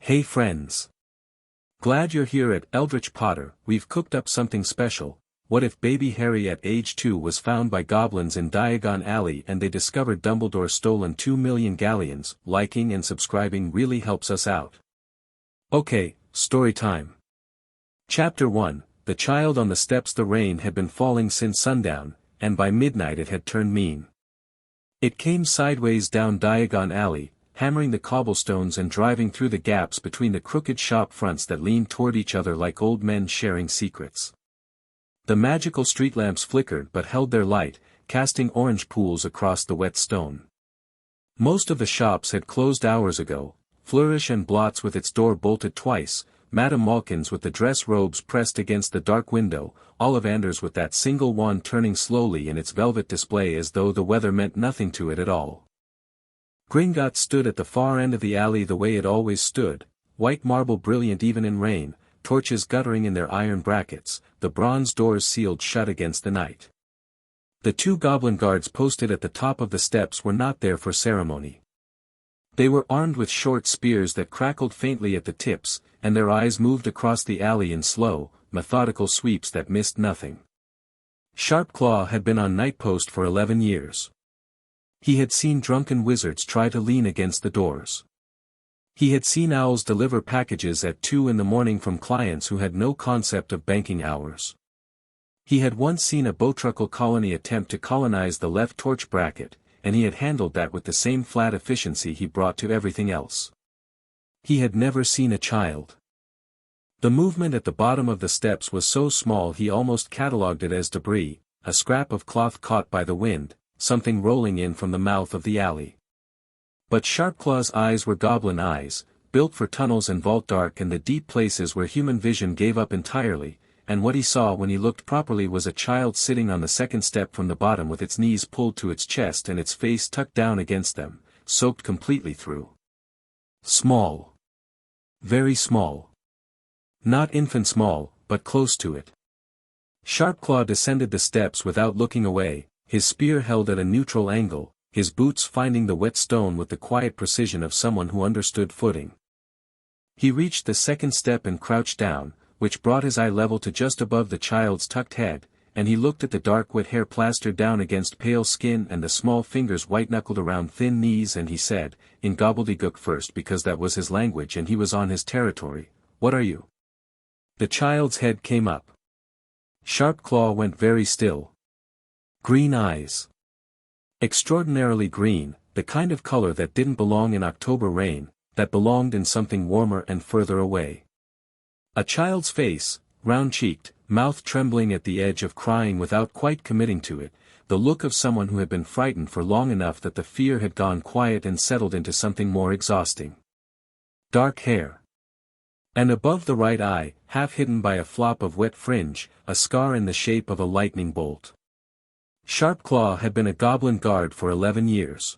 Hey friends! Glad you're here at Eldritch Potter. We've cooked up something special. What if baby Harry at age 2 was found by goblins in Diagon Alley and they discovered Dumbledore stolen 2 million galleons? Liking and subscribing really helps us out. Okay, story time. Chapter 1, The Child on the Steps. The rain had been falling since sundown, and by midnight it had turned mean. It came sideways down Diagon Alley, hammering the cobblestones and driving through the gaps between the crooked shop fronts that leaned toward each other like old men sharing secrets. The magical street lamps flickered but held their light, casting orange pools across the wet stone. Most of the shops had closed hours ago, Flourish and Blots with its door bolted twice, Madame Malkin's with the dress robes pressed against the dark window, Ollivander's with that single wand turning slowly in its velvet display as though the weather meant nothing to it at all. Gringotts stood at the far end of the alley the way it always stood, white marble brilliant even in rain, torches guttering in their iron brackets, the bronze doors sealed shut against the night. The 2 goblin guards posted at the top of the steps were not there for ceremony. They were armed with short spears that crackled faintly at the tips, and their eyes moved across the alley in slow, methodical sweeps that missed nothing. Sharpclaw had been on night post for 11 years. He had seen drunken wizards try to lean against the doors. He had seen owls deliver packages at 2 in the morning from clients who had no concept of banking hours. He had once seen a bowtruckle colony attempt to colonize the left torch bracket, and he had handled that with the same flat efficiency he brought to everything else. He had never seen a child. The movement at the bottom of the steps was so small he almost catalogued it as debris, a scrap of cloth caught by the wind, something rolling in from the mouth of the alley. But Sharpclaw's eyes were goblin eyes, built for tunnels and vault dark and the deep places where human vision gave up entirely, and what he saw when he looked properly was a child sitting on the second step from the bottom with its knees pulled to its chest and its face tucked down against them, soaked completely through. Small. Very small. Not infant small, but close to it. Sharpclaw descended the steps without looking away, his spear held at a neutral angle, his boots finding the wet stone with the quiet precision of someone who understood footing. He reached the second step and crouched down, which brought his eye level to just above the child's tucked head, and he looked at the dark wet hair plastered down against pale skin and the small fingers white-knuckled around thin knees, and he said, in gobbledygook first because that was his language and he was on his territory, "What are you?" The child's head came up. Sharpclaw went very still. Green eyes. Extraordinarily green, the kind of color that didn't belong in October rain, that belonged in something warmer and further away. A child's face, round-cheeked, mouth trembling at the edge of crying without quite committing to it, the look of someone who had been frightened for long enough that the fear had gone quiet and settled into something more exhausting. Dark hair. And above the right eye, half hidden by a flop of wet fringe, a scar in the shape of a lightning bolt. Sharpclaw had been a goblin guard for 11 years.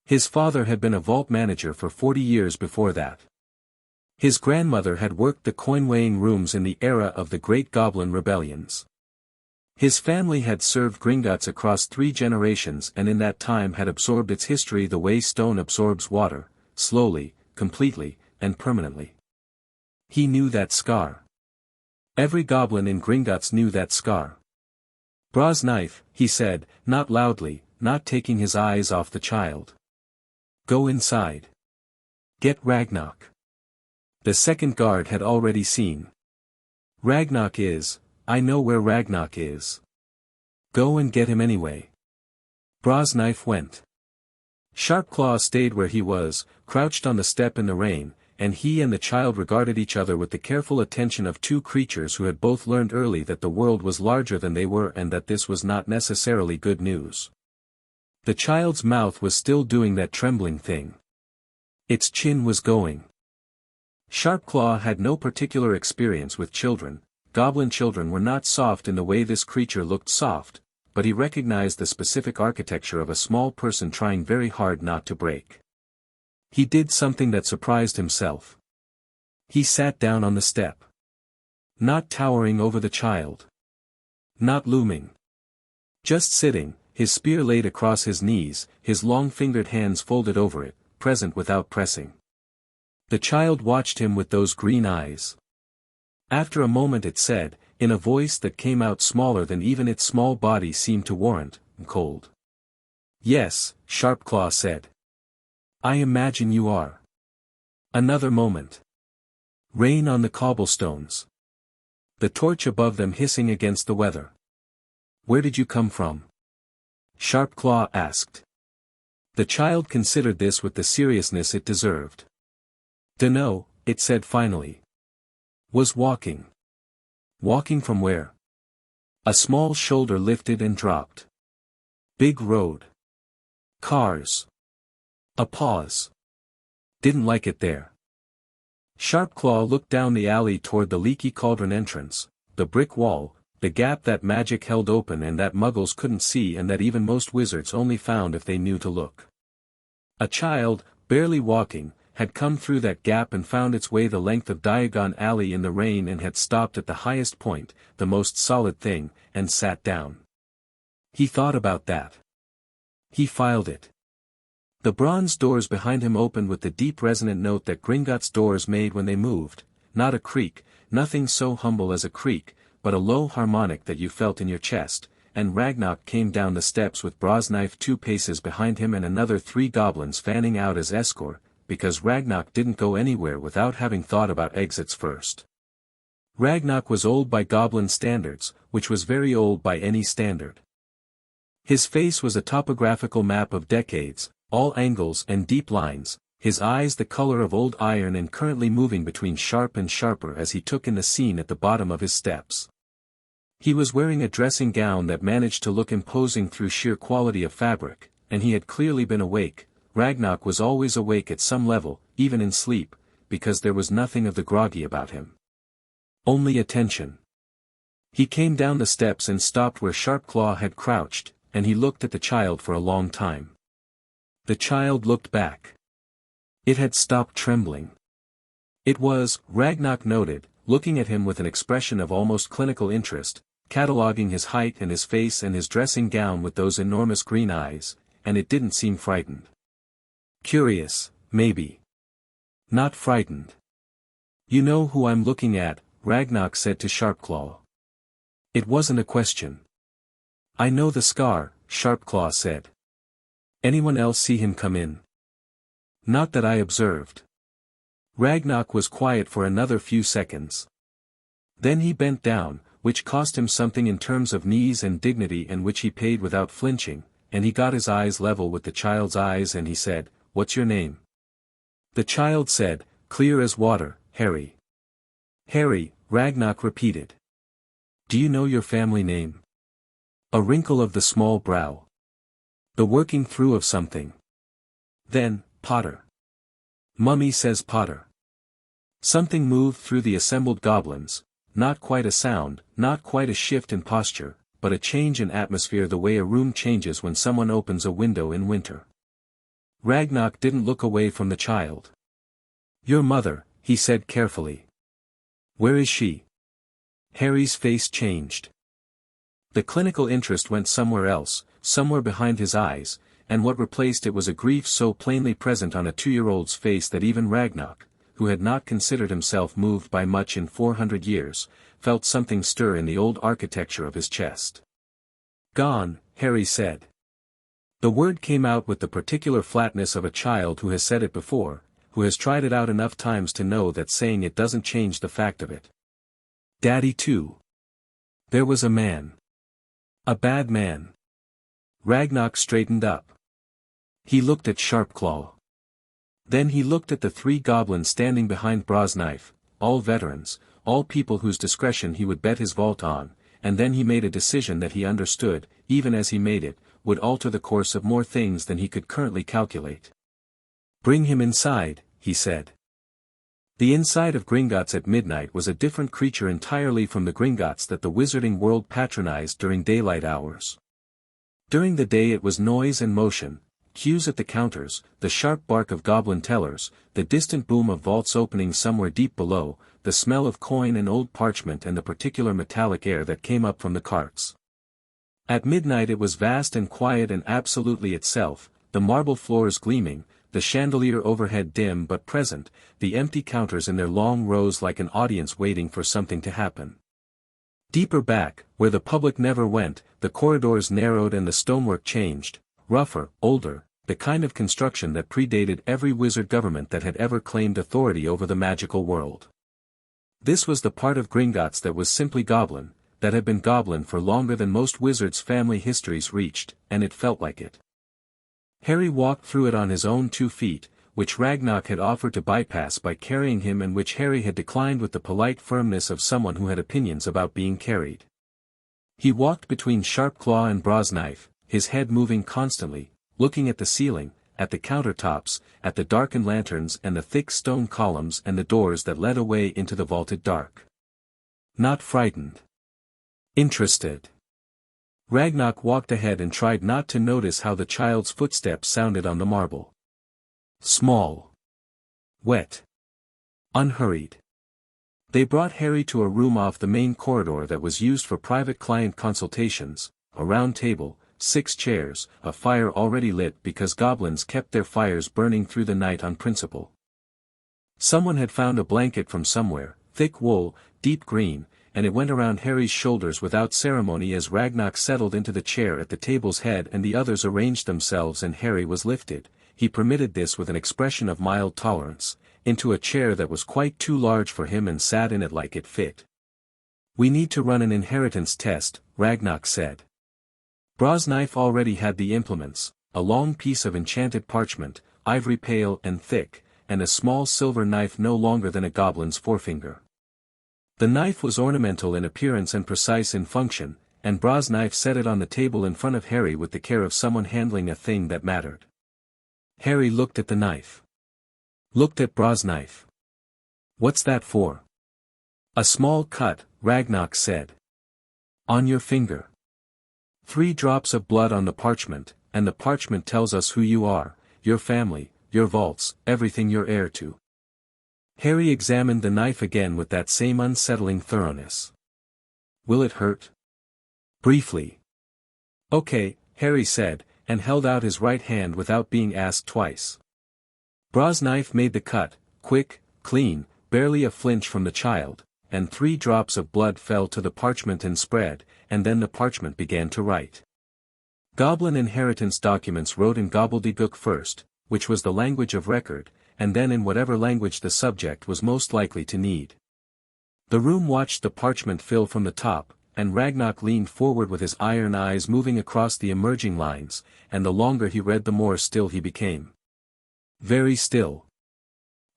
His father had been a vault manager for 40 years before that. His grandmother had worked the coin-weighing rooms in the era of the Great Goblin Rebellions. His family had served Gringotts across 3 generations and in that time had absorbed its history the way stone absorbs water, slowly, completely, and permanently. He knew that scar. Every goblin in Gringotts knew that scar. "Bras knife," he said, not loudly, not taking his eyes off the child. "Go inside. Get Ragnarok." The second guard had already seen. "Ragnarok is, I know where Ragnarok is. Go and get him anyway." Bras knife went. Sharpclaw stayed where he was, crouched on the step in the rain, and he and the child regarded each other with the careful attention of 2 creatures who had both learned early that the world was larger than they were and that this was not necessarily good news. The child's mouth was still doing that trembling thing. Its chin was going. Sharpclaw had no particular experience with children. Goblin children were not soft in the way this creature looked soft, but he recognized the specific architecture of a small person trying very hard not to break. He did something that surprised himself. He sat down on the step. Not towering over the child. Not looming. Just sitting, his spear laid across his knees, his long-fingered hands folded over it, present without pressing. The child watched him with those green eyes. After a moment it said, in a voice that came out smaller than even its small body seemed to warrant, "Cold." "Yes," Sharpclaw said. "I imagine you are." Another moment. Rain on the cobblestones. The torch above them hissing against the weather. "Where did you come from?" Sharpclaw asked. The child considered this with the seriousness it deserved. "Dunno," it said finally. "Was walking." "Walking from where?" A small shoulder lifted and dropped. "Big road. Cars." A pause. "Didn't like it there." Sharpclaw looked down the alley toward the leaky cauldron entrance, the brick wall, the gap that magic held open and that muggles couldn't see and that even most wizards only found if they knew to look. A child, barely walking, had come through that gap and found its way the length of Diagon Alley in the rain and had stopped at the highest point, the most solid thing, and sat down. He thought about that. He filed it. The bronze doors behind him opened with the deep resonant note that Gringotts doors made when they moved, not a creak, nothing so humble as a creak, but a low harmonic that you felt in your chest, and Ragnarok came down the steps with Brosknife 2 paces behind him and another 3 goblins fanning out as escort, because Ragnarok didn't go anywhere without having thought about exits first. Ragnarok was old by goblin standards, which was very old by any standard. His face was a topographical map of decades, all angles and deep lines, his eyes the color of old iron and currently moving between sharp and sharper as he took in the scene at the bottom of his steps. He was wearing a dressing gown that managed to look imposing through sheer quality of fabric, and he had clearly been awake. Ragnarok was always awake at some level, even in sleep, because there was nothing of the groggy about him. Only attention. He came down the steps and stopped where Sharpclaw had crouched, and he looked at the child for a long time. The child looked back. It had stopped trembling. It was, Ragnarok noted, looking at him with an expression of almost clinical interest, cataloguing his height and his face and his dressing gown with those enormous green eyes, and it didn't seem frightened. Curious, maybe. Not frightened. "You know who I'm looking at," Ragnarok said to Sharpclaw. It wasn't a question. "I know the scar," Sharpclaw said. "Anyone else see him come in?" "Not that I observed." Ragnarok was quiet for another few seconds. Then he bent down, which cost him something in terms of knees and dignity and which he paid without flinching, and he got his eyes level with the child's eyes and he said, "What's your name?" The child said, clear as water, "Harry." "Harry," Ragnarok repeated. "Do you know your family name?" A wrinkle of the small brow. The working through of something. Then, "Potter." "Mummy says Potter." Something moved through the assembled goblins, not quite a sound, not quite a shift in posture, but a change in atmosphere the way a room changes when someone opens a window in winter. Ragnarok didn't look away from the child. "Your mother," he said carefully. "Where is she?" Harry's face changed. The clinical interest went somewhere else, somewhere behind his eyes, and what replaced it was a grief so plainly present on a 2-year-old's face that even Ragnarok, who had not considered himself moved by much in 400 years, felt something stir in the old architecture of his chest. "Gone," Harry said. The word came out with the particular flatness of a child who has said it before, who has tried it out enough times to know that saying it doesn't change the fact of it. "Daddy too." There was a man. A bad man. Ragnarok straightened up. He looked at Sharpclaw. Then he looked at the 3 goblins standing behind Brosknife, all veterans, all people whose discretion he would bet his vault on, and then he made a decision that he understood, even as he made it, would alter the course of more things than he could currently calculate. "Bring him inside," he said. The inside of Gringotts at midnight was a different creature entirely from the Gringotts that the wizarding world patronized during daylight hours. During the day it was noise and motion, cues at the counters, the sharp bark of goblin tellers, the distant boom of vaults opening somewhere deep below, the smell of coin and old parchment and the particular metallic air that came up from the carts. At midnight it was vast and quiet and absolutely itself, the marble floors gleaming, the chandelier overhead dim but present, the empty counters in their long rows like an audience waiting for something to happen. Deeper back, where the public never went, the corridors narrowed and the stonework changed, rougher, older, the kind of construction that predated every wizard government that had ever claimed authority over the magical world. This was the part of Gringotts that was simply goblin, that had been goblin for longer than most wizards' family histories reached, and it felt like it. Harry walked through it on his own 2 feet, which Ragnarok had offered to bypass by carrying him and which Harry had declined with the polite firmness of someone who had opinions about being carried. He walked between Sharpclaw and Brosknife, his head moving constantly, looking at the ceiling, at the countertops, at the darkened lanterns and the thick stone columns and the doors that led away into the vaulted dark. Not frightened. Interested. Ragnarok walked ahead and tried not to notice how the child's footsteps sounded on the marble. Small. Wet. Unhurried. They brought Harry to a room off the main corridor that was used for private client consultations, a round table, 6 chairs, a fire already lit because goblins kept their fires burning through the night on principle. Someone had found a blanket from somewhere, thick wool, deep green, and it went around Harry's shoulders without ceremony as Ragnarok settled into the chair at the table's head and the others arranged themselves and Harry was lifted, he permitted this with an expression of mild tolerance, into a chair that was quite too large for him and sat in it like it fit. "We need to run an inheritance test," Ragnarok said. Brosknife already had the implements, a long piece of enchanted parchment, ivory pale and thick, and a small silver knife no longer than a goblin's forefinger. The knife was ornamental in appearance and precise in function, and Brosknife set it on the table in front of Harry with the care of someone handling a thing that mattered. Harry looked at the knife. Looked at Brosknife. "What's that for?" "A small cut," Ragnarok said. "On your finger. 3 drops of blood on the parchment, and the parchment tells us who you are, your family, your vaults, everything you're heir to." Harry examined the knife again with that same unsettling thoroughness. "Will it hurt?" "Briefly." "Okay," Harry said, and held out his right hand without being asked twice. Brosknife made the cut, quick, clean, barely a flinch from the child, and 3 drops of blood fell to the parchment and spread, and then the parchment began to write. Goblin inheritance documents wrote in gobbledygook first, which was the language of record, and then in whatever language the subject was most likely to need. The room watched the parchment fill from the top, and Ragnarok leaned forward with his iron eyes moving across the emerging lines, and the longer he read the more still he became. Very still.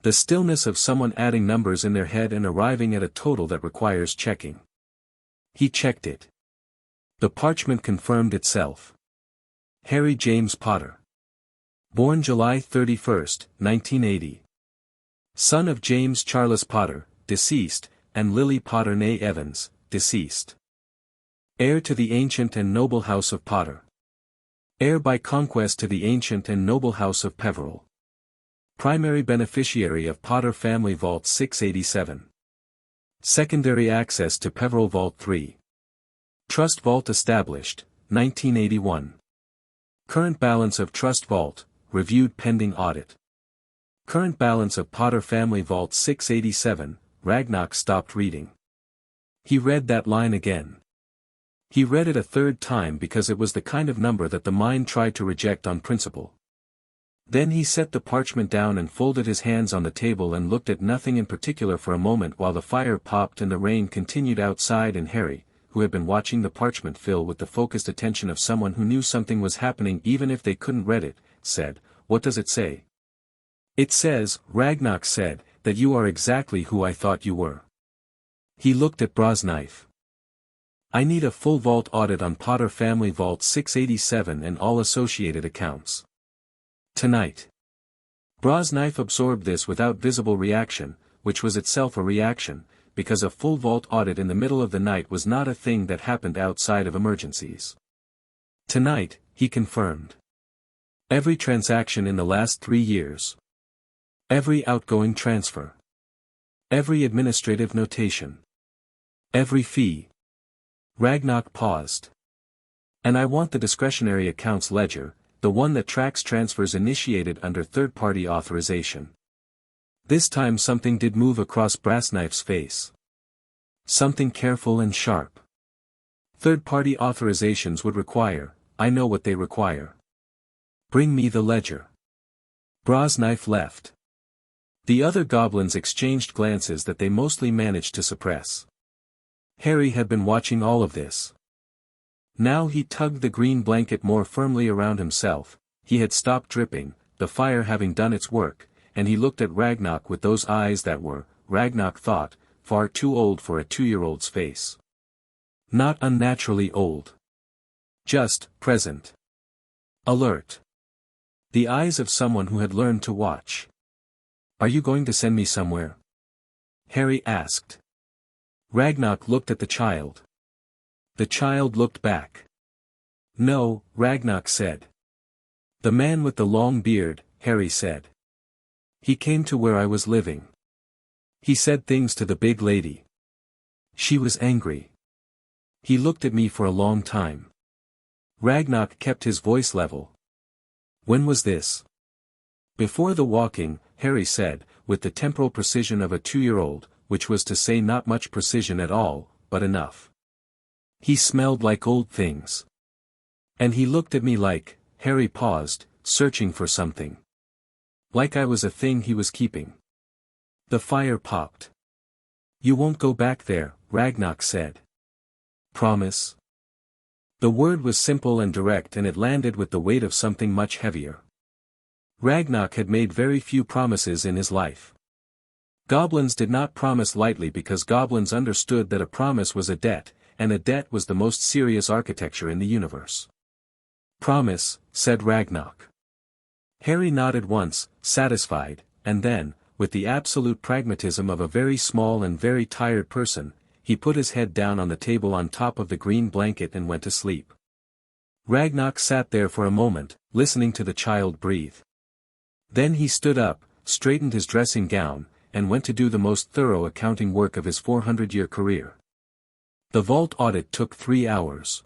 The stillness of someone adding numbers in their head and arriving at a total that requires checking. He checked it. The parchment confirmed itself. Harry James Potter. Born July 31, 1980. Son of James Charles Potter, deceased, and Lily Potter née Evans, deceased. Heir to the ancient and noble house of Potter. Heir by conquest to the ancient and noble house of Peveril. Primary beneficiary of Potter Family Vault 687. Secondary access to Peveril Vault 3. Trust Vault established, 1981. Current balance of Trust Vault, reviewed pending audit. Current balance of Potter Family Vault 687, Ragnarok stopped reading. He read that line again. He read it a 3rd time because it was the kind of number that the mind tried to reject on principle. Then he set the parchment down and folded his hands on the table and looked at nothing in particular for a moment while the fire popped and the rain continued outside and Harry, who had been watching the parchment fill with the focused attention of someone who knew something was happening even if they couldn't read it, said, "What does it say?" "It says," Ragnarok said, "that you are exactly who I thought you were." He looked at Brosknife. "I need a full vault audit on Potter Family Vault 687 and all associated accounts. Tonight." Brosknife absorbed this without visible reaction, which was itself a reaction, because a full vault audit in the middle of the night was not a thing that happened outside of emergencies. "Tonight," he confirmed. "Every transaction in the last 3 years. Every outgoing transfer. Every administrative notation. Every fee." Ragnarok paused. "And I want the discretionary accounts ledger, the one that tracks transfers initiated under third-party authorization. This time something did move across Brassknife's face. Something careful and sharp. Third-party authorizations would require, I know what they require. Bring me the ledger. Brassknife left. The other goblins exchanged glances that they mostly managed to suppress. Harry had been watching all of this. Now he tugged the green blanket more firmly around himself, he had stopped dripping, the fire having done its work, and he looked at Ragnarok with those eyes that were, Ragnarok thought, far too old for a 2-year-old's face. Not unnaturally old. Just, present. Alert. The eyes of someone who had learned to watch. Are you going to send me somewhere? Harry asked. Ragnarok looked at the child. The child looked back. No, Ragnarok said. The man with the long beard, Harry said. He came to where I was living. He said things to the big lady. She was angry. He looked at me for a long time. Ragnarok kept his voice level. When was this? Before the walking, Harry said, with the temporal precision of a 2-year-old, which was to say not much precision at all, but enough. He smelled like old things. And he looked at me like, Harry paused, searching for something. Like I was a thing he was keeping. The fire popped. You won't go back there, Ragnarok said. Promise? The word was simple and direct, and it landed with the weight of something much heavier. Ragnarok had made very few promises in his life. Goblins did not promise lightly because goblins understood that a promise was a debt, and a debt was the most serious architecture in the universe. Promise, said Ragnarok. Harry nodded once, satisfied, and then, with the absolute pragmatism of a very small and very tired person, he put his head down on the table on top of the green blanket and went to sleep. Ragnarok sat there for a moment, listening to the child breathe. Then he stood up, straightened his dressing gown, and went to do the most thorough accounting work of his 400-year career. The vault audit took 3 hours.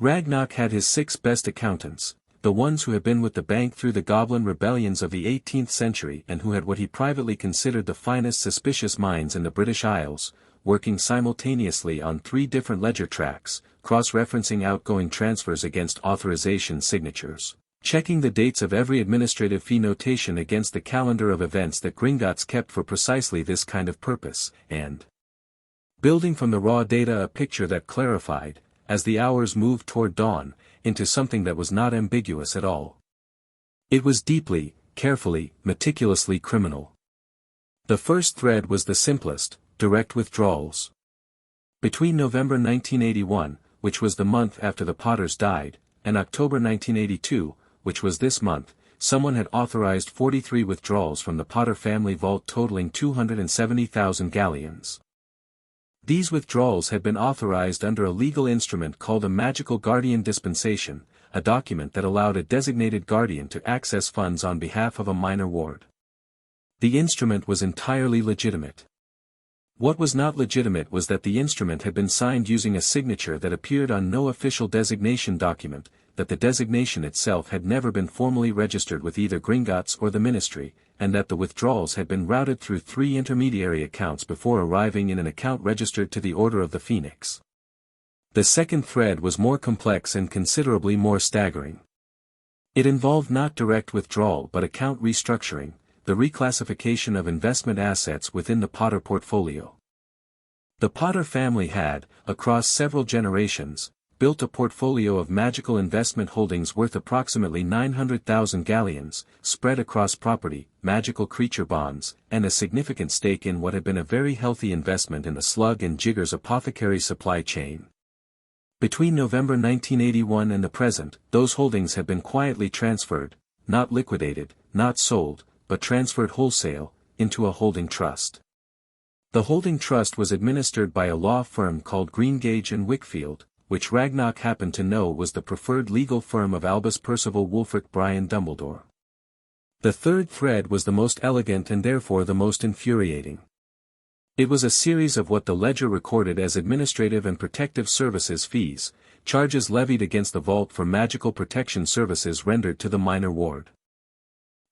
Ragnarok had his 6 best accountants, the ones who had been with the bank through the goblin rebellions of the 18th century and who had what he privately considered the finest suspicious minds in the British Isles, working simultaneously on 3 different ledger tracks, cross-referencing outgoing transfers against authorization signatures, checking the dates of every administrative fee notation against the calendar of events that Gringotts kept for precisely this kind of purpose, and building from the raw data a picture that clarified, as the hours moved toward dawn, into something that was not ambiguous at all. It was deeply, carefully, meticulously criminal. The first thread was the simplest, direct withdrawals. Between November 1981, which was the month after the Potters died, and October 1982, which was this month, someone had authorized 43 withdrawals from the Potter family vault totaling 270,000 galleons. These withdrawals had been authorized under a legal instrument called a magical guardian dispensation, a document that allowed a designated guardian to access funds on behalf of a minor ward. The instrument was entirely legitimate. What was not legitimate was that the instrument had been signed using a signature that appeared on no official designation document, that the designation itself had never been formally registered with either Gringotts or the Ministry, and that the withdrawals had been routed through 3 intermediary accounts before arriving in an account registered to the Order of the Phoenix. The second thread was more complex and considerably more staggering. It involved not direct withdrawal but account restructuring, the reclassification of investment assets within the Potter portfolio. The Potter family had, across several generations, built a portfolio of magical investment holdings worth approximately 900,000 galleons, spread across property, magical creature bonds, and a significant stake in what had been a very healthy investment in the Slug and Jiggers apothecary supply chain. Between November 1981 and the present, those holdings had been quietly transferred, not liquidated, not sold, but transferred wholesale, into a holding trust. The holding trust was administered by a law firm called Greengage and Wickfield, which Ragnarok happened to know was the preferred legal firm of Albus Percival Wulfric Brian Dumbledore. The third thread was the most elegant and therefore the most infuriating. It was a series of what the ledger recorded as administrative and protective services fees, charges levied against the vault for magical protection services rendered to the minor ward.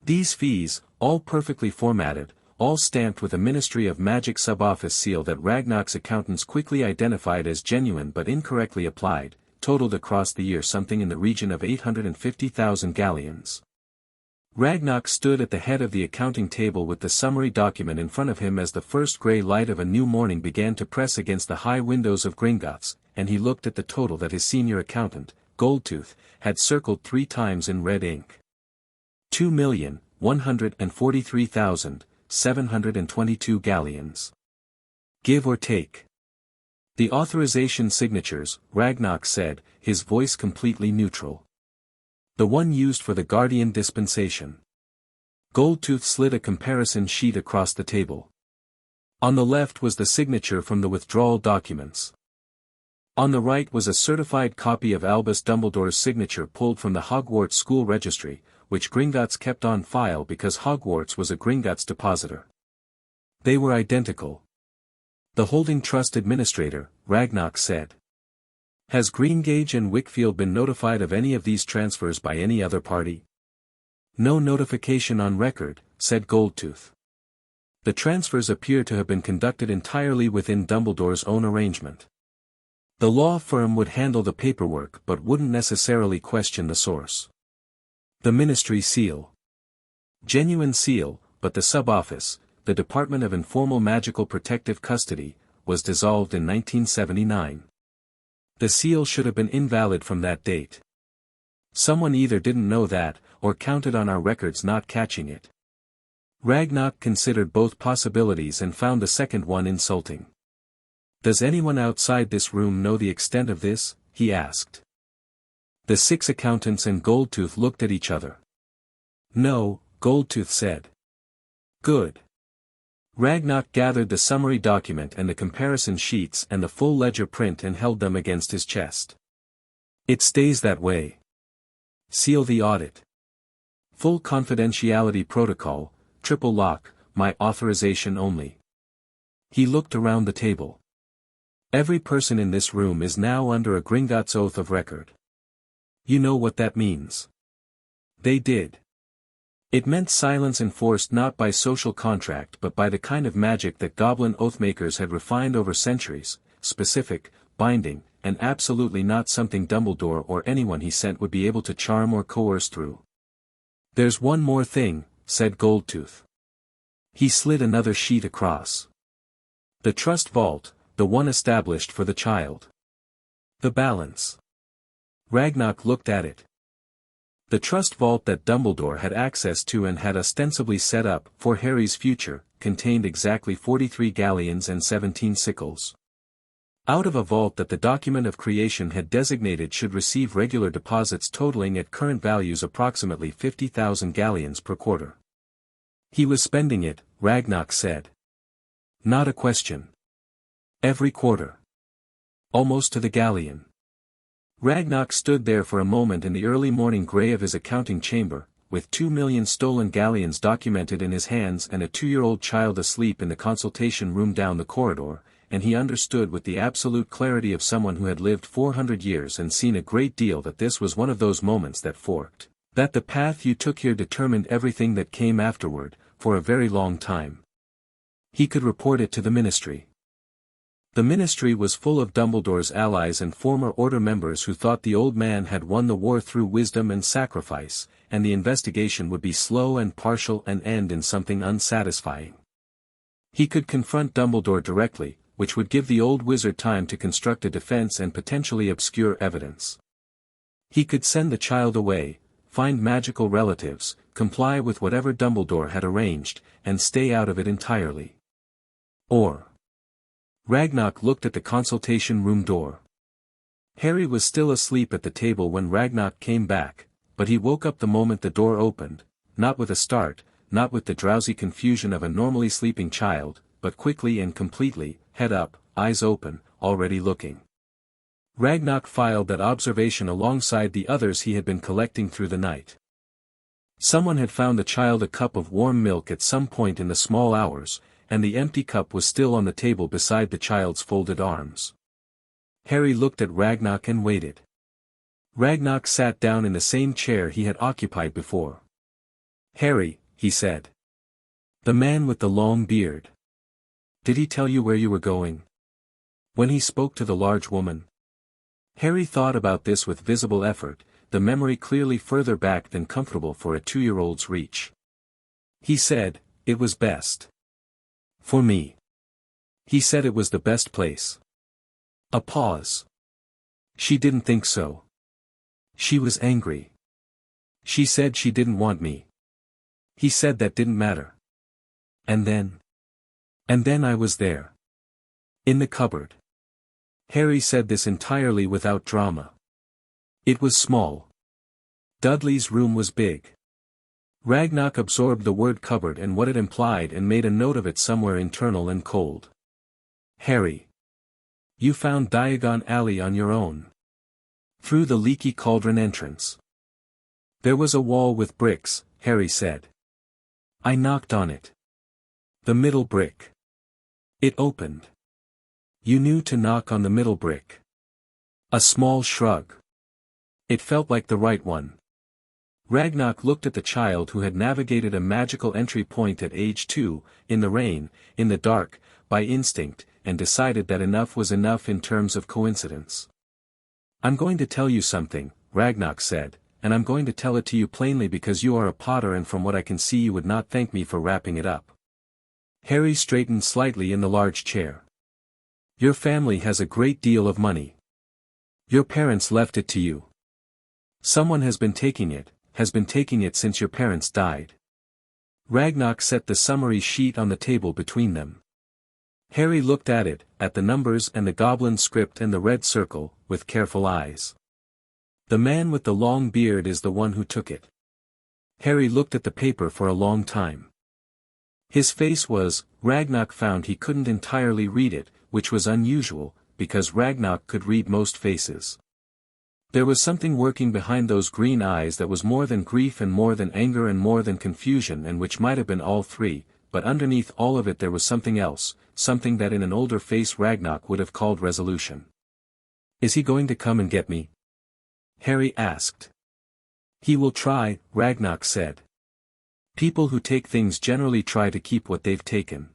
These fees, all perfectly formatted, all stamped with a Ministry of Magic sub-office seal that Ragnarok's accountants quickly identified as genuine but incorrectly applied, totaled across the year something in the region of 850,000 galleons. Ragnarok stood at the head of the accounting table with the summary document in front of him as the first grey light of a new morning began to press against the high windows of Gringotts, and he looked at the total that his senior accountant, Goldtooth, had circled 3 times in red ink. 2,143,722 galleons. Give or take. The authorization signatures, Ragnarok said, his voice completely neutral. The one used for the Guardian dispensation. Goldtooth slid a comparison sheet across the table. On the left was the signature from the withdrawal documents. On the right was a certified copy of Albus Dumbledore's signature pulled from the Hogwarts school registry, which Gringotts kept on file because Hogwarts was a Gringotts depositor. They were identical. The holding trust administrator, Ragnarok said. Has Greengage and Wickfield been notified of any of these transfers by any other party? No notification on record, said Goldtooth. The transfers appear to have been conducted entirely within Dumbledore's own arrangement. The law firm would handle the paperwork but wouldn't necessarily question the source. The Ministry seal. Genuine seal, but the sub-office, the Department of Informal Magical Protective Custody, was dissolved in 1979. The seal should have been invalid from that date. Someone either didn't know that, or counted on our records not catching it. Ragnarok considered both possibilities and found the second one insulting. Does anyone outside this room know the extent of this? He asked. The 6 accountants and Goldtooth looked at each other. No, Goldtooth said. Good. Ragnarok gathered the summary document and the comparison sheets and the full ledger print and held them against his chest. It stays that way. Seal the audit. Full confidentiality protocol, triple lock, my authorization only. He looked around the table. Every person in this room is now under a Gringotts oath of record. You know what that means. They did. It meant silence enforced not by social contract but by the kind of magic that goblin oathmakers had refined over centuries, specific, binding, and absolutely not something Dumbledore or anyone he sent would be able to charm or coerce through. There's one more thing, said Goldtooth. He slid another sheet across. The trust vault, the one established for the child. The balance. Ragnarok looked at it. The trust vault that Dumbledore had access to and had ostensibly set up for Harry's future, contained exactly 43 galleons and 17 sickles. Out of a vault that the document of creation had designated should receive regular deposits totaling at current values approximately 50,000 galleons per quarter. He was spending it, Ragnarok said. Not a question. Every quarter. Almost to the galleon. Ragnarok stood there for a moment in the early morning grey of his accounting chamber, with 2 million stolen galleons documented in his hands and a 2-year-old child asleep in the consultation room down the corridor, and he understood with the absolute clarity of someone who had lived 400 years and seen a great deal that this was one of those moments that forked, that the path you took here determined everything that came afterward, for a very long time. He could report it to the Ministry. The Ministry was full of Dumbledore's allies and former Order members who thought the old man had won the war through wisdom and sacrifice, and the investigation would be slow and partial and end in something unsatisfying. He could confront Dumbledore directly, which would give the old wizard time to construct a defense and potentially obscure evidence. He could send the child away, find magical relatives, comply with whatever Dumbledore had arranged, and stay out of it entirely. Or Ragnarok looked at the consultation room door. Harry was still asleep at the table when Ragnarok came back, but he woke up the moment the door opened, not with a start, not with the drowsy confusion of a normally sleeping child, but quickly and completely, head up, eyes open, already looking. Ragnarok filed that observation alongside the others he had been collecting through the night. Someone had found the child a cup of warm milk at some point in the small hours, and the empty cup was still on the table beside the child's folded arms. Harry looked at Ragnar and waited. Ragnar sat down in the same chair he had occupied before. "Harry," he said. "The man with the long beard. Did he tell you where you were going?" When he spoke to the large woman. Harry thought about this with visible effort, the memory clearly further back than comfortable for a 2-year-old's reach. He said, "It was best. For me." He said it was the best place. A pause. "She didn't think so. She was angry. She said she didn't want me." He said that didn't matter. And then I was there. In the cupboard." Harry said this entirely without drama. It was small. Dudley's room was big. Ragnar absorbed the word cupboard and what it implied and made a note of it somewhere internal and cold. "Harry. You found Diagon Alley on your own. Through the leaky cauldron entrance. There was a wall with bricks," Harry said. "I knocked on it. The middle brick. It opened. You knew to knock on the middle brick." A small shrug. "It felt like the right one." Ragnar looked at the child who had navigated a magical entry point at age 2, in the rain, in the dark, by instinct, and decided that enough was enough in terms of coincidence. "I'm going to tell you something," Ragnar said, "and I'm going to tell it to you plainly because you are a Potter and from what I can see you would not thank me for wrapping it up." Harry straightened slightly in the large chair. "Your family has a great deal of money. Your parents left it to you. Someone has been taking it since your parents died." Ragnar set the summary sheet on the table between them. Harry looked at it, at the numbers and the goblin script and the red circle, with careful eyes. "The man with the long beard is the one who took it." Harry looked at the paper for a long time. His face was, Ragnar found he couldn't entirely read it, which was unusual, because Ragnar could read most faces. There was something working behind those green eyes that was more than grief and more than anger and more than confusion and which might have been all three, but underneath all of it there was something else, something that in an older face Ragnar would have called resolution. "Is he going to come and get me?" Harry asked. "He will try," Ragnar said. "People who take things generally try to keep what they've taken."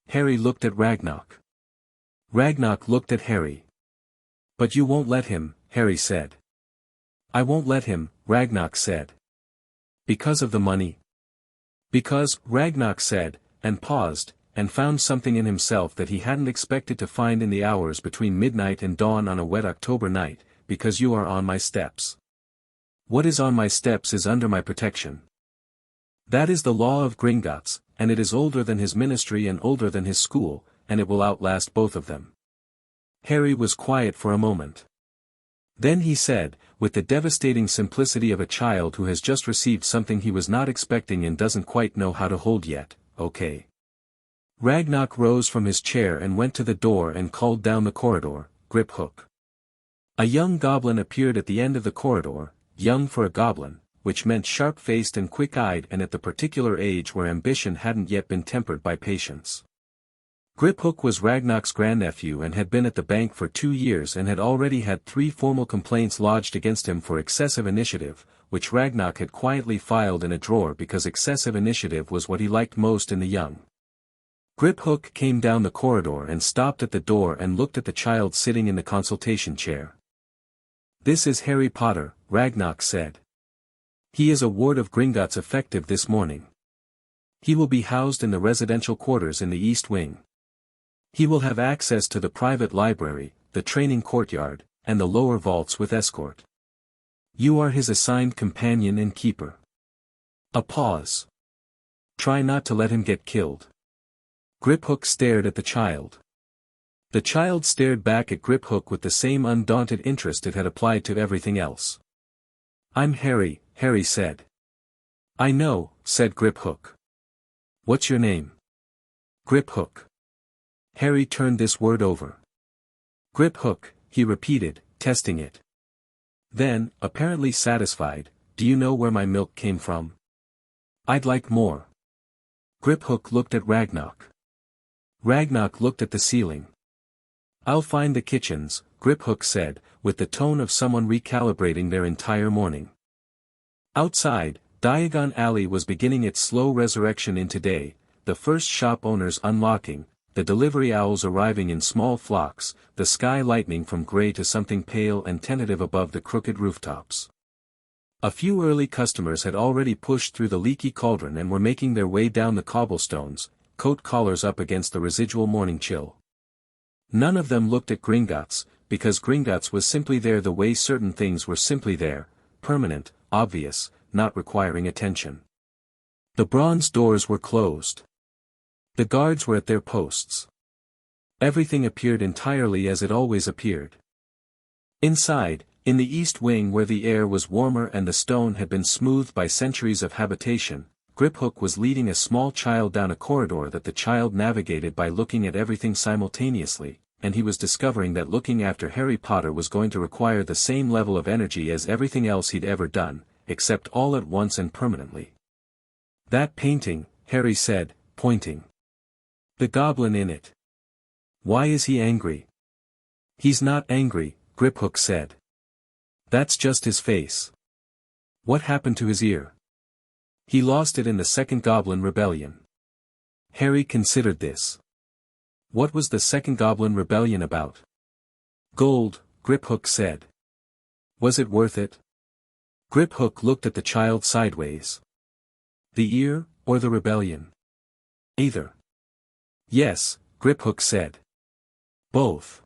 Harry looked at Ragnar. Ragnar looked at Harry. "But you won't let him," Harry said. "I won't let him," Ragnar said. "Because of the money?" "Because," Ragnar said, and paused, and found something in himself that he hadn't expected to find in the hours between midnight and dawn on a wet October night, "because you are on my steps. What is on my steps is under my protection. That is the law of Gringotts, and it is older than his ministry and older than his school, and it will outlast both of them." Harry was quiet for a moment. Then he said, with the devastating simplicity of a child who has just received something he was not expecting and doesn't quite know how to hold yet, "Okay." Ragnar rose from his chair and went to the door and called down the corridor, "Grip Hook." A young goblin appeared at the end of the corridor, young for a goblin, which meant sharp-faced and quick-eyed and at the particular age where ambition hadn't yet been tempered by patience. Grip Hook was Ragnar's grandnephew and had been at the bank for 2 years and had already had 3 formal complaints lodged against him for excessive initiative, which Ragnar had quietly filed in a drawer because excessive initiative was what he liked most in the young. Grip Hook came down the corridor and stopped at the door and looked at the child sitting in the consultation chair. "This is Harry Potter," Ragnar said. "He is a ward of Gringotts effective this morning. He will be housed in the residential quarters in the East Wing. He will have access to the private library, the training courtyard, and the lower vaults with escort. You are his assigned companion and keeper." A pause. "Try not to let him get killed." Grip Hook stared at the child. The child stared back at Grip Hook with the same undaunted interest it had applied to everything else. "I'm Harry," Harry said. "I know," said Grip Hook. "What's your name?" "Grip Hook." Harry turned this word over. "Grip Hook," he repeated, testing it. Then, apparently satisfied, "Do you know where my milk came from?" "I'd like more." Grip Hook looked at Ragnar. Ragnar looked at the ceiling. "I'll find the kitchens," Griphook said, with the tone of someone recalibrating their entire morning. Outside, Diagon Alley was beginning its slow resurrection into day, the first shop owners unlocking, the delivery owls arriving in small flocks, the sky lightening from gray to something pale and tentative above the crooked rooftops. A few early customers had already pushed through the leaky cauldron and were making their way down the cobblestones, coat collars up against the residual morning chill. None of them looked at Gringotts, because Gringotts was simply there the way certain things were simply there, permanent, obvious, not requiring attention. The bronze doors were closed. The guards were at their posts. Everything appeared entirely as it always appeared. Inside, in the east wing where the air was warmer and the stone had been smoothed by centuries of habitation, Griphook was leading a small child down a corridor that the child navigated by looking at everything simultaneously, and he was discovering that looking after Harry Potter was going to require the same level of energy as everything else he'd ever done, except all at once and permanently. "That painting," Harry said, pointing. "The goblin in it. Why is he angry?" "He's not angry," Griphook said. "That's just his face." "What happened to his ear?" "He lost it in the Second Goblin Rebellion." Harry considered this. What was the Second Goblin Rebellion about? "Gold," Griphook said. "Was it worth it?" Griphook looked at the child sideways. "The ear, or the rebellion?" "Either." "Yes," Griphook said. "Both."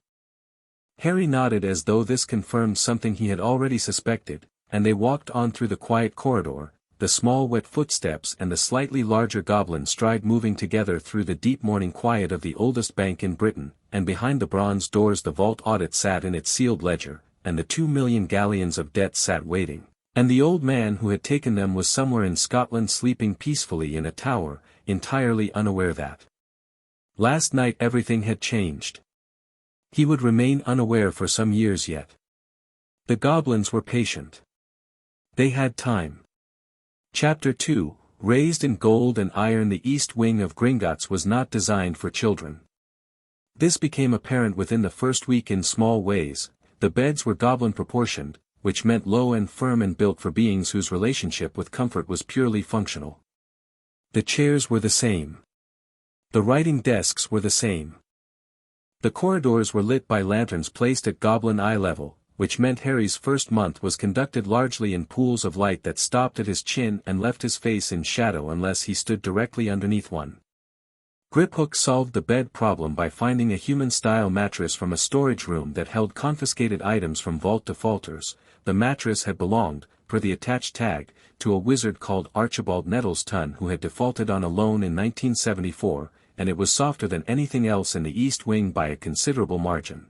Harry nodded as though this confirmed something he had already suspected, and they walked on through the quiet corridor, the small wet footsteps and the slightly larger goblin stride moving together through the deep morning quiet of the oldest bank in Britain, and behind the bronze doors the vault audit sat in its sealed ledger, and the 2,000,000 galleons of debt sat waiting, and the old man who had taken them was somewhere in Scotland sleeping peacefully in a tower, entirely unaware that last night everything had changed. He would remain unaware for some years yet. The goblins were patient. They had time. Chapter 2, Raised in gold and iron. The east wing of Gringotts was not designed for children. This became apparent within the first week in small ways. The beds were goblin proportioned, which meant low and firm and built for beings whose relationship with comfort was purely functional. The chairs were the same. The writing desks were the same. The corridors were lit by lanterns placed at goblin eye level, which meant Harry's first month was conducted largely in pools of light that stopped at his chin and left his face in shadow unless he stood directly underneath one. Griphook solved the bed problem by finding a human-style mattress from a storage room that held confiscated items from vault defaulters. The mattress had belonged, per the attached tag, to a wizard called Archibald Nettleston who had defaulted on a loan in 1974, and it was softer than anything else in the east wing by a considerable margin.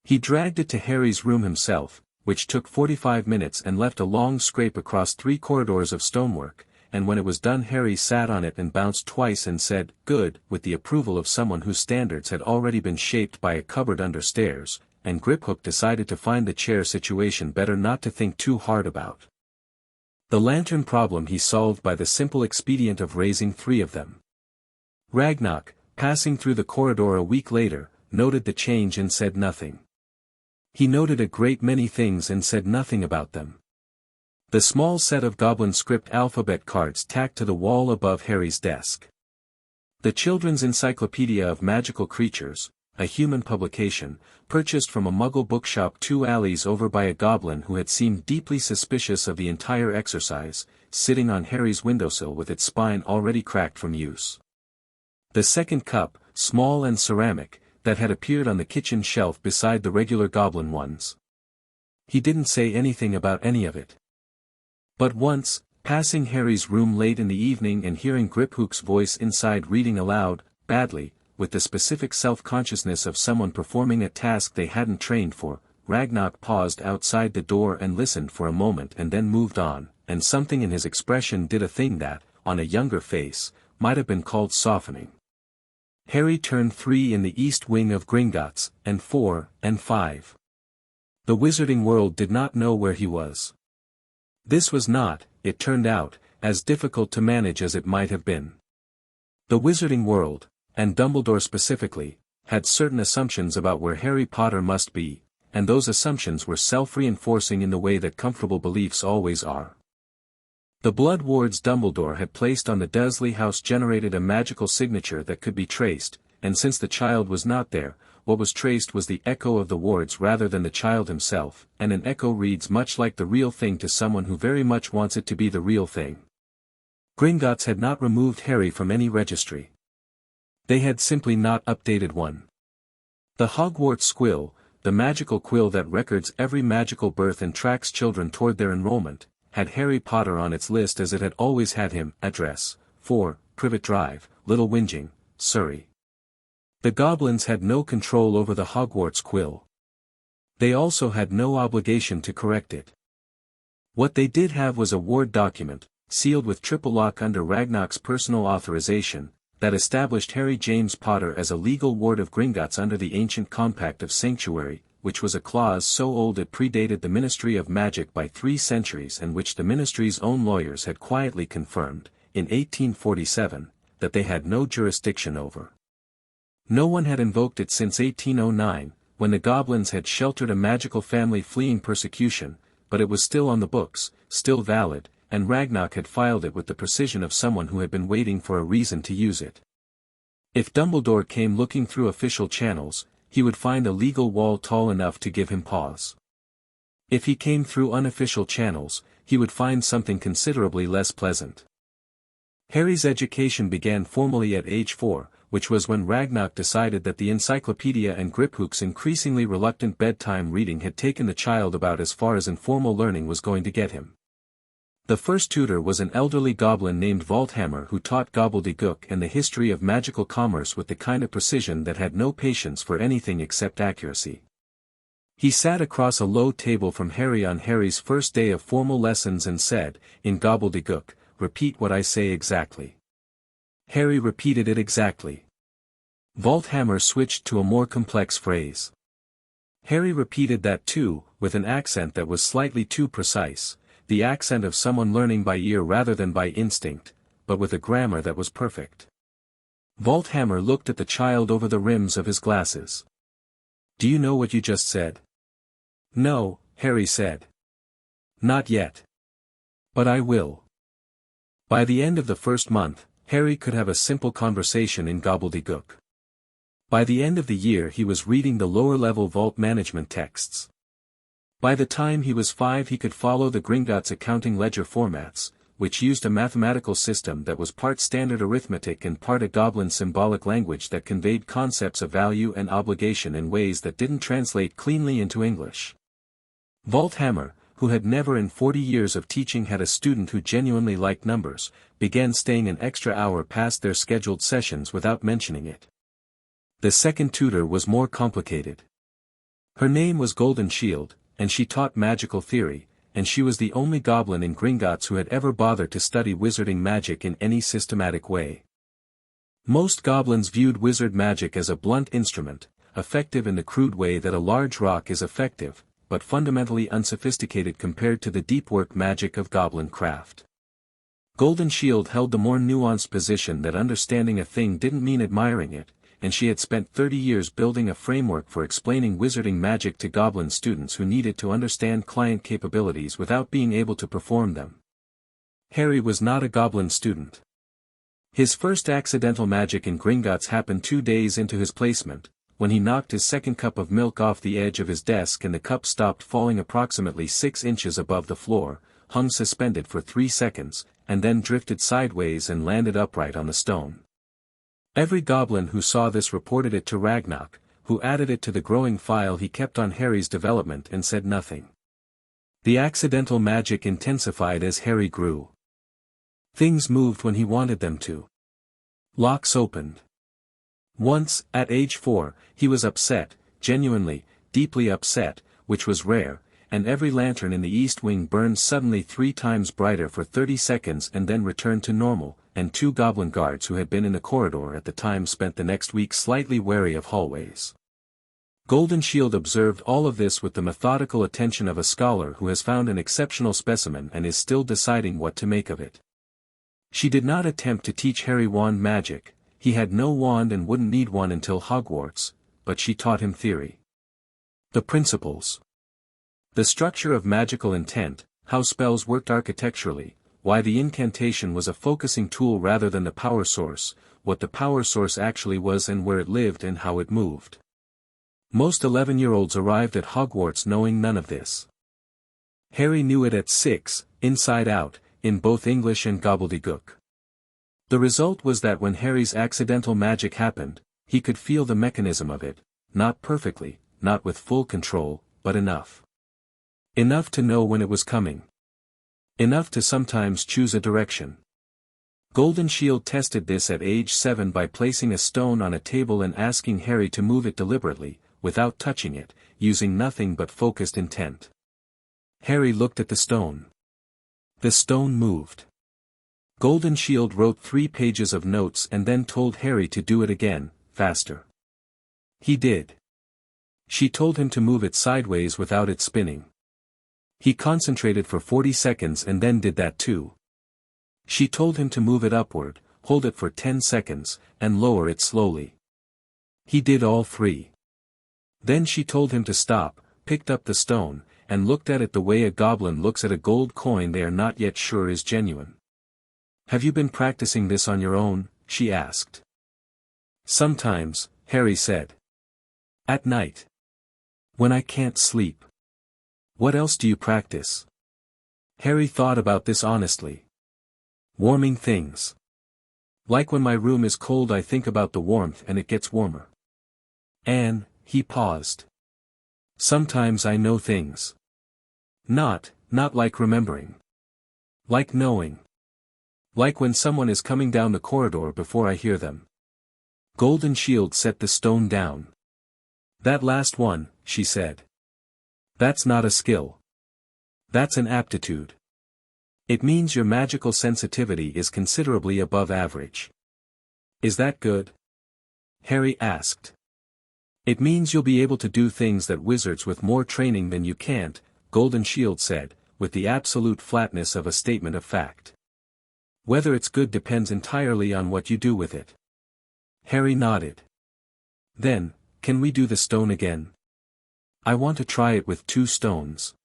He dragged it to Harry's room himself, which took 45 minutes and left a long scrape across 3 corridors of stonework, and when it was done Harry sat on it and bounced twice and said, "Good," with the approval of someone whose standards had already been shaped by a cupboard under stairs, and Griphook decided to find the chair situation better not to think too hard about. The lantern problem he solved by the simple expedient of raising 3 of them. Ragnarok, passing through the corridor a week later, noted the change and said nothing. He noted a great many things and said nothing about them. The small set of goblin script alphabet cards tacked to the wall above Harry's desk. The Children's Encyclopedia of Magical Creatures, a human publication, purchased from a Muggle bookshop 2 alleys over by a goblin who had seemed deeply suspicious of the entire exercise, sitting on Harry's windowsill with its spine already cracked from use. The second cup, small and ceramic, that had appeared on the kitchen shelf beside the regular goblin ones. He didn't say anything about any of it. But once, passing Harry's room late in the evening and hearing Griphook's voice inside reading aloud, badly, with the specific self-consciousness of someone performing a task they hadn't trained for, Ragnarok paused outside the door and listened for a moment and then moved on, and something in his expression did a thing that, on a younger face, might have been called softening. Harry turned 3 in the east wing of Gringotts, and 4, and 5. The wizarding world did not know where he was. This was not, it turned out, as difficult to manage as it might have been. The wizarding world, and Dumbledore specifically, had certain assumptions about where Harry Potter must be, and those assumptions were self-reinforcing in the way that comfortable beliefs always are. The blood wards Dumbledore had placed on the Dursley house generated a magical signature that could be traced, and since the child was not there, what was traced was the echo of the wards rather than the child himself, and an echo reads much like the real thing to someone who very much wants it to be the real thing. Gringotts had not removed Harry from any registry. They had simply not updated one. The Hogwarts quill, the magical quill that records every magical birth and tracks children toward their enrollment, had Harry Potter on its list as it had always had him. Address: 4, Privet Drive, Little Whinging, Surrey. The Goblins had no control over the Hogwarts quill. They also had no obligation to correct it. What they did have was a ward document, sealed with triple lock under Ragnarok's personal authorization, that established Harry James Potter as a legal ward of Gringotts under the ancient Compact of Sanctuary, which was a clause so old it predated the Ministry of Magic by 3 centuries and which the Ministry's own lawyers had quietly confirmed, in 1847, that they had no jurisdiction over. No one had invoked it since 1809, when the Goblins had sheltered a magical family fleeing persecution, but it was still on the books, still valid, and Ragnarok had filed it with the precision of someone who had been waiting for a reason to use it. If Dumbledore came looking through official channels, he would find a legal wall tall enough to give him pause. If he came through unofficial channels, he would find something considerably less pleasant. Harry's education began formally at age 4, which was when Ragnarok decided that the encyclopedia and Griphook's increasingly reluctant bedtime reading had taken the child about as far as informal learning was going to get him. The first tutor was an elderly goblin named Volthammer who taught gobbledygook and the history of magical commerce with the kind of precision that had no patience for anything except accuracy. He sat across a low table from Harry on Harry's first day of formal lessons and said, in gobbledygook, "Repeat what I say exactly." Harry repeated it exactly. Volthammer switched to a more complex phrase. Harry repeated that too, with an accent that was slightly too precise, the accent of someone learning by ear rather than by instinct, but with a grammar that was perfect. Volthammer looked at the child over the rims of his glasses. "Do you know what you just said?" "No," Harry said. "Not yet. But I will." By the end of the first month, Harry could have a simple conversation in gobbledygook. By the end of the year he was reading the lower-level vault management texts. By the time he was 5 he could follow the Gringotts accounting ledger formats, which used a mathematical system that was part standard arithmetic and part a goblin symbolic language that conveyed concepts of value and obligation in ways that didn't translate cleanly into English. Volthammer, who had never in 40 years of teaching had a student who genuinely liked numbers, began staying an extra hour past their scheduled sessions without mentioning it. The second tutor was more complicated. Her name was Golden Shield, and she taught magical theory, and she was the only goblin in Gringotts who had ever bothered to study wizarding magic in any systematic way. Most goblins viewed wizard magic as a blunt instrument, effective in the crude way that a large rock is effective, but fundamentally unsophisticated compared to the deep work magic of goblin craft. Golden Shield held the more nuanced position that understanding a thing didn't mean admiring it, and she had spent 30 years building a framework for explaining wizarding magic to goblin students who needed to understand client capabilities without being able to perform them. Harry was not a goblin student. His first accidental magic in Gringotts happened 2 days into his placement, when he knocked his second cup of milk off the edge of his desk and the cup stopped falling approximately 6 inches above the floor, hung suspended for 3 seconds, and then drifted sideways and landed upright on the stone. Every goblin who saw this reported it to Ragnarok, who added it to the growing file he kept on Harry's development and said nothing. The accidental magic intensified as Harry grew. Things moved when he wanted them to. Locks opened. Once, at age 4, he was upset, genuinely, deeply upset, which was rare, and every lantern in the east wing burned suddenly 3 times brighter for 30 seconds and then returned to normal, and 2 goblin guards who had been in the corridor at the time spent the next week slightly wary of hallways. Golden Shield observed all of this with the methodical attention of a scholar who has found an exceptional specimen and is still deciding what to make of it. She did not attempt to teach Harry wand magic. He had no wand and wouldn't need one until Hogwarts, but she taught him theory. The principles. The structure of magical intent, how spells worked architecturally, why the incantation was a focusing tool rather than the power source, what the power source actually was and where it lived and how it moved. Most 11-year-olds arrived at Hogwarts knowing none of this. Harry knew it at 6, inside out, in both English and gobbledygook. The result was that when Harry's accidental magic happened, he could feel the mechanism of it, not perfectly, not with full control, but enough. Enough to know when it was coming. Enough to sometimes choose a direction. Golden Shield tested this at age 7 by placing a stone on a table and asking Harry to move it deliberately, without touching it, using nothing but focused intent. Harry looked at the stone. The stone moved. Golden Shield wrote 3 pages of notes and then told Harry to do it again, faster. He did. She told him to move it sideways without it spinning. He concentrated for 40 seconds and then did that too. She told him to move it upward, hold it for 10 seconds, and lower it slowly. He did all 3. Then she told him to stop, picked up the stone, and looked at it the way a goblin looks at a gold coin they are not yet sure is genuine. "Have you been practicing this on your own?" she asked. "Sometimes," Harry said. "At night. When I can't sleep." "What else do you practice?" Harry thought about this honestly. "Warming things. Like when my room is cold I think about the warmth and it gets warmer. And," he paused. "Sometimes I know things. Not like remembering. Like knowing. Like when someone is coming down the corridor before I hear them." Golden Shield set the stone down. "That last one," she said. "That's not a skill. That's an aptitude. It means your magical sensitivity is considerably above average." "Is that good?" Harry asked. "It means you'll be able to do things that wizards with more training than you can't," Golden Shield said, with the absolute flatness of a statement of fact. "Whether it's good depends entirely on what you do with it." Harry nodded. "Then, can we do the stone again? I want to try it with 2 stones."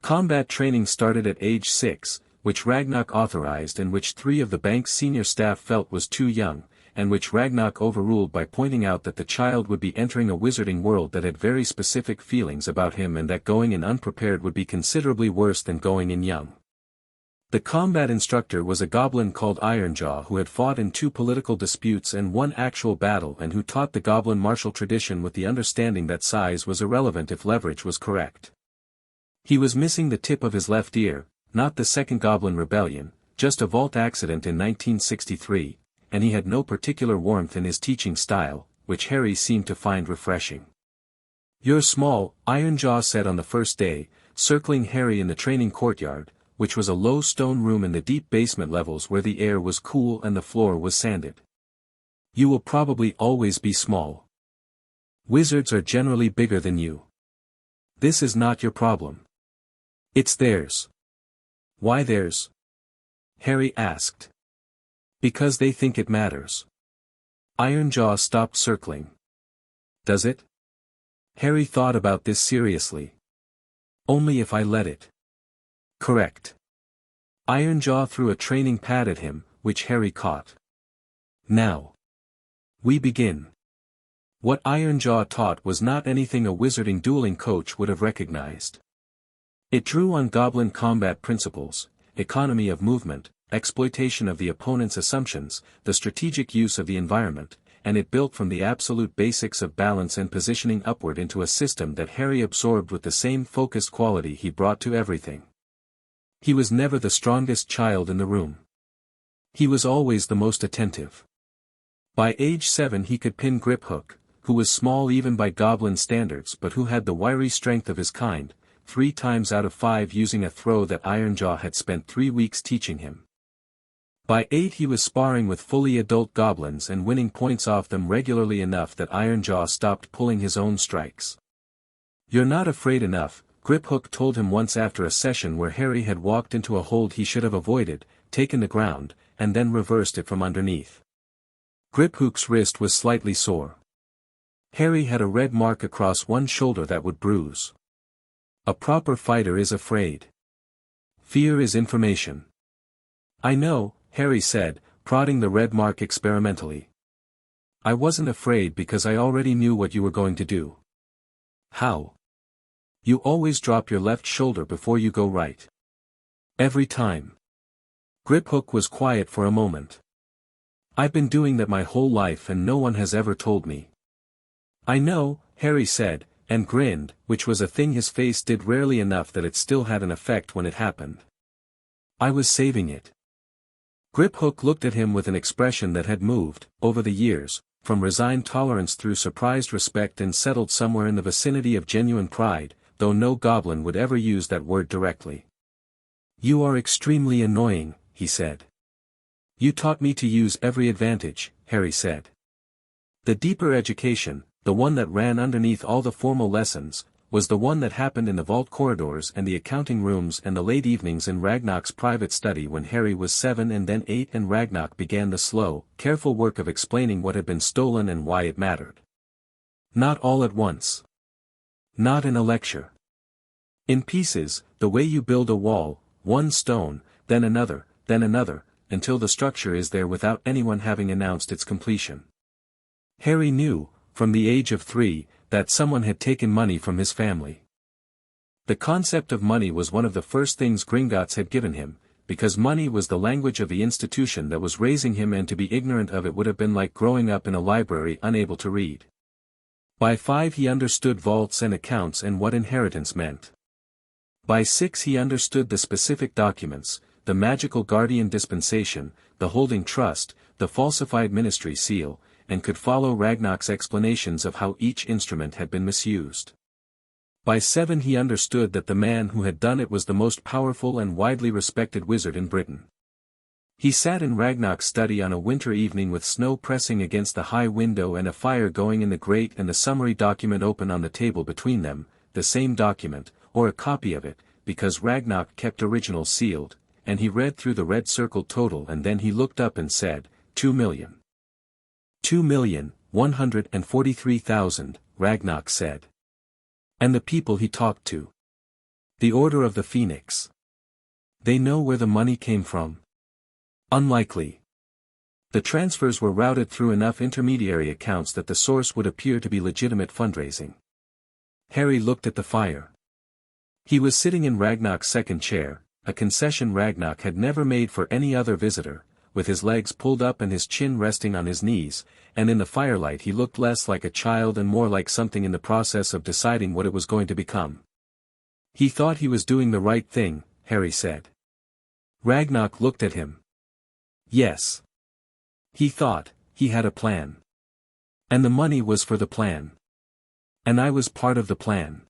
Combat training started at age 6, which Ragnarok authorized and which 3 of the bank's senior staff felt was too young, and which Ragnarok overruled by pointing out that the child would be entering a wizarding world that had very specific feelings about him and that going in unprepared would be considerably worse than going in young. The combat instructor was a goblin called Ironjaw who had fought in 2 political disputes and 1 actual battle and who taught the goblin martial tradition with the understanding that size was irrelevant if leverage was correct. He was missing the tip of his left ear, not the Second Goblin Rebellion, just a vault accident in 1963, and he had no particular warmth in his teaching style, which Harry seemed to find refreshing. "You're small," Ironjaw said on the first day, circling Harry in the training courtyard, which was a low stone room in the deep basement levels where the air was cool and the floor was sanded. "You will probably always be small. Wizards are generally bigger than you. This is not your problem. It's theirs." "Why theirs?" Harry asked. "Because they think it matters." Ironjaw stopped circling. "Does it?" Harry thought about this seriously. "Only if I let it." "Correct." Ironjaw threw a training pad at him, which Harry caught. "Now. We begin." What Ironjaw taught was not anything a wizarding dueling coach would have recognized. It drew on goblin combat principles, economy of movement, exploitation of the opponent's assumptions, the strategic use of the environment, and it built from the absolute basics of balance and positioning upward into a system that Harry absorbed with the same focused quality he brought to everything. He was never the strongest child in the room. He was always the most attentive. By age 7 he could pin Griphook, who was small even by goblin standards but who had the wiry strength of his kind, 3 times out of 5 using a throw that Ironjaw had spent 3 weeks teaching him. By 8 he was sparring with fully adult goblins and winning points off them regularly enough that Ironjaw stopped pulling his own strikes. "You're not afraid enough," Griphook told him once after a session where Harry had walked into a hold he should have avoided, taken the ground, and then reversed it from underneath. Griphook's wrist was slightly sore. Harry had a red mark across one shoulder that would bruise. A proper fighter is afraid. Fear is information. I know, Harry said, prodding the red mark experimentally. I wasn't afraid because I already knew what you were going to do. How? You always drop your left shoulder before you go right. Every time. Griphook was quiet for a moment. I've been doing that my whole life and no one has ever told me. I know, Harry said, and grinned, which was a thing his face did rarely enough that it still had an effect when it happened. I was saving it. Griphook looked at him with an expression that had moved, over the years, from resigned tolerance through surprised respect and settled somewhere in the vicinity of genuine pride, though no goblin would ever use that word directly. You are extremely annoying, he said. You taught me to use every advantage, Harry said. The deeper education, the one that ran underneath all the formal lessons, was the one that happened in the vault corridors and the accounting rooms and the late evenings in Ragnar's private study when Harry was 7 and then 8 and Ragnar began the slow, careful work of explaining what had been stolen and why it mattered. Not all at once. Not in a lecture. In pieces, the way you build a wall, one stone, then another, until the structure is there without anyone having announced its completion. Harry knew, from the age of 3, that someone had taken money from his family. The concept of money was one of the first things Gringotts had given him, because money was the language of the institution that was raising him, and to be ignorant of it would have been like growing up in a library unable to read. By 5 he understood vaults and accounts and what inheritance meant. By 6 he understood the specific documents, the magical guardian dispensation, the holding trust, the falsified ministry seal, and could follow Ragnar's explanations of how each instrument had been misused. By 7 he understood that the man who had done it was the most powerful and widely respected wizard in Britain. He sat in Ragnar's study on a winter evening with snow pressing against the high window and a fire going in the grate and the summary document open on the table between them, the same document, or a copy of it, because Ragnar kept originals sealed, and he read through the red circled total and then he looked up and said, 2 million. 2,143,000, Ragnar said. And the people he talked to. The Order of the Phoenix. They know where the money came from. Unlikely. The transfers were routed through enough intermediary accounts that the source would appear to be legitimate fundraising. Harry looked at the fire. He was sitting in Ragnar's second chair, a concession Ragnar had never made for any other visitor, with his legs pulled up and his chin resting on his knees, and in the firelight he looked less like a child and more like something in the process of deciding what it was going to become. He thought he was doing the right thing, Harry said. Ragnar looked at him. Yes. He thought, he had a plan. And the money was for the plan. And I was part of the plan.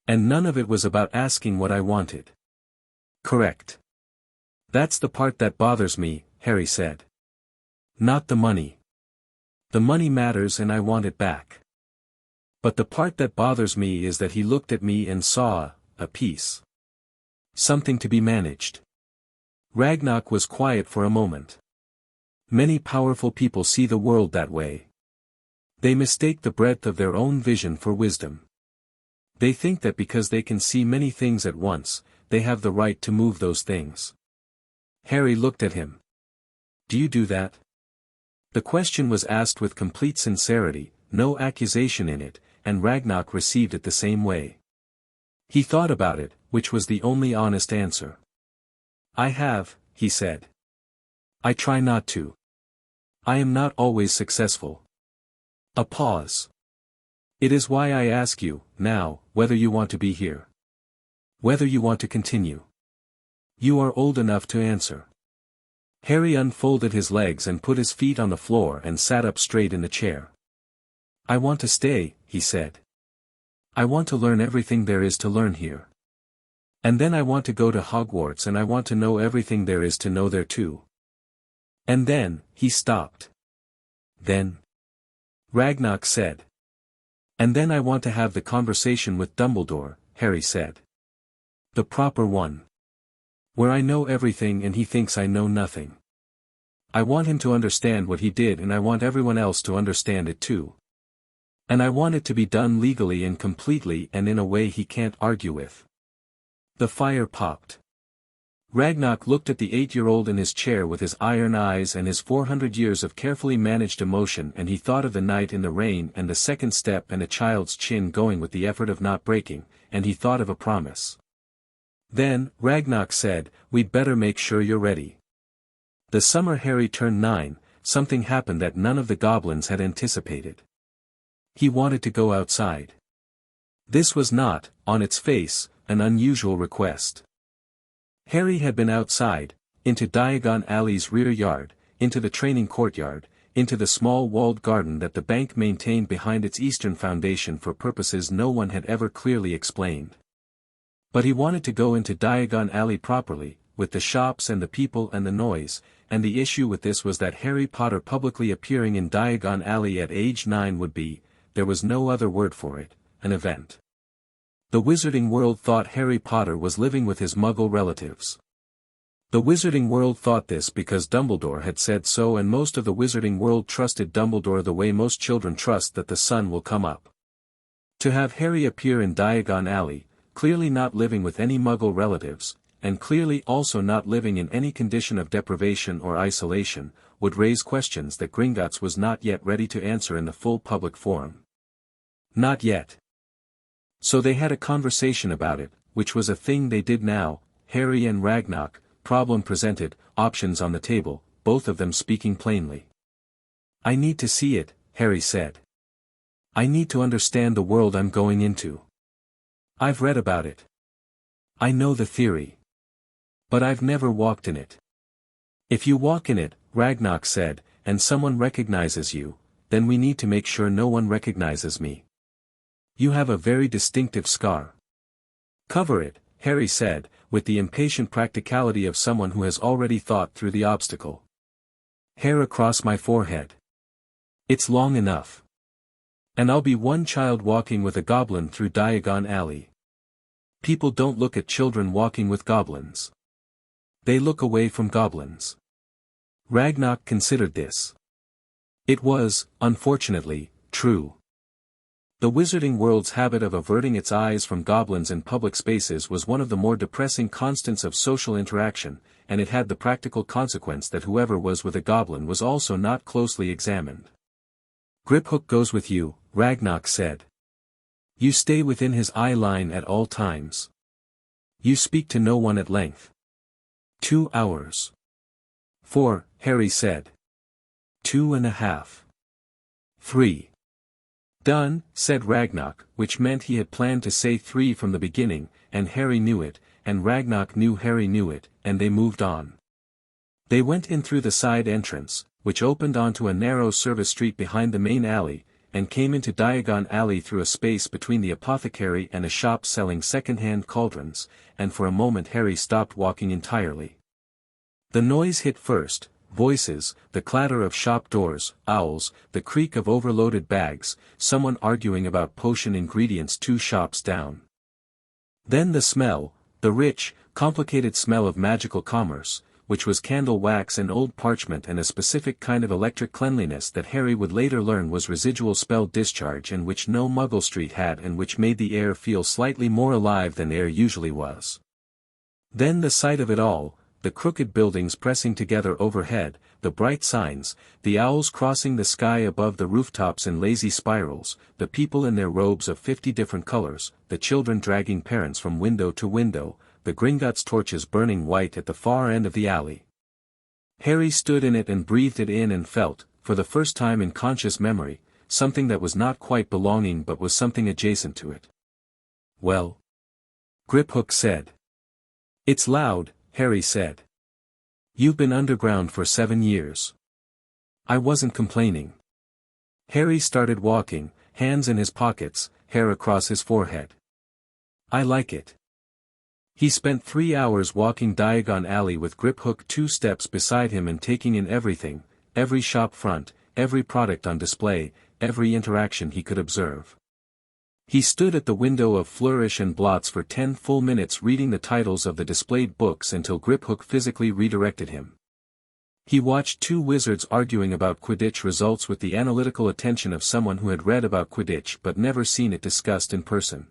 And none of it was about asking what I wanted. Correct. That's the part that bothers me, Harry said. Not the money. The money matters and I want it back. But the part that bothers me is that he looked at me and saw a piece. Something to be managed. Ragnar was quiet for a moment. Many powerful people see the world that way. They mistake the breadth of their own vision for wisdom. They think that because they can see many things at once, they have the right to move those things. Harry looked at him. Do you do that? The question was asked with complete sincerity, no accusation in it, and Ragnar received it the same way. He thought about it, which was the only honest answer. I have, he said. I try not to. I am not always successful. A pause. It is why I ask you, now, whether you want to be here. Whether you want to continue. You are old enough to answer. Harry unfolded his legs and put his feet on the floor and sat up straight in the chair. I want to stay, he said. I want to learn everything there is to learn here. And then I want to go to Hogwarts and I want to know everything there is to know there too. And then, he stopped. Then? Ragnar said. And then I want to have the conversation with Dumbledore, Harry said. The proper one. Where I know everything and he thinks I know nothing. I want him to understand what he did and I want everyone else to understand it too. And I want it to be done legally and completely and in a way he can't argue with. The fire popped. Ragnarok looked at the 8-year-old in his chair with his iron eyes and his 400 years of carefully managed emotion, and he thought of the night in the rain and the second step and a child's chin going with the effort of not breaking, and he thought of a promise. Then, Ragnarok said, "We'd better make sure you're ready." The summer Harry turned 9, something happened that none of the goblins had anticipated. He wanted to go outside. This was not, on its face, an unusual request. Harry had been outside, into Diagon Alley's rear yard, into the training courtyard, into the small walled garden that the bank maintained behind its eastern foundation for purposes no one had ever clearly explained. But he wanted to go into Diagon Alley properly, with the shops and the people and the noise, and the issue with this was that Harry Potter publicly appearing in Diagon Alley at age 9 would be, there was no other word for it, an event. The wizarding world thought Harry Potter was living with his Muggle relatives. The wizarding world thought this because Dumbledore had said so, and most of the wizarding world trusted Dumbledore the way most children trust that the sun will come up. To have Harry appear in Diagon Alley, clearly not living with any Muggle relatives, and clearly also not living in any condition of deprivation or isolation, would raise questions that Gringotts was not yet ready to answer in the full public forum. Not yet. So they had a conversation about it, which was a thing they did now. Harry and Ragnarok, problem presented, options on the table, both of them speaking plainly. "I need to see it," Harry said. "I need to understand the world I'm going into. I've read about it. I know the theory. But I've never walked in it." "If you walk in it," Ragnarok said, "and someone recognizes you, then we need to make sure no one recognizes me. You have a very distinctive scar." "Cover it," Harry said, with the impatient practicality of someone who has already thought through the obstacle. "Hair across my forehead. It's long enough. And I'll be one child walking with a goblin through Diagon Alley. People don't look at children walking with goblins. They look away from goblins." Ragnarok considered this. It was, unfortunately, true. The wizarding world's habit of averting its eyes from goblins in public spaces was one of the more depressing constants of social interaction, and it had the practical consequence that whoever was with a goblin was also not closely examined. "Griphook goes with you," Ragnarok said. "You stay within his eye line at all times. You speak to no one at length." 2 hours. 4, Harry said. 2.5. 3. "Done," said Ragnarok, which meant he had planned to say 3 from the beginning, and Harry knew it, and Ragnarok knew Harry knew it, and they moved on. They went in through the side entrance, which opened onto a narrow service street behind the main alley, and came into Diagon Alley through a space between the apothecary and a shop selling second-hand cauldrons, and for a moment Harry stopped walking entirely. The noise hit first. Voices, the clatter of shop doors, owls, the creak of overloaded bags, someone arguing about potion ingredients 2 shops down. Then the smell, the rich, complicated smell of magical commerce, which was candle wax and old parchment and a specific kind of electric cleanliness that Harry would later learn was residual spell discharge and which no Muggle street had and which made the air feel slightly more alive than air usually was. Then the sight of it all, the crooked buildings pressing together overhead, the bright signs, the owls crossing the sky above the rooftops in lazy spirals, the people in their robes of 50 different colors, the children dragging parents from window to window, the Gringotts torches burning white at the far end of the alley. Harry stood in it and breathed it in and felt, for the first time in conscious memory, something that was not quite belonging but was something adjacent to it. "Well?" Griphook said. "It's loud," Harry said. "You've been underground for 7 years. I wasn't complaining." Harry started walking, hands in his pockets, hair across his forehead. "I like it." He spent 3 hours walking Diagon Alley with Griphook 2 steps beside him and taking in everything, every shop front, every product on display, every interaction he could observe. He stood at the window of Flourish and Blots for 10 full minutes reading the titles of the displayed books until Griphook physically redirected him. He watched two wizards arguing about Quidditch results with the analytical attention of someone who had read about Quidditch but never seen it discussed in person.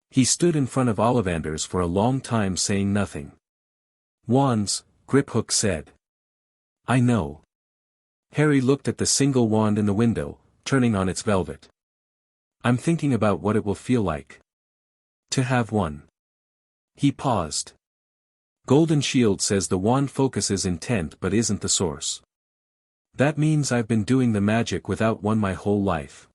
He stood in front of Ollivanders for a long time saying nothing. "Wands," Griphook said. "I know." Harry looked at the single wand in the window, turning on its velvet. "I'm thinking about what it will feel like to have one." He paused. "Golden Shield says the wand focuses intent but isn't the source. That means I've been doing the magic without one my whole life."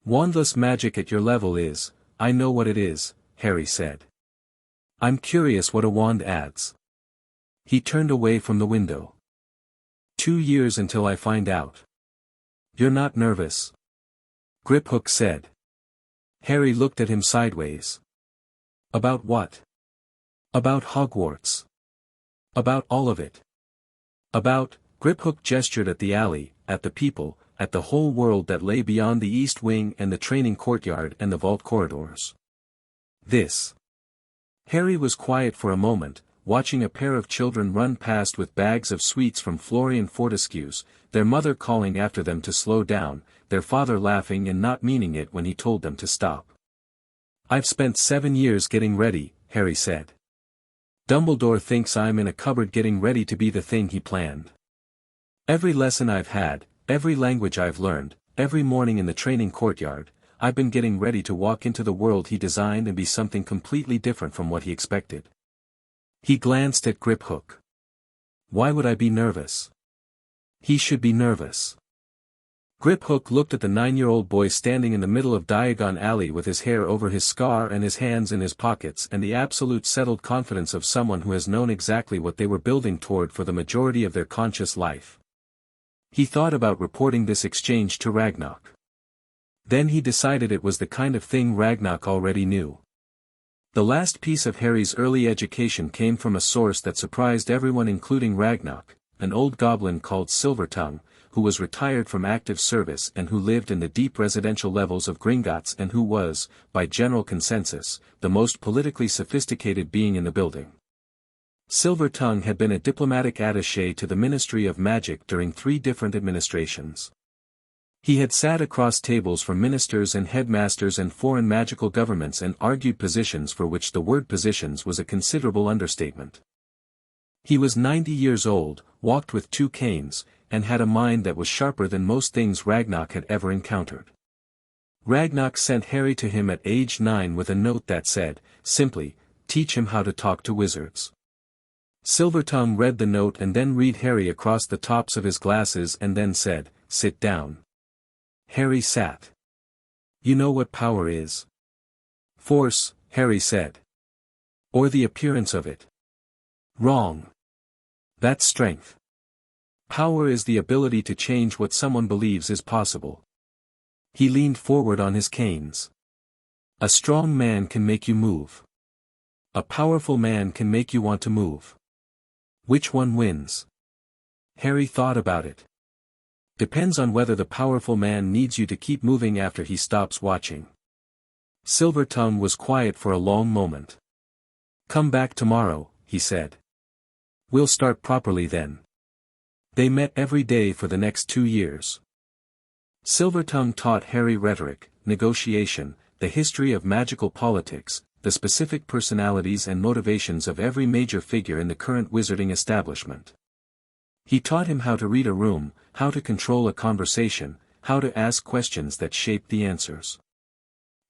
"Wandless magic at your level is, I know what it is," Harry said. "I'm curious what a wand adds." He turned away from the window. 2 years until I find out." "You're not nervous?" Griphook said. Harry looked at him sideways. "About what?" "About Hogwarts. About all of it. About," Griphook gestured at the alley, at the people, at the whole world that lay beyond the East Wing and the training courtyard and the vault corridors. "This." Harry was quiet for a moment, watching a pair of children run past with bags of sweets from Florian Fortescue's, their mother calling after them to slow down, their father laughing and not meaning it when he told them to stop. "I've spent 7 years getting ready," Harry said. "Dumbledore thinks I'm in a cupboard getting ready to be the thing he planned. Every lesson I've had, every language I've learned, every morning in the training courtyard, I've been getting ready to walk into the world he designed and be something completely different from what he expected." He glanced at Griphook. "Why would I be nervous?" "He should be nervous." Griphook looked at the 9-year-old boy standing in the middle of Diagon Alley with his hair over his scar and his hands in his pockets and the absolute settled confidence of someone who has known exactly what they were building toward for the majority of their conscious life. He thought about reporting this exchange to Ragnarok. Then he decided it was the kind of thing Ragnarok already knew. The last piece of Harry's early education came from a source that surprised everyone including Ragnarok, an old goblin called Silvertongue, who was retired from active service and who lived in the deep residential levels of Gringotts and who was, by general consensus, the most politically sophisticated being in the building. Silvertongue had been a diplomatic attaché to the Ministry of Magic during 3 different administrations. He had sat across tables from ministers and headmasters and foreign magical governments and argued positions for which the word positions was a considerable understatement. He was 90 years old, walked with 2 canes, and had a mind that was sharper than most things Ragnarok had ever encountered. Ragnarok sent Harry to him at age 9 with a note that said, simply, "Teach him how to talk to wizards." Silvertongue read the note and then read Harry across the tops of his glasses and then said, "Sit down." Harry sat. "You know what power is?" "Force," Harry said. "Or the appearance of it." "Wrong. That's strength. Power is the ability to change what someone believes is possible." He leaned forward on his canes. "A strong man can make you move. A powerful man can make you want to move. Which one wins?" Harry thought about it. "Depends on whether the powerful man needs you to keep moving after he stops watching." Silvertongue was quiet for a long moment. "Come back tomorrow," he said. "We'll start properly then." They met every day for the next 2 years. Silvertongue taught Harry rhetoric, negotiation, the history of magical politics, the specific personalities and motivations of every major figure in the current wizarding establishment. He taught him how to read a room, how to control a conversation, how to ask questions that shaped the answers.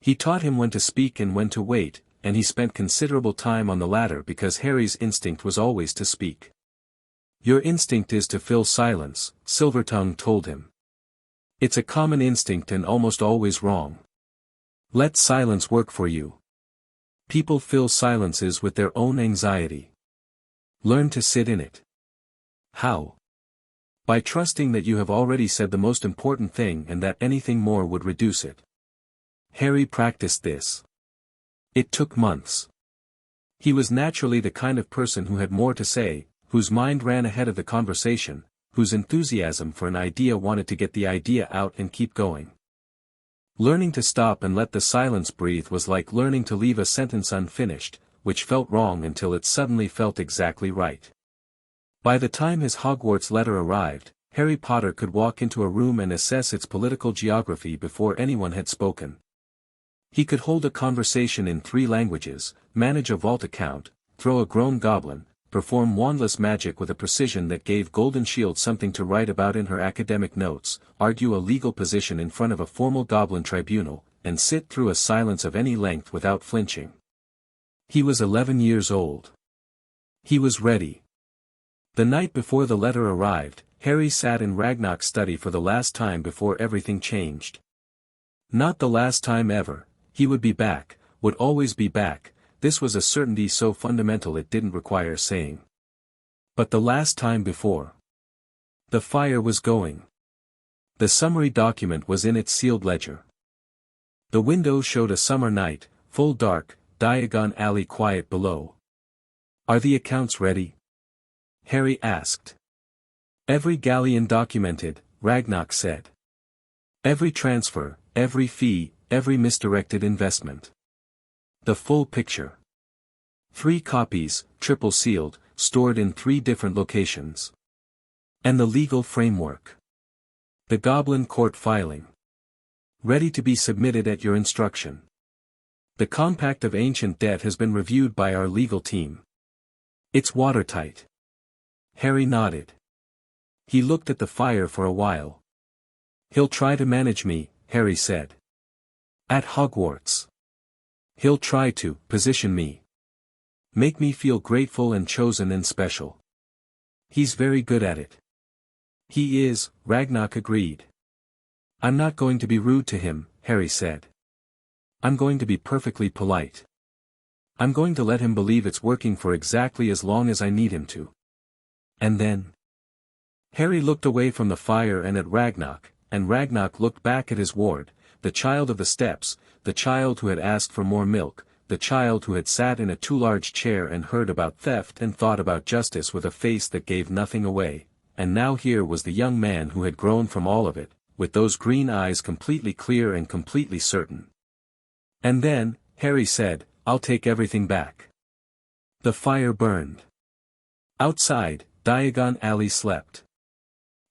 He taught him when to speak and when to wait, and he spent considerable time on the latter because Harry's instinct was always to speak. "Your instinct is to fill silence," Silvertongue told him. "It's a common instinct and almost always wrong. Let silence work for you. People fill silences with their own anxiety. Learn to sit in it." "How?" "By trusting that you have already said the most important thing and that anything more would reduce it." Harry practiced this. It took months. He was naturally the kind of person who had more to say, whose mind ran ahead of the conversation, whose enthusiasm for an idea wanted to get the idea out and keep going. Learning to stop and let the silence breathe was like learning to leave a sentence unfinished, which felt wrong until it suddenly felt exactly right. By the time his Hogwarts letter arrived, Harry Potter could walk into a room and assess its political geography before anyone had spoken. He could hold a conversation in 3 languages, manage a vault account, throw a grown goblin, perform wandless magic with a precision that gave Golden Shield something to write about in her academic notes, argue a legal position in front of a formal goblin tribunal, and sit through a silence of any length without flinching. He was 11 years old. He was ready. The night before the letter arrived, Harry sat in Ragnar's study for the last time before everything changed. Not the last time ever, he would be back, would always be back, this was a certainty so fundamental it didn't require saying. But the last time before. The fire was going. The summary document was in its sealed ledger. The window showed a summer night, full dark, Diagon Alley quiet below. "Are the accounts ready?" Harry asked. "Every galleon documented," Ragnar said. "Every transfer, every fee, every misdirected investment. The full picture. 3 copies, triple sealed, stored in 3 different locations. And the legal framework. The Goblin Court filing. Ready to be submitted at your instruction. The Compact of Ancient Debt has been reviewed by our legal team. It's watertight." Harry nodded. He looked at the fire for a while. "He'll try to manage me," Harry said. "At Hogwarts. He'll try to position me. Make me feel grateful and chosen and special. He's very good at it." "He is," Ragnar agreed. "I'm not going to be rude to him," Harry said. "I'm going to be perfectly polite. I'm going to let him believe it's working for exactly as long as I need him to. And then—" Harry looked away from the fire and at Ragnar looked back at his ward, the child of the steps, the child who had asked for more milk, the child who had sat in a too large chair and heard about theft and thought about justice with a face that gave nothing away, and now here was the young man who had grown from all of it, with those green eyes completely clear and completely certain. "And then," Harry said, "I'll take everything back." The fire burned. Outside, Diagon Alley slept.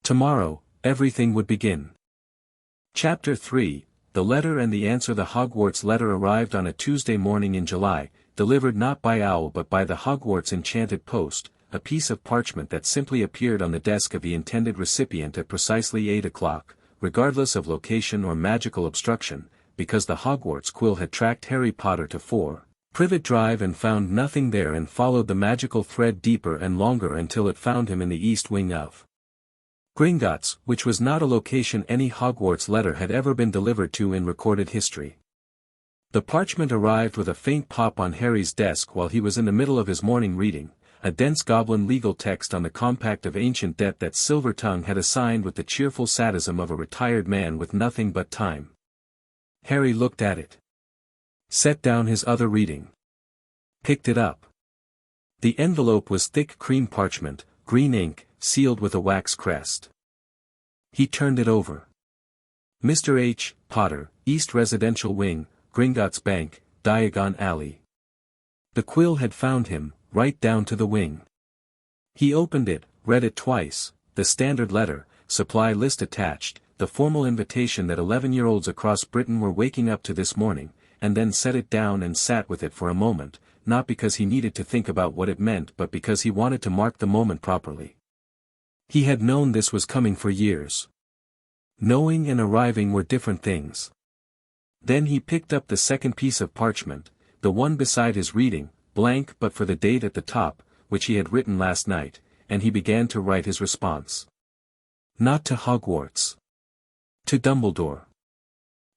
Tomorrow, everything would begin. Chapter 3, The Letter and the Answer. The Hogwarts letter arrived on a Tuesday morning in July, delivered not by owl but by the Hogwarts enchanted post, a piece of parchment that simply appeared on the desk of the intended recipient at precisely 8 o'clock, regardless of location or magical obstruction, because the Hogwarts quill had tracked Harry Potter to 4 Privet Drive and found nothing there and followed the magical thread deeper and longer until it found him in the east wing of Gringotts, which was not a location any Hogwarts letter had ever been delivered to in recorded history. The parchment arrived with a faint pop on Harry's desk while he was in the middle of his morning reading, a dense goblin legal text on the Compact of Ancient Debt that Silvertongue had assigned with the cheerful sadism of a retired man with nothing but time. Harry looked at it. Set down his other reading. Picked it up. The envelope was thick cream parchment, green ink, sealed with a wax crest. He turned it over. Mr. H. Potter, East Residential Wing, Gringotts Bank, Diagon Alley. The quill had found him, right down to the wing. He opened it, read it twice, the standard letter, supply list attached, the formal invitation that 11-year-olds across Britain were waking up to this morning, and then set it down and sat with it for a moment, not because he needed to think about what it meant but because he wanted to mark the moment properly. He had known this was coming for years. Knowing and arriving were different things. Then he picked up the second piece of parchment, the one beside his reading, blank but for the date at the top, which he had written last night, and he began to write his response. Not to Hogwarts. To Dumbledore.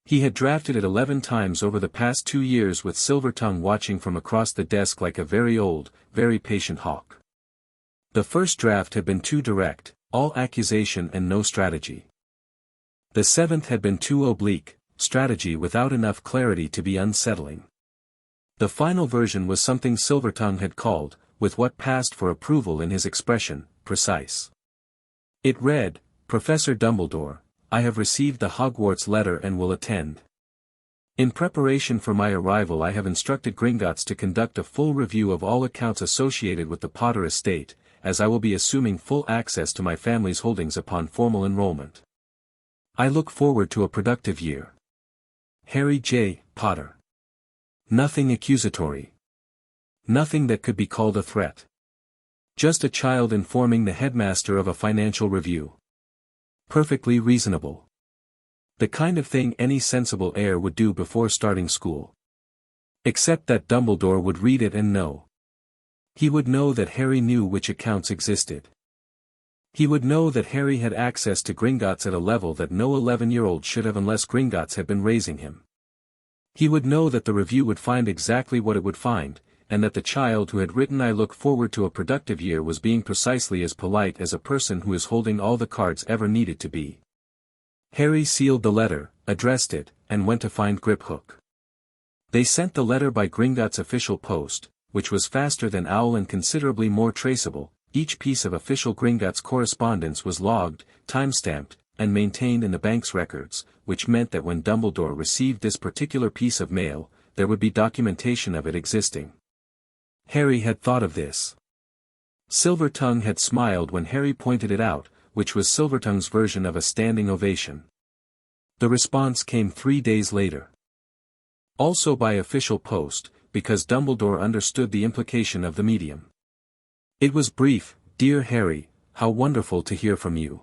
He had drafted it 11 times over the past 2 years with Silvertongue watching from across the desk like a very old, very patient hawk. The first draft had been too direct, all accusation and no strategy. The 7th had been too oblique, strategy without enough clarity to be unsettling. The final version was something Silvertongue had called, with what passed for approval in his expression, precise. It read, Professor Dumbledore, I have received the Hogwarts letter and will attend. In preparation for my arrival I have instructed Gringotts to conduct a full review of all accounts associated with the Potter estate, as I will be assuming full access to my family's holdings upon formal enrollment. I look forward to a productive year. Harry J. Potter. Nothing accusatory. Nothing that could be called a threat. Just a child informing the headmaster of a financial review. Perfectly reasonable. The kind of thing any sensible heir would do before starting school. Except that Dumbledore would read it and know. He would know that Harry knew which accounts existed. He would know that Harry had access to Gringotts at a level that no 11-year-old should have unless Gringotts had been raising him. He would know that the review would find exactly what it would find, and that the child who had written "I look forward to a productive year" was being precisely as polite as a person who is holding all the cards ever needed to be. Harry sealed the letter, addressed it, and went to find Griphook. They sent the letter by Gringotts' official post, which was faster than Owl and considerably more traceable. Each piece of official Gringotts correspondence was logged, time-stamped, and maintained in the bank's records, which meant that when Dumbledore received this particular piece of mail, there would be documentation of it existing. Harry had thought of this. Silvertongue had smiled when Harry pointed it out, which was Silvertongue's version of a standing ovation. The response came 3 days later. Also by official post, because Dumbledore understood the implication of the medium. It was brief: "Dear Harry, how wonderful to hear from you.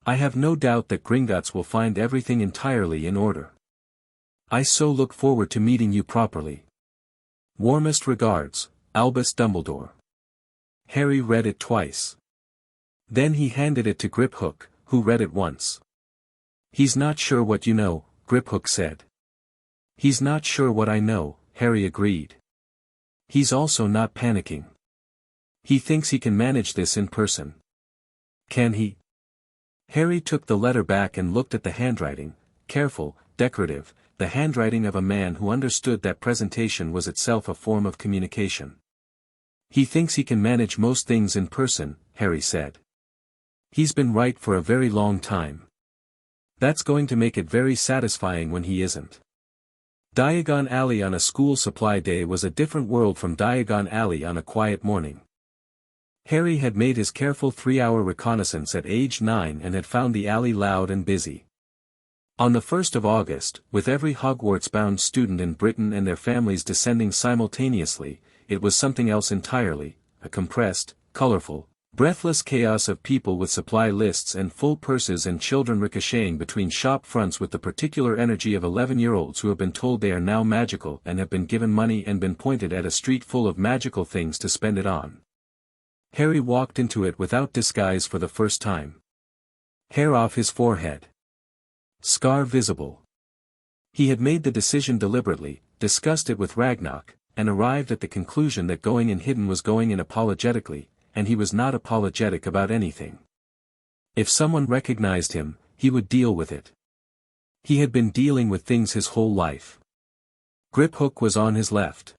I have no doubt that Gringotts will find everything entirely in order. I so look forward to meeting you properly. Warmest regards, Albus Dumbledore." Harry read it twice. Then he handed it to Griphook, who read it once. "He's not sure what you know," Griphook said. "He's not sure what I know," Harry agreed. "He's also not panicking. He thinks he can manage this in person." "Can he?" Harry took the letter back and looked at the handwriting, careful, decorative, the handwriting of a man who understood that presentation was itself a form of communication. "He thinks he can manage most things in person," Harry said. "He's been right for a very long time. That's going to make it very satisfying when he isn't." Diagon Alley on a school supply day was a different world from Diagon Alley on a quiet morning. Harry had made his careful 3-hour reconnaissance at age 9 and had found the alley loud and busy. On the 1st of August, with every Hogwarts-bound student in Britain and their families descending simultaneously, it was something else entirely, a compressed, colorful, breathless chaos of people with supply lists and full purses and children ricocheting between shop fronts with the particular energy of 11-year-olds who have been told they are now magical and have been given money and been pointed at a street full of magical things to spend it on. Harry walked into it without disguise for the first time. Hair off his forehead. Scar visible. He had made the decision deliberately, discussed it with Ragnarok, and arrived at the conclusion that going in hidden was going in apologetically, and he was not apologetic about anything. If someone recognized him, he would deal with it. He had been dealing with things his whole life. Griphook was on his left.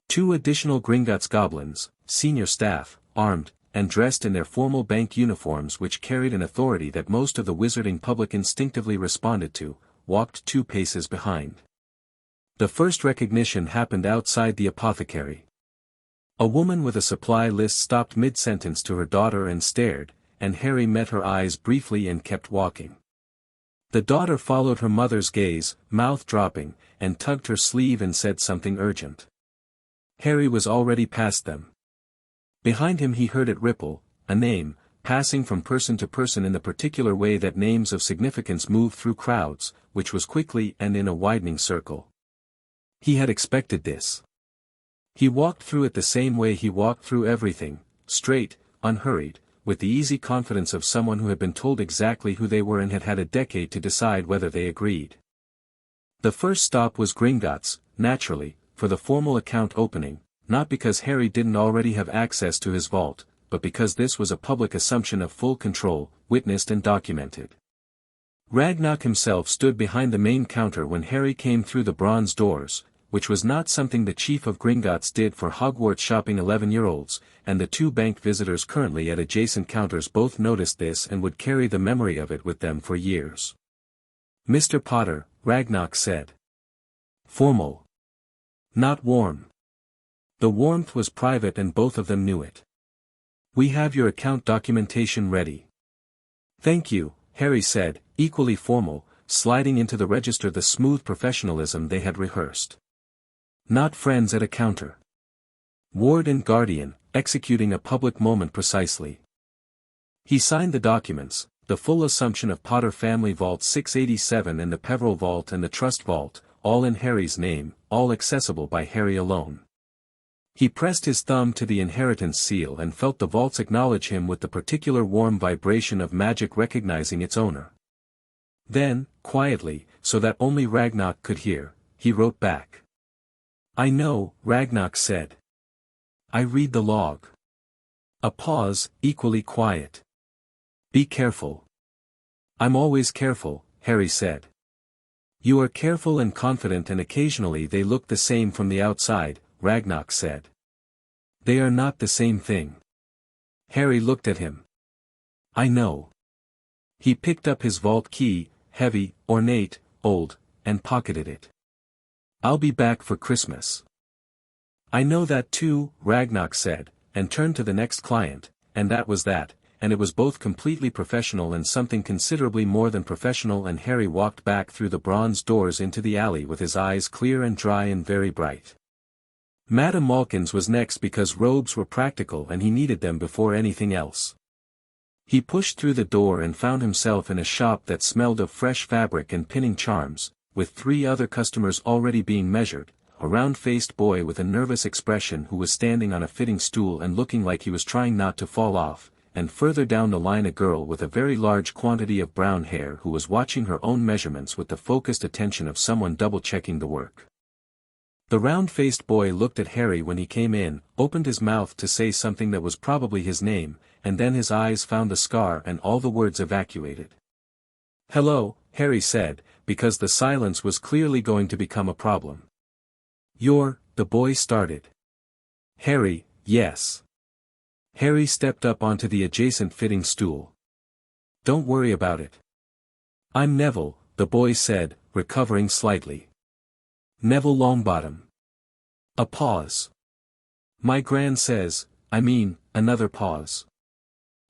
2 additional Gringotts goblins, senior staff, armed, and dressed in their formal bank uniforms which carried an authority that most of the wizarding public instinctively responded to, walked 2 paces behind. The first recognition happened outside the apothecary. A woman with a supply list stopped mid-sentence to her daughter and stared, and Harry met her eyes briefly and kept walking. The daughter followed her mother's gaze, mouth dropping, and tugged her sleeve and said something urgent. Harry was already past them. Behind him he heard it ripple, a name, passing from person to person in the particular way that names of significance move through crowds, which was quickly and in a widening circle. He had expected this. He walked through it the same way he walked through everything, straight, unhurried, with the easy confidence of someone who had been told exactly who they were and had had a decade to decide whether they agreed. The first stop was Gringotts, naturally, for the formal account opening, not because Harry didn't already have access to his vault, but because this was a public assumption of full control, witnessed and documented. Ragnarok himself stood behind the main counter when Harry came through the bronze doors, which was not something the chief of Gringotts did for Hogwarts shopping 11-year-olds, and the 2 bank visitors currently at adjacent counters both noticed this and would carry the memory of it with them for years. "Mr. Potter," Ragnarok said. Formal. Not warm. The warmth was private and both of them knew it. We have your account documentation ready. Thank you, Harry said, equally formal, sliding into the register the smooth professionalism they had rehearsed. Not friends at a counter. Ward and guardian, executing a public moment precisely. He signed the documents, the full assumption of Potter Family Vault 687 and the Peveril Vault and the Trust Vault, all in Harry's name, all accessible by Harry alone. He pressed his thumb to the inheritance seal and felt the vaults acknowledge him with the particular warm vibration of magic recognizing its owner. Then, quietly, so that only Ragnarok could hear, he wrote back. I know, Ragnarok said. I read the log. A pause, equally quiet. Be careful. I'm always careful, Harry said. You are careful and confident and occasionally they look the same from the outside, Ragnarok said. They are not the same thing. Harry looked at him. I know. He picked up his vault key, heavy, ornate, old, and pocketed it. I'll be back for Christmas. I know that too, Ragnarok said, and turned to the next client, and that was that, and it was both completely professional and something considerably more than professional, and Harry walked back through the bronze doors into the alley with his eyes clear and dry and very bright. Madame Malkin's was next because robes were practical and he needed them before anything else. He pushed through the door and found himself in a shop that smelled of fresh fabric and pinning charms, with 3 other customers already being measured, a round-faced boy with a nervous expression who was standing on a fitting stool and looking like he was trying not to fall off, and further down the line a girl with a very large quantity of brown hair who was watching her own measurements with the focused attention of someone double-checking the work. The round-faced boy looked at Harry when he came in, opened his mouth to say something that was probably his name, and then his eyes found the scar and all the words evacuated. Hello, Harry said, because the silence was clearly going to become a problem. The boy started. Harry, yes. Harry stepped up onto the adjacent fitting stool. Don't worry about it. I'm Neville, the boy said, recovering slightly. Neville Longbottom. A pause. My gran says, another pause.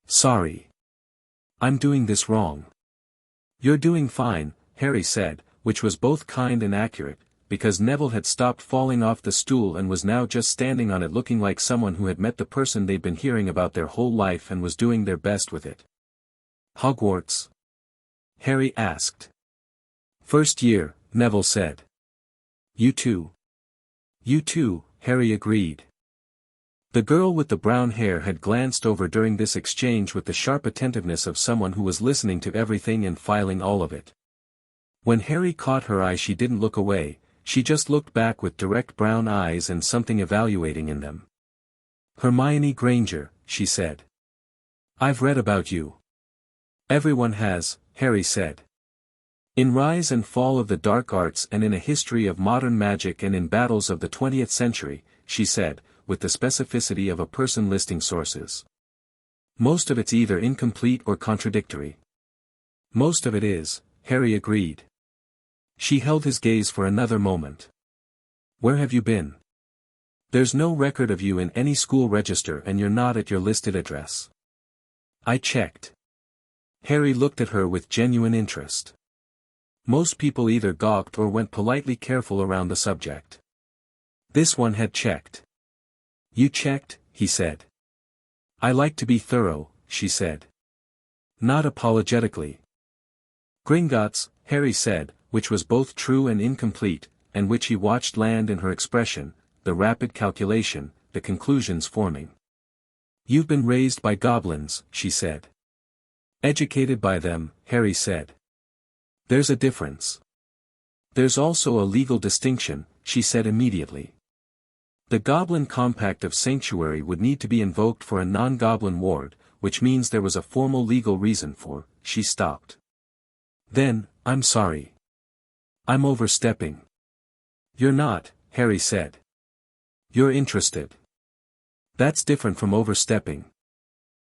Sorry. I'm doing this wrong. You're doing fine, Harry said, which was both kind and accurate, because Neville had stopped falling off the stool and was now just standing on it looking like someone who had met the person they'd been hearing about their whole life and was doing their best with it. Hogwarts? Harry asked. First year, Neville said. You too. You too, Harry agreed. The girl with the brown hair had glanced over during this exchange with the sharp attentiveness of someone who was listening to everything and filing all of it. When Harry caught her eye she didn't look away, she just looked back with direct brown eyes and something evaluating in them. Hermione Granger, she said. I've read about you. Everyone has, Harry said. In Rise and Fall of the Dark Arts and in a History of Modern Magic and in Battles of the 20th Century, she said, with the specificity of a person listing sources. Most of it's either incomplete or contradictory. Most of it is, Harry agreed. She held his gaze for another moment. Where have you been? There's no record of you in any school register and you're not at your listed address. I checked. Harry looked at her with genuine interest. Most people either gawked or went politely careful around the subject. This one had checked. You checked, he said. I like to be thorough, she said. Not apologetically. Gringotts, Harry said, which was both true and incomplete, and which he watched land in her expression, the rapid calculation, the conclusions forming. You've been raised by goblins, she said. Educated by them, Harry said. There's a difference. There's also a legal distinction, she said immediately. The Goblin Compact of Sanctuary would need to be invoked for a non-goblin ward, which means there was a formal legal reason for. She stopped. Then, I'm sorry. I'm overstepping. You're not, Harry said. You're interested. That's different from overstepping.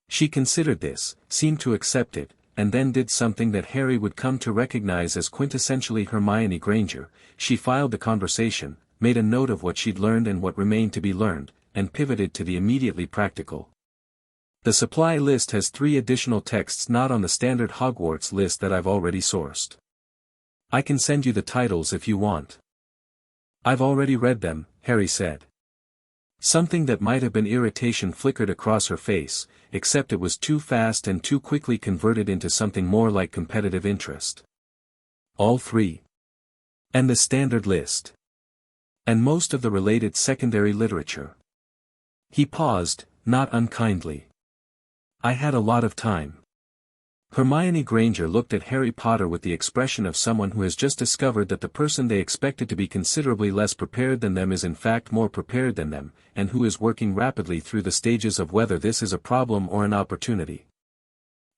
She considered this, seemed to accept it, and then did something that Harry would come to recognize as quintessentially Hermione Granger. She filed the conversation, made a note of what she'd learned and what remained to be learned, and pivoted to the immediately practical. The supply list has 3 additional texts not on the standard Hogwarts list that I've already sourced. I can send you the titles if you want. I've already read them, Harry said. Something that might have been irritation flickered across her face, except it was too fast and too quickly converted into something more like competitive interest. All 3. And the standard list. And most of the related secondary literature. He paused, not unkindly. I had a lot of time. Hermione Granger looked at Harry Potter with the expression of someone who has just discovered that the person they expected to be considerably less prepared than them is in fact more prepared than them, and who is working rapidly through the stages of whether this is a problem or an opportunity.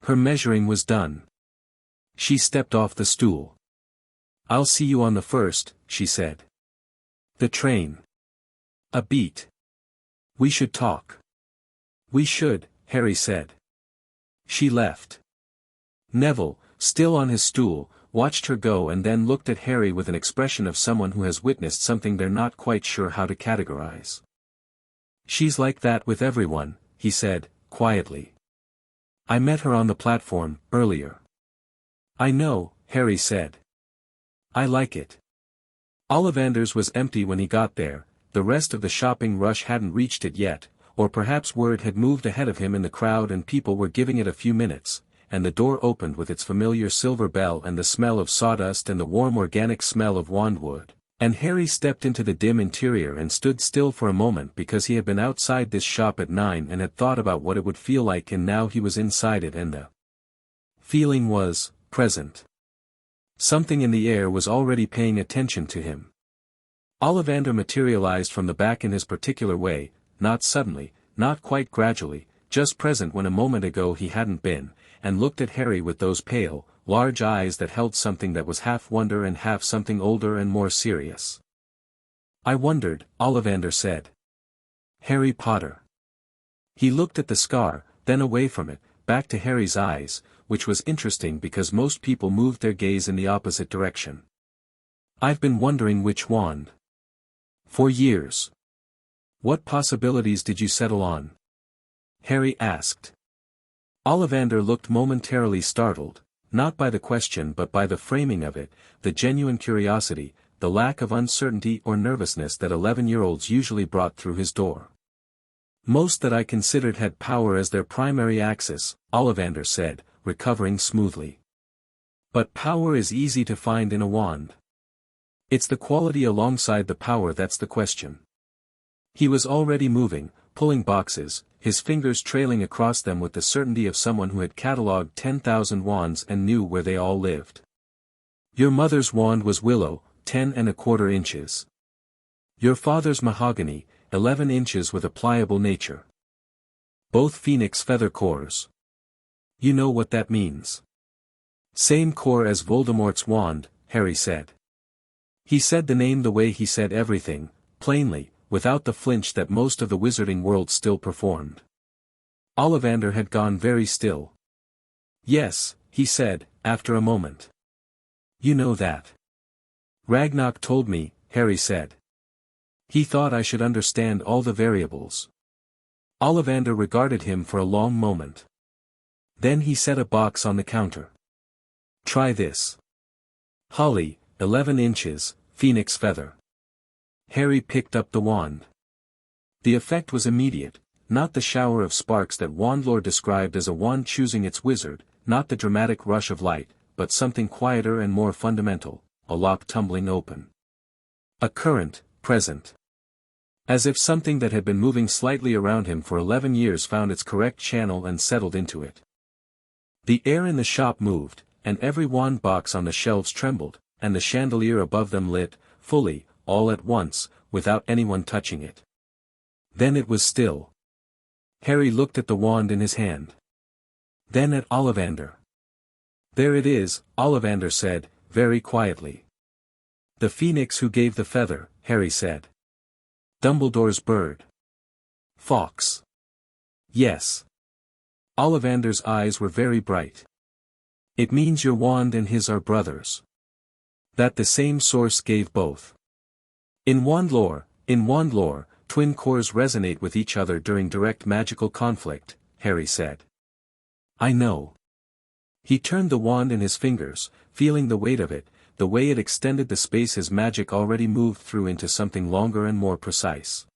Her measuring was done. She stepped off the stool. I'll see you on the 1st, she said. The train. A beat. We should talk. We should, Harry said. She left. Neville, still on his stool, watched her go and then looked at Harry with an expression of someone who has witnessed something they're not quite sure how to categorize. She's like that with everyone, he said, quietly. I met her on the platform, earlier. I know, Harry said. I like it. Ollivander's was empty when he got there, the rest of the shopping rush hadn't reached it yet, or perhaps word had moved ahead of him in the crowd and people were giving it a few minutes, and the door opened with its familiar silver bell and the smell of sawdust and the warm organic smell of wandwood, and Harry stepped into the dim interior and stood still for a moment because he had been outside this shop at 9 and had thought about what it would feel like, and now he was inside it and the feeling was present. Something in the air was already paying attention to him. Ollivander materialized from the back in his particular way, not suddenly, not quite gradually, just present when a moment ago he hadn't been, and looked at Harry with those pale, large eyes that held something that was half wonder and half something older and more serious. I wondered, Ollivander said. Harry Potter. He looked at the scar, then away from it, back to Harry's eyes, which was interesting because most people moved their gaze in the opposite direction. I've been wondering which wand. For years. What possibilities did you settle on? Harry asked. Ollivander looked momentarily startled, not by the question but by the framing of it, the genuine curiosity, the lack of uncertainty or nervousness that 11-year-olds usually brought through his door. Most that I considered had power as their primary axis, Ollivander said, recovering smoothly. But power is easy to find in a wand. It's the quality alongside the power that's the question. He was already moving, pulling boxes, his fingers trailing across them with the certainty of someone who had catalogued 10,000 wands and knew where they all lived. Your mother's wand was willow, 10¼ inches. Your father's mahogany, 11 inches with a pliable nature. Both phoenix feather cores. You know what that means. Same core as Voldemort's wand, Harry said. He said the name the way he said everything, plainly, without the flinch that most of the wizarding world still performed. Ollivander had gone very still. Yes, he said, after a moment. You know that. Ragnarok told me, Harry said. He thought I should understand all the variables. Ollivander regarded him for a long moment. Then he set a box on the counter. Try this. Holly, 11 inches, phoenix feather. Harry picked up the wand. The effect was immediate, not the shower of sparks that Wandlore described as a wand choosing its wizard, not the dramatic rush of light, but something quieter and more fundamental, a lock tumbling open. A current, present. As if something that had been moving slightly around him for 11 years found its correct channel and settled into it. The air in the shop moved, and every wand box on the shelves trembled, and the chandelier above them lit, fully, all at once, without anyone touching it. Then it was still. Harry looked at the wand in his hand. Then at Ollivander. There it is, Ollivander said, very quietly. The phoenix who gave the feather, Harry said. Dumbledore's bird. Fox. Yes. Ollivander's eyes were very bright. It means your wand and his are brothers. That the same source gave both. In wand lore, twin cores resonate with each other during direct magical conflict, Harry said. I know. He turned the wand in his fingers, feeling the weight of it, the way it extended the space his magic already moved through into something longer and more precise.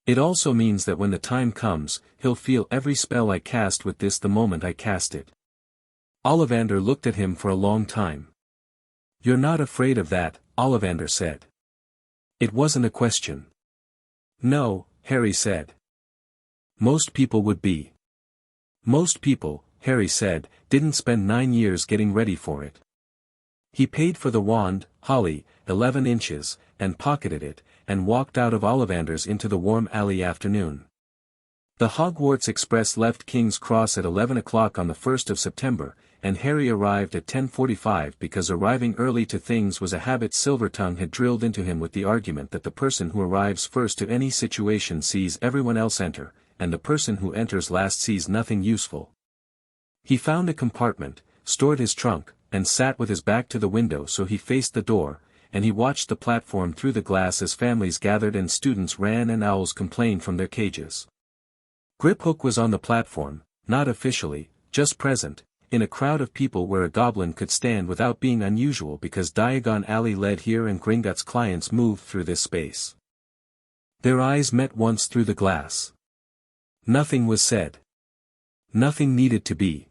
It also means that when the time comes, he'll feel every spell I cast with this the moment I cast it. Ollivander looked at him for a long time. You're not afraid of that, Ollivander said. It wasn't a question. No, Harry said. Most people would be. Most people, Harry said, didn't spend 9 years getting ready for it. He paid for the wand, Holly, 11 inches, and pocketed it, and walked out of Ollivander's into the warm alley afternoon. The Hogwarts Express left King's Cross at 11 o'clock on the 1st of September, and Harry arrived at 10:45 because arriving early to things was a habit Silvertongue had drilled into him with the argument that the person who arrives first to any situation sees everyone else enter, and the person who enters last sees nothing useful. He found a compartment, stored his trunk, and sat with his back to the window so he faced the door, and he watched the platform through the glass as families gathered and students ran and owls complained from their cages. Griphook was on the platform, not officially, just present, in a crowd of people where a goblin could stand without being unusual because Diagon Alley led here and Gringotts clients moved through this space. Their eyes met once through the glass. Nothing was said. Nothing needed to be.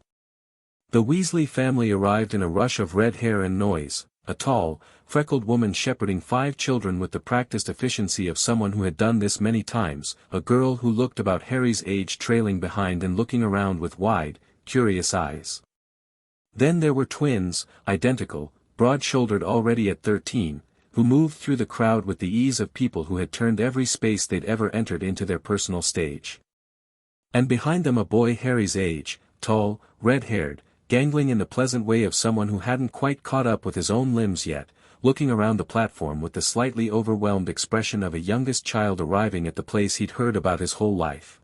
The Weasley family arrived in a rush of red hair and noise, a tall, freckled woman shepherding 5 children with the practiced efficiency of someone who had done this many times, a girl who looked about Harry's age trailing behind and looking around with wide, curious eyes. Then there were twins, identical, broad-shouldered already at 13, who moved through the crowd with the ease of people who had turned every space they'd ever entered into their personal stage. And behind them a boy Harry's age, tall, red-haired, gangling in the pleasant way of someone who hadn't quite caught up with his own limbs yet, looking around the platform with the slightly overwhelmed expression of a youngest child arriving at the place he'd heard about his whole life.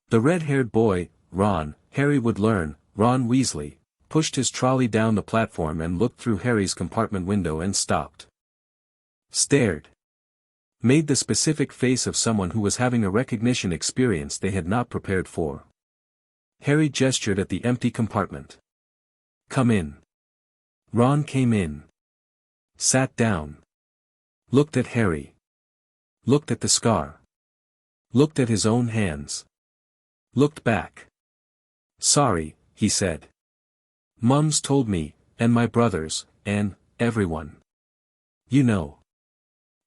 The red-haired boy, Ron, Harry would learn, Ron Weasley, pushed his trolley down the platform and looked through Harry's compartment window and stopped. Stared. Made the specific face of someone who was having a recognition experience they had not prepared for. Harry gestured at the empty compartment. Come in. Ron came in. Sat down. Looked at Harry. Looked at the scar. Looked at his own hands. Looked back. Sorry, he said. Mums told me, and my brothers, and everyone. You know.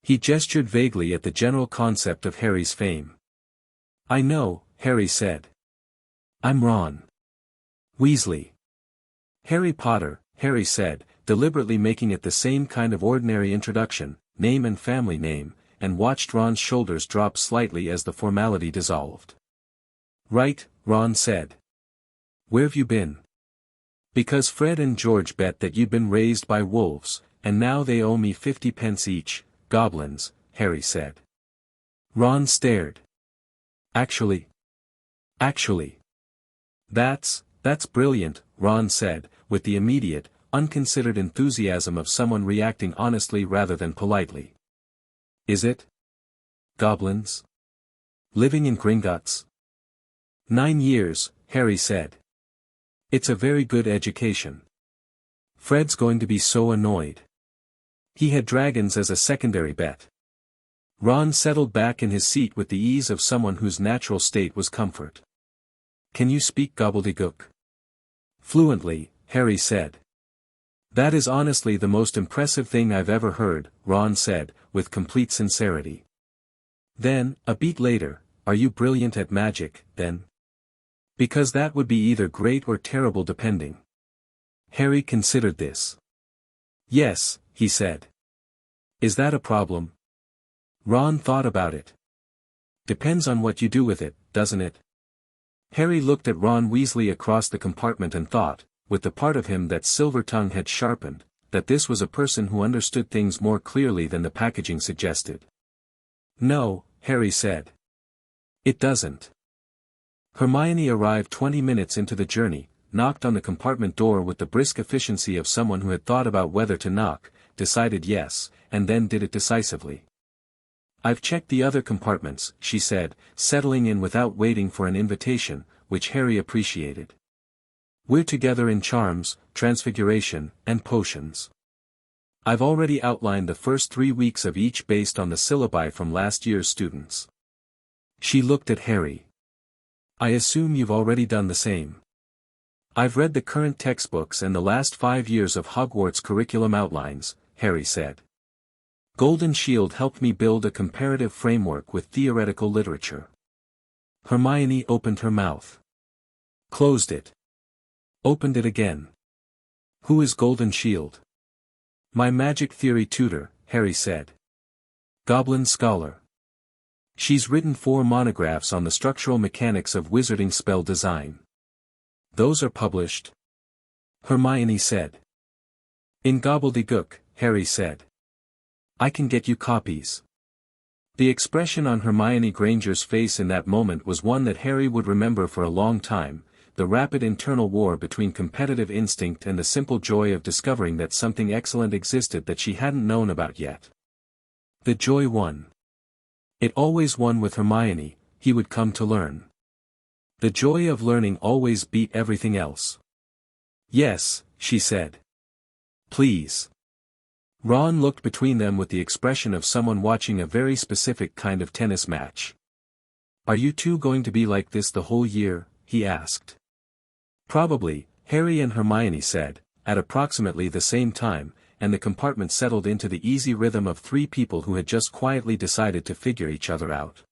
He gestured vaguely at the general concept of Harry's fame. I know, Harry said. I'm Ron Weasley. Harry Potter, Harry said, deliberately making it the same kind of ordinary introduction, name and family name, and watched Ron's shoulders drop slightly as the formality dissolved. Right, Ron said. Where've you been? Because Fred and George bet that you'd been raised by wolves, and now they owe me 50 pence each, goblins, Harry said. Ron stared. Actually. That's brilliant, Ron said, with the immediate, unconsidered enthusiasm of someone reacting honestly rather than politely. Is it? Goblins? Living in Gringotts? 9 years, Harry said. It's a very good education. Fred's going to be so annoyed. He had dragons as a secondary bet. Ron settled back in his seat with the ease of someone whose natural state was comfort. Can you speak gobbledygook? Fluently, Harry said. That is honestly the most impressive thing I've ever heard, Ron said, with complete sincerity. Then, a beat later, are you brilliant at magic, then? Because that would be either great or terrible depending. Harry considered this. Yes, he said. Is that a problem? Ron thought about it. Depends on what you do with it, doesn't it? Harry looked at Ron Weasley across the compartment and thought, with the part of him that Silvertongue had sharpened, that this was a person who understood things more clearly than the packaging suggested. No, Harry said. It doesn't. Hermione arrived 20 minutes into the journey, knocked on the compartment door with the brisk efficiency of someone who had thought about whether to knock, decided yes, and then did it decisively. I've checked the other compartments, she said, settling in without waiting for an invitation, which Harry appreciated. We're together in charms, transfiguration, and potions. I've already outlined the first 3 weeks of each based on the syllabi from last year's students. She looked at Harry. I assume you've already done the same. I've read the current textbooks and the last 5 years of Hogwarts curriculum outlines, Harry said. Golden Shield helped me build a comparative framework with theoretical literature. Hermione opened her mouth. Closed it. Opened it again. Who is Golden Shield? My magic theory tutor, Harry said. Goblin scholar. She's written 4 monographs on the structural mechanics of wizarding spell design. Those are published? Hermione said. In gobbledygook, Harry said. I can get you copies. The expression on Hermione Granger's face in that moment was one that Harry would remember for a long time, the rapid internal war between competitive instinct and the simple joy of discovering that something excellent existed that she hadn't known about yet. The joy won. It always won with Hermione, he would come to learn. The joy of learning always beat everything else. Yes, she said. Please. Ron looked between them with the expression of someone watching a very specific kind of tennis match. Are you two going to be like this the whole year? He asked. Probably, Harry and Hermione said, at approximately the same time, and the compartment settled into the easy rhythm of 3 people who had just quietly decided to figure each other out.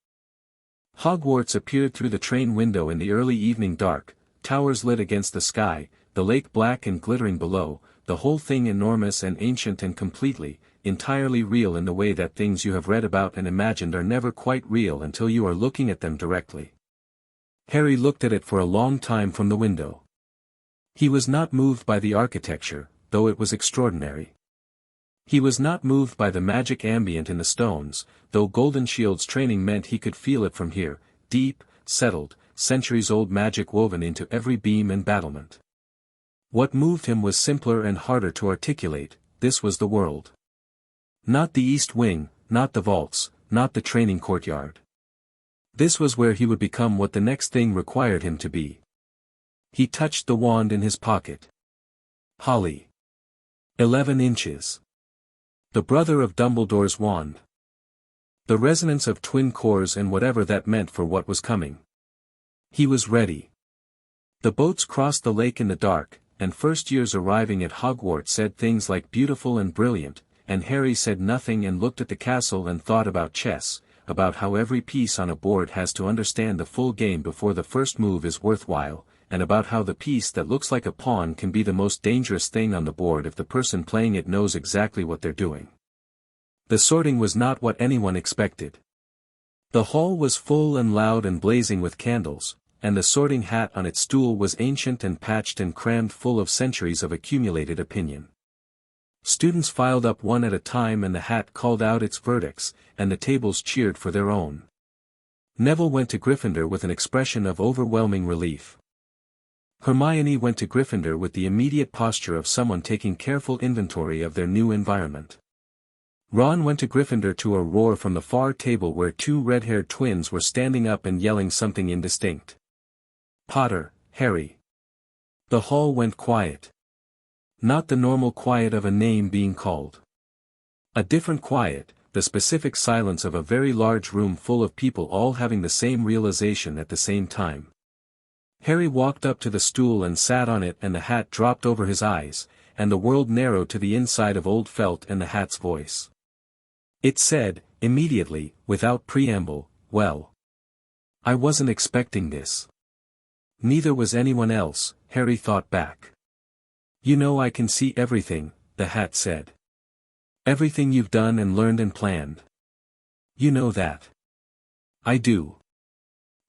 Hogwarts appeared through the train window in the early evening dark, towers lit against the sky, the lake black and glittering below, the whole thing enormous and ancient and completely, entirely real in the way that things you have read about and imagined are never quite real until you are looking at them directly. Harry looked at it for a long time from the window. He was not moved by the architecture, though it was extraordinary. He was not moved by the magic ambient in the stones, though Golden Shield's training meant he could feel it from here, deep, settled, centuries-old magic woven into every beam and battlement. What moved him was simpler and harder to articulate, this was the world. Not the East Wing, not the vaults, not the training courtyard. This was where he would become what the next thing required him to be. He touched the wand in his pocket. Holly. 11 inches. The brother of Dumbledore's wand. The resonance of twin cores and whatever that meant for what was coming. He was ready. The boats crossed the lake in the dark, and first years arriving at Hogwarts said things like beautiful and brilliant, and Harry said nothing and looked at the castle and thought about chess, about how every piece on a board has to understand the full game before the first move is worthwhile, and about how the piece that looks like a pawn can be the most dangerous thing on the board if the person playing it knows exactly what they're doing. The sorting was not what anyone expected. The hall was full and loud and blazing with candles, and the sorting hat on its stool was ancient and patched and crammed full of centuries of accumulated opinion. Students filed up one at a time and the hat called out its verdicts, and the tables cheered for their own. Neville went to Gryffindor with an expression of overwhelming relief. Hermione went to Gryffindor with the immediate posture of someone taking careful inventory of their new environment. Ron went to Gryffindor to a roar from the far table where 2 red-haired twins were standing up and yelling something indistinct. Potter, Harry. The hall went quiet. Not the normal quiet of a name being called. A different quiet, the specific silence of a very large room full of people all having the same realization at the same time. Harry walked up to the stool and sat on it and the hat dropped over his eyes, and the world narrowed to the inside of old felt and the hat's voice. It said, immediately, without preamble, well. I wasn't expecting this. Neither was anyone else, Harry thought back. You know I can see everything, the hat said. Everything you've done and learned and planned. You know that. I do.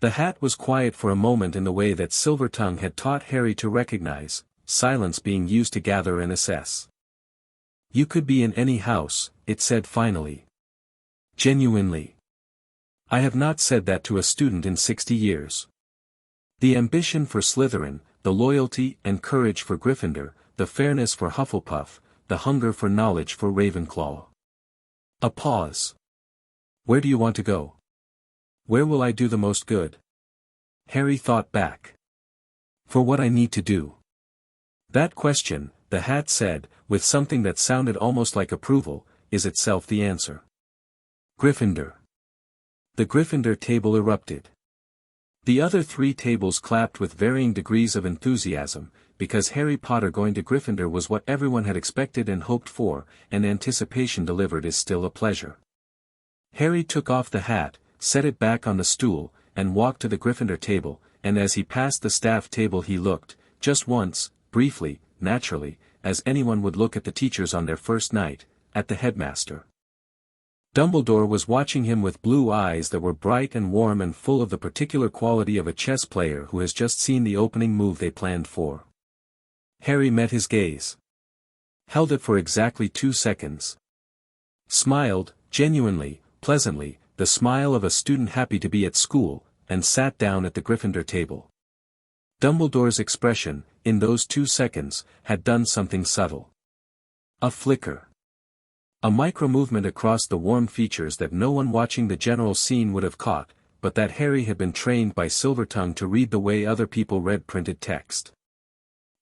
The hat was quiet for a moment in the way that Silvertongue had taught Harry to recognize, silence being used to gather and assess. You could be in any house, it said finally. Genuinely. I have not said that to a student in 60 years. The ambition for Slytherin, the loyalty and courage for Gryffindor, the fairness for Hufflepuff, the hunger for knowledge for Ravenclaw. A pause. Where do you want to go? Where will I do the most good? Harry thought back. For what I need to do. That question, the hat said, with something that sounded almost like approval, is itself the answer. Gryffindor. The Gryffindor table erupted. The other 3 tables clapped with varying degrees of enthusiasm, because Harry Potter going to Gryffindor was what everyone had expected and hoped for, and anticipation delivered is still a pleasure. Harry took off the hat, set it back on the stool, and walked to the Gryffindor table, and as he passed the staff table he looked, just once, briefly, naturally, as anyone would look at the teachers on their first night, at the headmaster. Dumbledore was watching him with blue eyes that were bright and warm and full of the particular quality of a chess player who has just seen the opening move they planned for. Harry met his gaze. Held it for exactly 2 seconds. Smiled, genuinely, pleasantly, the smile of a student happy to be at school, and sat down at the Gryffindor table. Dumbledore's expression, in those 2 seconds, had done something subtle. A flicker. A micro-movement across the warm features that no one watching the general scene would have caught, but that Harry had been trained by Silvertongue to read the way other people read printed text.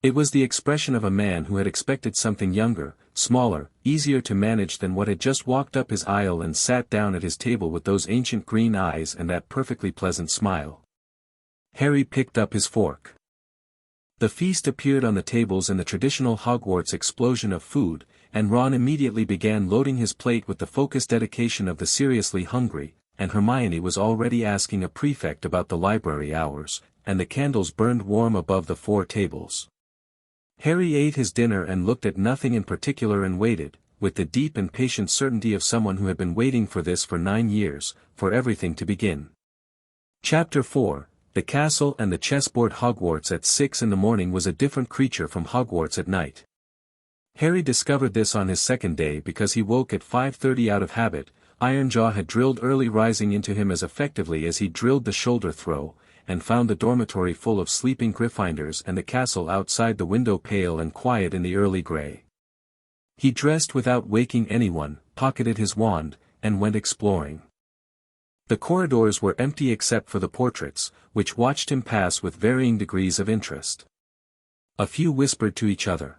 It was the expression of a man who had expected something younger, smaller, easier to manage than what had just walked up his aisle and sat down at his table with those ancient green eyes and that perfectly pleasant smile. Harry picked up his fork. The feast appeared on the tables in the traditional Hogwarts explosion of food, and Ron immediately began loading his plate with the focused dedication of the seriously hungry, and Hermione was already asking a prefect about the library hours, and the candles burned warm above the 4 tables. Harry ate his dinner and looked at nothing in particular and waited, with the deep and patient certainty of someone who had been waiting for this for 9 years, for everything to begin. Chapter 4, The Castle and the Chessboard. Hogwarts at 6 in the morning was a different creature from Hogwarts at night. Harry discovered this on his second day because he woke at 5:30 out of habit. Ironjaw had drilled early rising into him as effectively as he drilled the shoulder throw, and found the dormitory full of sleeping Gryffindors and the castle outside the window pale and quiet in the early grey. He dressed without waking anyone, pocketed his wand, and went exploring. The corridors were empty except for the portraits, which watched him pass with varying degrees of interest. A few whispered to each other.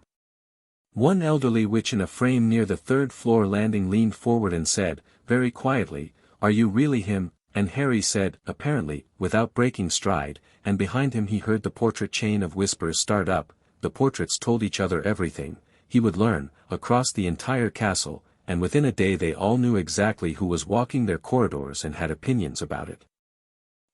One elderly witch in a frame near the 3rd-floor landing leaned forward and said, very quietly, "Are you really him?" And Harry said, apparently, without breaking stride, and behind him he heard the portrait chain of whispers start up. The portraits told each other everything, he would learn, across the entire castle, and within a day they all knew exactly who was walking their corridors and had opinions about it.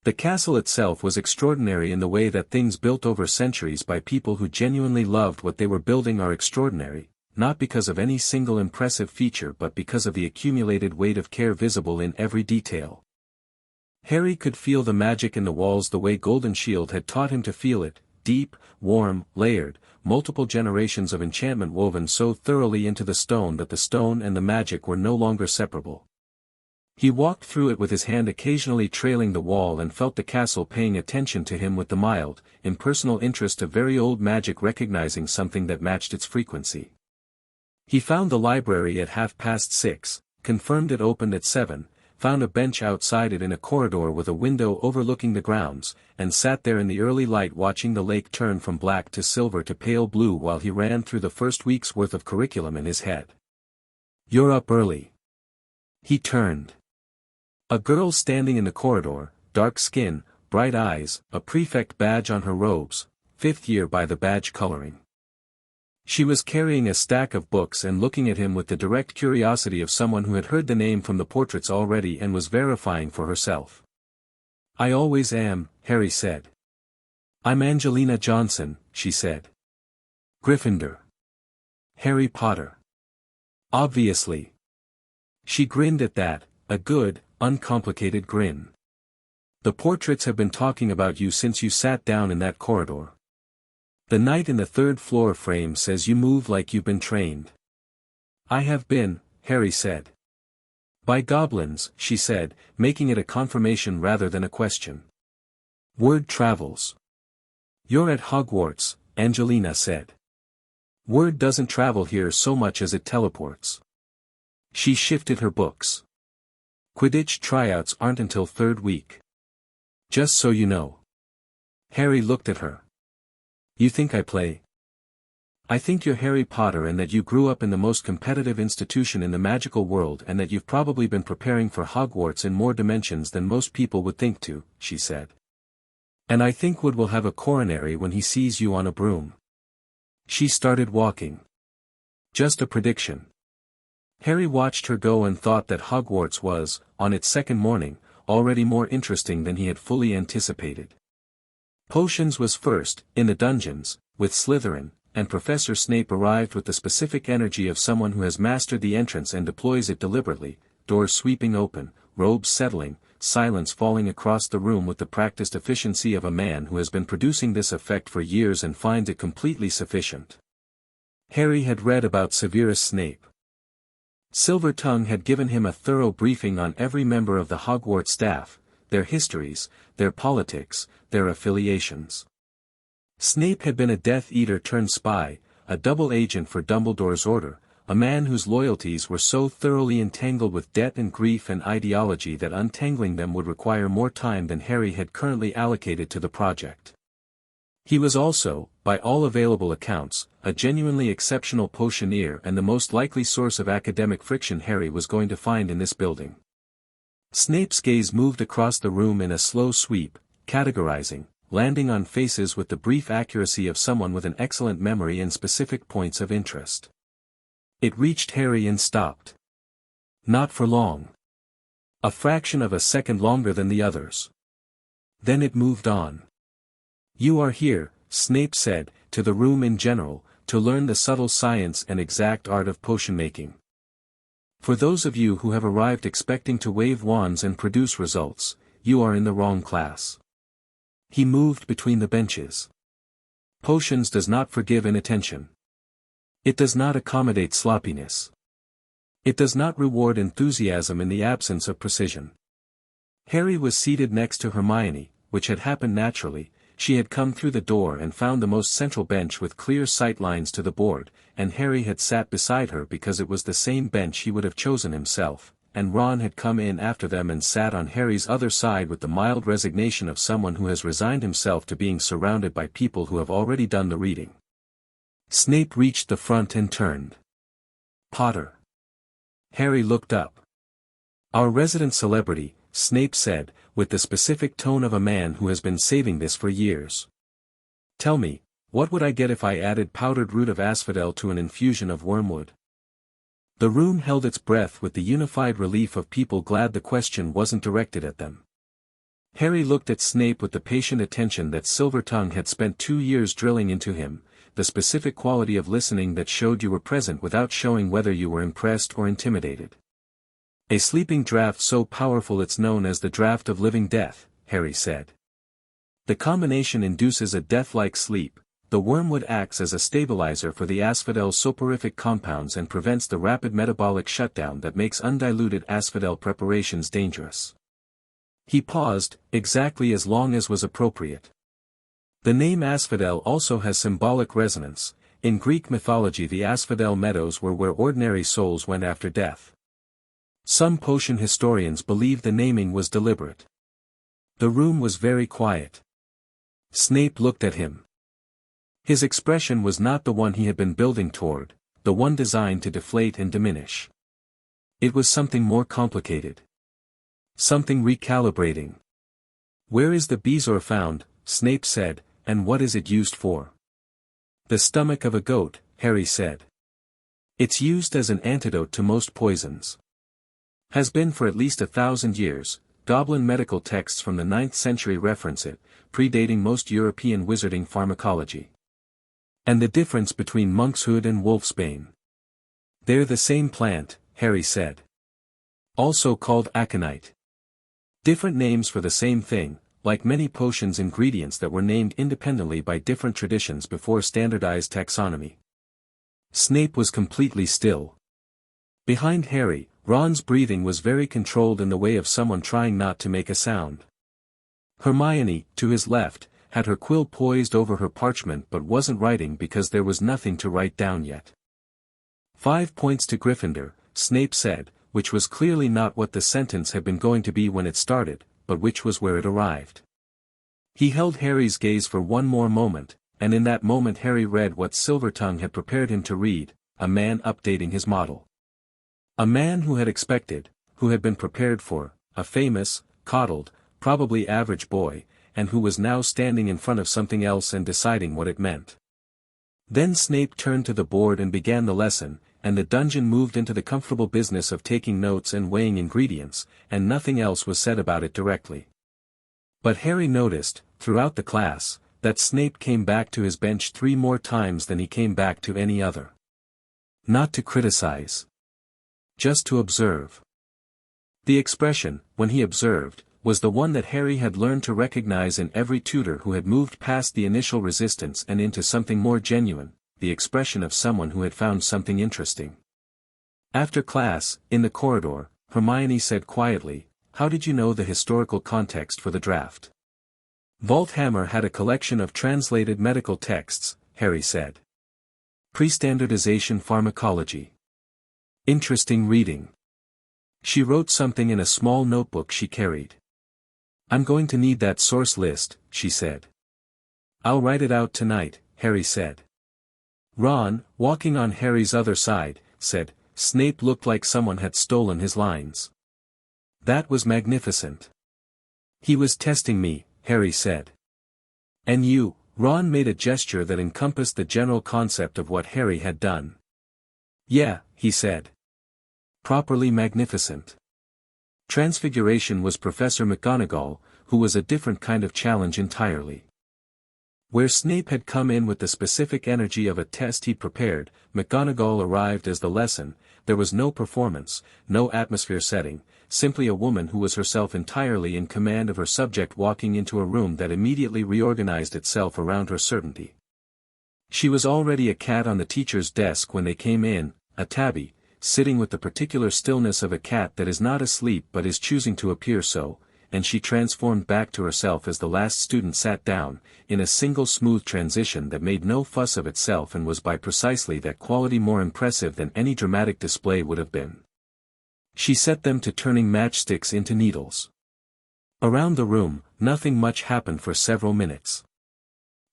The castle itself was extraordinary in the way that things built over centuries by people who genuinely loved what they were building are extraordinary, not because of any single impressive feature but because of the accumulated weight of care visible in every detail. Harry could feel the magic in the walls the way Golden Shield had taught him to feel it, deep, warm, layered, multiple generations of enchantment woven so thoroughly into the stone that the stone and the magic were no longer separable. He walked through it with his hand occasionally trailing the wall and felt the castle paying attention to him with the mild, impersonal interest of very old magic recognizing something that matched its frequency. He found the library at 6:30, confirmed it opened at 7, found a bench outside it in a corridor with a window overlooking the grounds, and sat there in the early light watching the lake turn from black to silver to pale blue while he ran through the first week's worth of curriculum in his head. "You're up early." He turned. A girl standing in the corridor, dark skin, bright eyes, a prefect badge on her robes, 5th year by the badge coloring. She was carrying a stack of books and looking at him with the direct curiosity of someone who had heard the name from the portraits already and was verifying for herself. "I always am," Harry said. "I'm Angelina Johnson," she said. "Gryffindor." "Harry Potter." "Obviously." She grinned at that, a good, uncomplicated grin. "The portraits have been talking about you since you sat down in that corridor. The knight in the 3rd-floor frame says you move like you've been trained." "I have been," Harry said. "By goblins," she said, making it a confirmation rather than a question. "Word travels." "You're at Hogwarts," Angelina said. "Word doesn't travel here so much as it teleports." She shifted her books. "Quidditch tryouts aren't until 3rd week. Just so you know." Harry looked at her. You think I play? I think you're Harry Potter and that you grew up in the most competitive institution in the magical world and that you've probably been preparing for Hogwarts in more dimensions than most people would think to, she said. And I think Wood will have a coronary when he sees you on a broom. She started walking. Just a prediction. Harry watched her go and thought that Hogwarts was, on its second morning, already more interesting than he had fully anticipated. Potions was first, in the dungeons, with Slytherin, and Professor Snape arrived with the specific energy of someone who has mastered the entrance and deploys it deliberately, doors sweeping open, robes settling, silence falling across the room with the practiced efficiency of a man who has been producing this effect for years and finds it completely sufficient. Harry had read about Severus Snape. Silvertongue had given him a thorough briefing on every member of the Hogwarts staff, their histories, their politics, their affiliations. Snape had been a Death Eater turned spy, a double agent for Dumbledore's order, a man whose loyalties were so thoroughly entangled with debt and grief and ideology that untangling them would require more time than Harry had currently allocated to the project. He was also, by all available accounts, a genuinely exceptional potioneer and the most likely source of academic friction Harry was going to find in this building. Snape's gaze moved across the room in a slow sweep, categorizing, landing on faces with the brief accuracy of someone with an excellent memory and specific points of interest. It reached Harry and stopped. Not for long. A fraction of a second longer than the others. Then it moved on. You are here, Snape said, to the room in general, to learn the subtle science and exact art of potion making. For those of you who have arrived expecting to wave wands and produce results, you are in the wrong class. He moved between the benches. Potions does not forgive inattention. It does not accommodate sloppiness. It does not reward enthusiasm in the absence of precision. Harry was seated next to Hermione, which had happened naturally. She had come through the door and found the most central bench with clear sight lines to the board, and Harry had sat beside her because it was the same bench he would have chosen himself, and Ron had come in after them and sat on Harry's other side with the mild resignation of someone who has resigned himself to being surrounded by people who have already done the reading. Snape reached the front and turned. Potter. Harry looked up. Our resident celebrity, Snape said, with the specific tone of a man who has been saving this for years. Tell me, what would I get if I added powdered root of asphodel to an infusion of wormwood? The room held its breath with the unified relief of people glad the question wasn't directed at them. Harry looked at Snape with the patient attention that Silvertongue had spent 2 years drilling into him, the specific quality of listening that showed you were present without showing whether you were impressed or intimidated. A sleeping draught so powerful it's known as the draught of living death, Harry said. The combination induces a death-like sleep. The wormwood acts as a stabilizer for the asphodel's soporific compounds and prevents the rapid metabolic shutdown that makes undiluted asphodel preparations dangerous. He paused, exactly as long as was appropriate. The name asphodel also has symbolic resonance. In Greek mythology the asphodel meadows were where ordinary souls went after death. Some potion historians believe the naming was deliberate. The room was very quiet. Snape looked at him. His expression was not the one he had been building toward, the one designed to deflate and diminish. It was something more complicated. Something recalibrating. Where is the bezoar found, Snape said, and what is it used for? The stomach of a goat, Harry said. It's used as an antidote to most poisons. Has been for at least 1,000 years, Goblin medical texts from the 9th century reference it, predating most European wizarding pharmacology. And the difference between monkshood and wolfsbane. They're the same plant, Harry said. Also called aconite. Different names for the same thing, like many potions ingredients that were named independently by different traditions before standardized taxonomy. Snape was completely still. Behind Harry, Ron's breathing was very controlled in the way of someone trying not to make a sound. Hermione, to his left, had her quill poised over her parchment but wasn't writing because there was nothing to write down yet. 5 points to Gryffindor, Snape said, which was clearly not what the sentence had been going to be when it started, but which was where it arrived. He held Harry's gaze for one more moment, and in that moment Harry read what Silvertongue had prepared him to read, a man updating his model. A man who had expected, who had been prepared for, a famous, coddled, probably average boy, and who was now standing in front of something else and deciding what it meant. Then Snape turned to the board and began the lesson, and the dungeon moved into the comfortable business of taking notes and weighing ingredients, and nothing else was said about it directly. But Harry noticed, throughout the class, that Snape came back to his bench 3 more times than he came back to any other. Not to criticize. Just to observe. The expression, when he observed, was the one that Harry had learned to recognize in every tutor who had moved past the initial resistance and into something more genuine, the expression of someone who had found something interesting. After class, in the corridor, Hermione said quietly, "How did you know the historical context for the draft?" "Volthammer had a collection of translated medical texts," Harry said. "Pre-standardization pharmacology. Interesting reading." She wrote something in a small notebook she carried. "I'm going to need that source list," she said. "I'll write it out tonight," Harry said. Ron, walking on Harry's other side, said, "Snape looked like someone had stolen his lines." "That was magnificent." "He was testing me," Harry said. "And you," Ron made a gesture that encompassed the general concept of what Harry had done. "Yeah," he said. "Properly magnificent." Transfiguration was Professor McGonagall, who was a different kind of challenge entirely. Where Snape had come in with the specific energy of a test he'd prepared, McGonagall arrived as the lesson. There was no performance, no atmosphere setting, simply a woman who was herself entirely in command of her subject walking into a room that immediately reorganized itself around her certainty. She was already a cat on the teacher's desk when they came in, a tabby, sitting with the particular stillness of a cat that is not asleep but is choosing to appear so, and she transformed back to herself as the last student sat down, in a single smooth transition that made no fuss of itself and was by precisely that quality more impressive than any dramatic display would have been. She set them to turning matchsticks into needles. Around the room, nothing much happened for several minutes.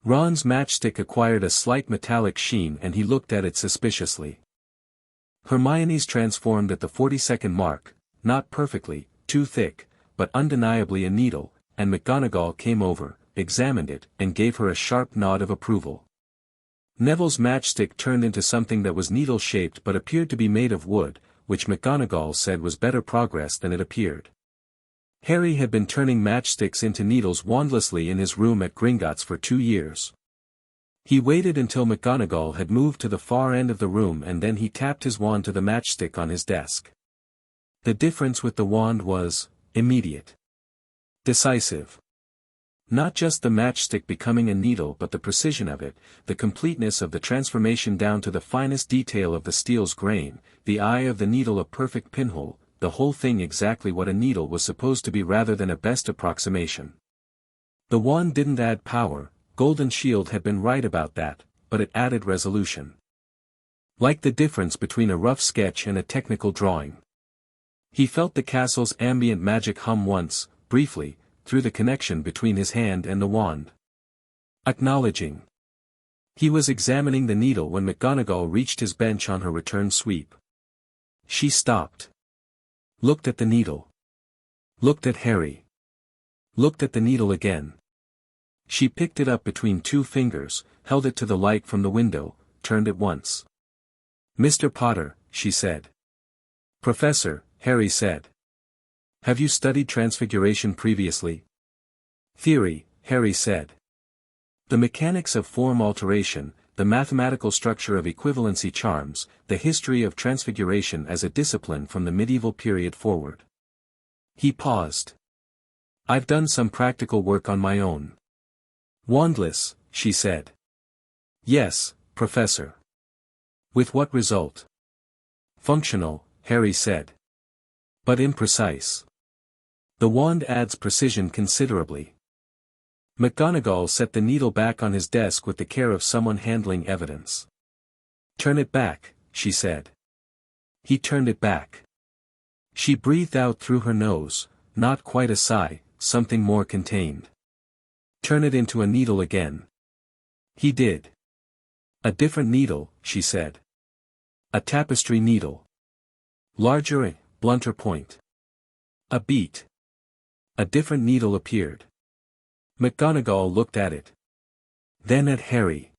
Ron's matchstick acquired a slight metallic sheen and he looked at it suspiciously. Hermione's transformed at the 40-second mark, not perfectly, too thick, but undeniably a needle, and McGonagall came over, examined it, and gave her a sharp nod of approval. Neville's matchstick turned into something that was needle-shaped but appeared to be made of wood, which McGonagall said was better progress than it appeared. Harry had been turning matchsticks into needles wandlessly in his room at Gringotts for 2 years. He waited until McGonagall had moved to the far end of the room and then he tapped his wand to the matchstick on his desk. The difference with the wand was immediate. Decisive. Not just the matchstick becoming a needle but the precision of it, the completeness of the transformation down to the finest detail of the steel's grain, the eye of the needle a perfect pinhole, the whole thing exactly what a needle was supposed to be rather than a best approximation. The wand didn't add power, Golden Shield had been right about that, but it added resolution. Like the difference between a rough sketch and a technical drawing. He felt the castle's ambient magic hum once, briefly, through the connection between his hand and the wand. Acknowledging. He was examining the needle when McGonagall reached his bench on her return sweep. She stopped. Looked at the needle. Looked at Harry. Looked at the needle again. She picked it up between 2 fingers, held it to the light from the window, turned it once. "Mr. Potter," she said. "Professor," Harry said. "Have you studied transfiguration previously?" "Theory," Harry said. "The mechanics of form alteration, the mathematical structure of equivalency charms, the history of transfiguration as a discipline from the medieval period forward." He paused. "I've done some practical work on my own." "Wandless," she said. "Yes, Professor." "With what result?" "Functional," Harry said. "But imprecise. The wand adds precision considerably." McGonagall set the needle back on his desk with the care of someone handling evidence. "Turn it back," she said. He turned it back. She breathed out through her nose, not quite a sigh, something more contained. "Turn it into a needle again." He did. A different needle, she said. A tapestry needle. Larger and blunter point. A beat. A different needle appeared. McGonagall looked at it. Then at Harry.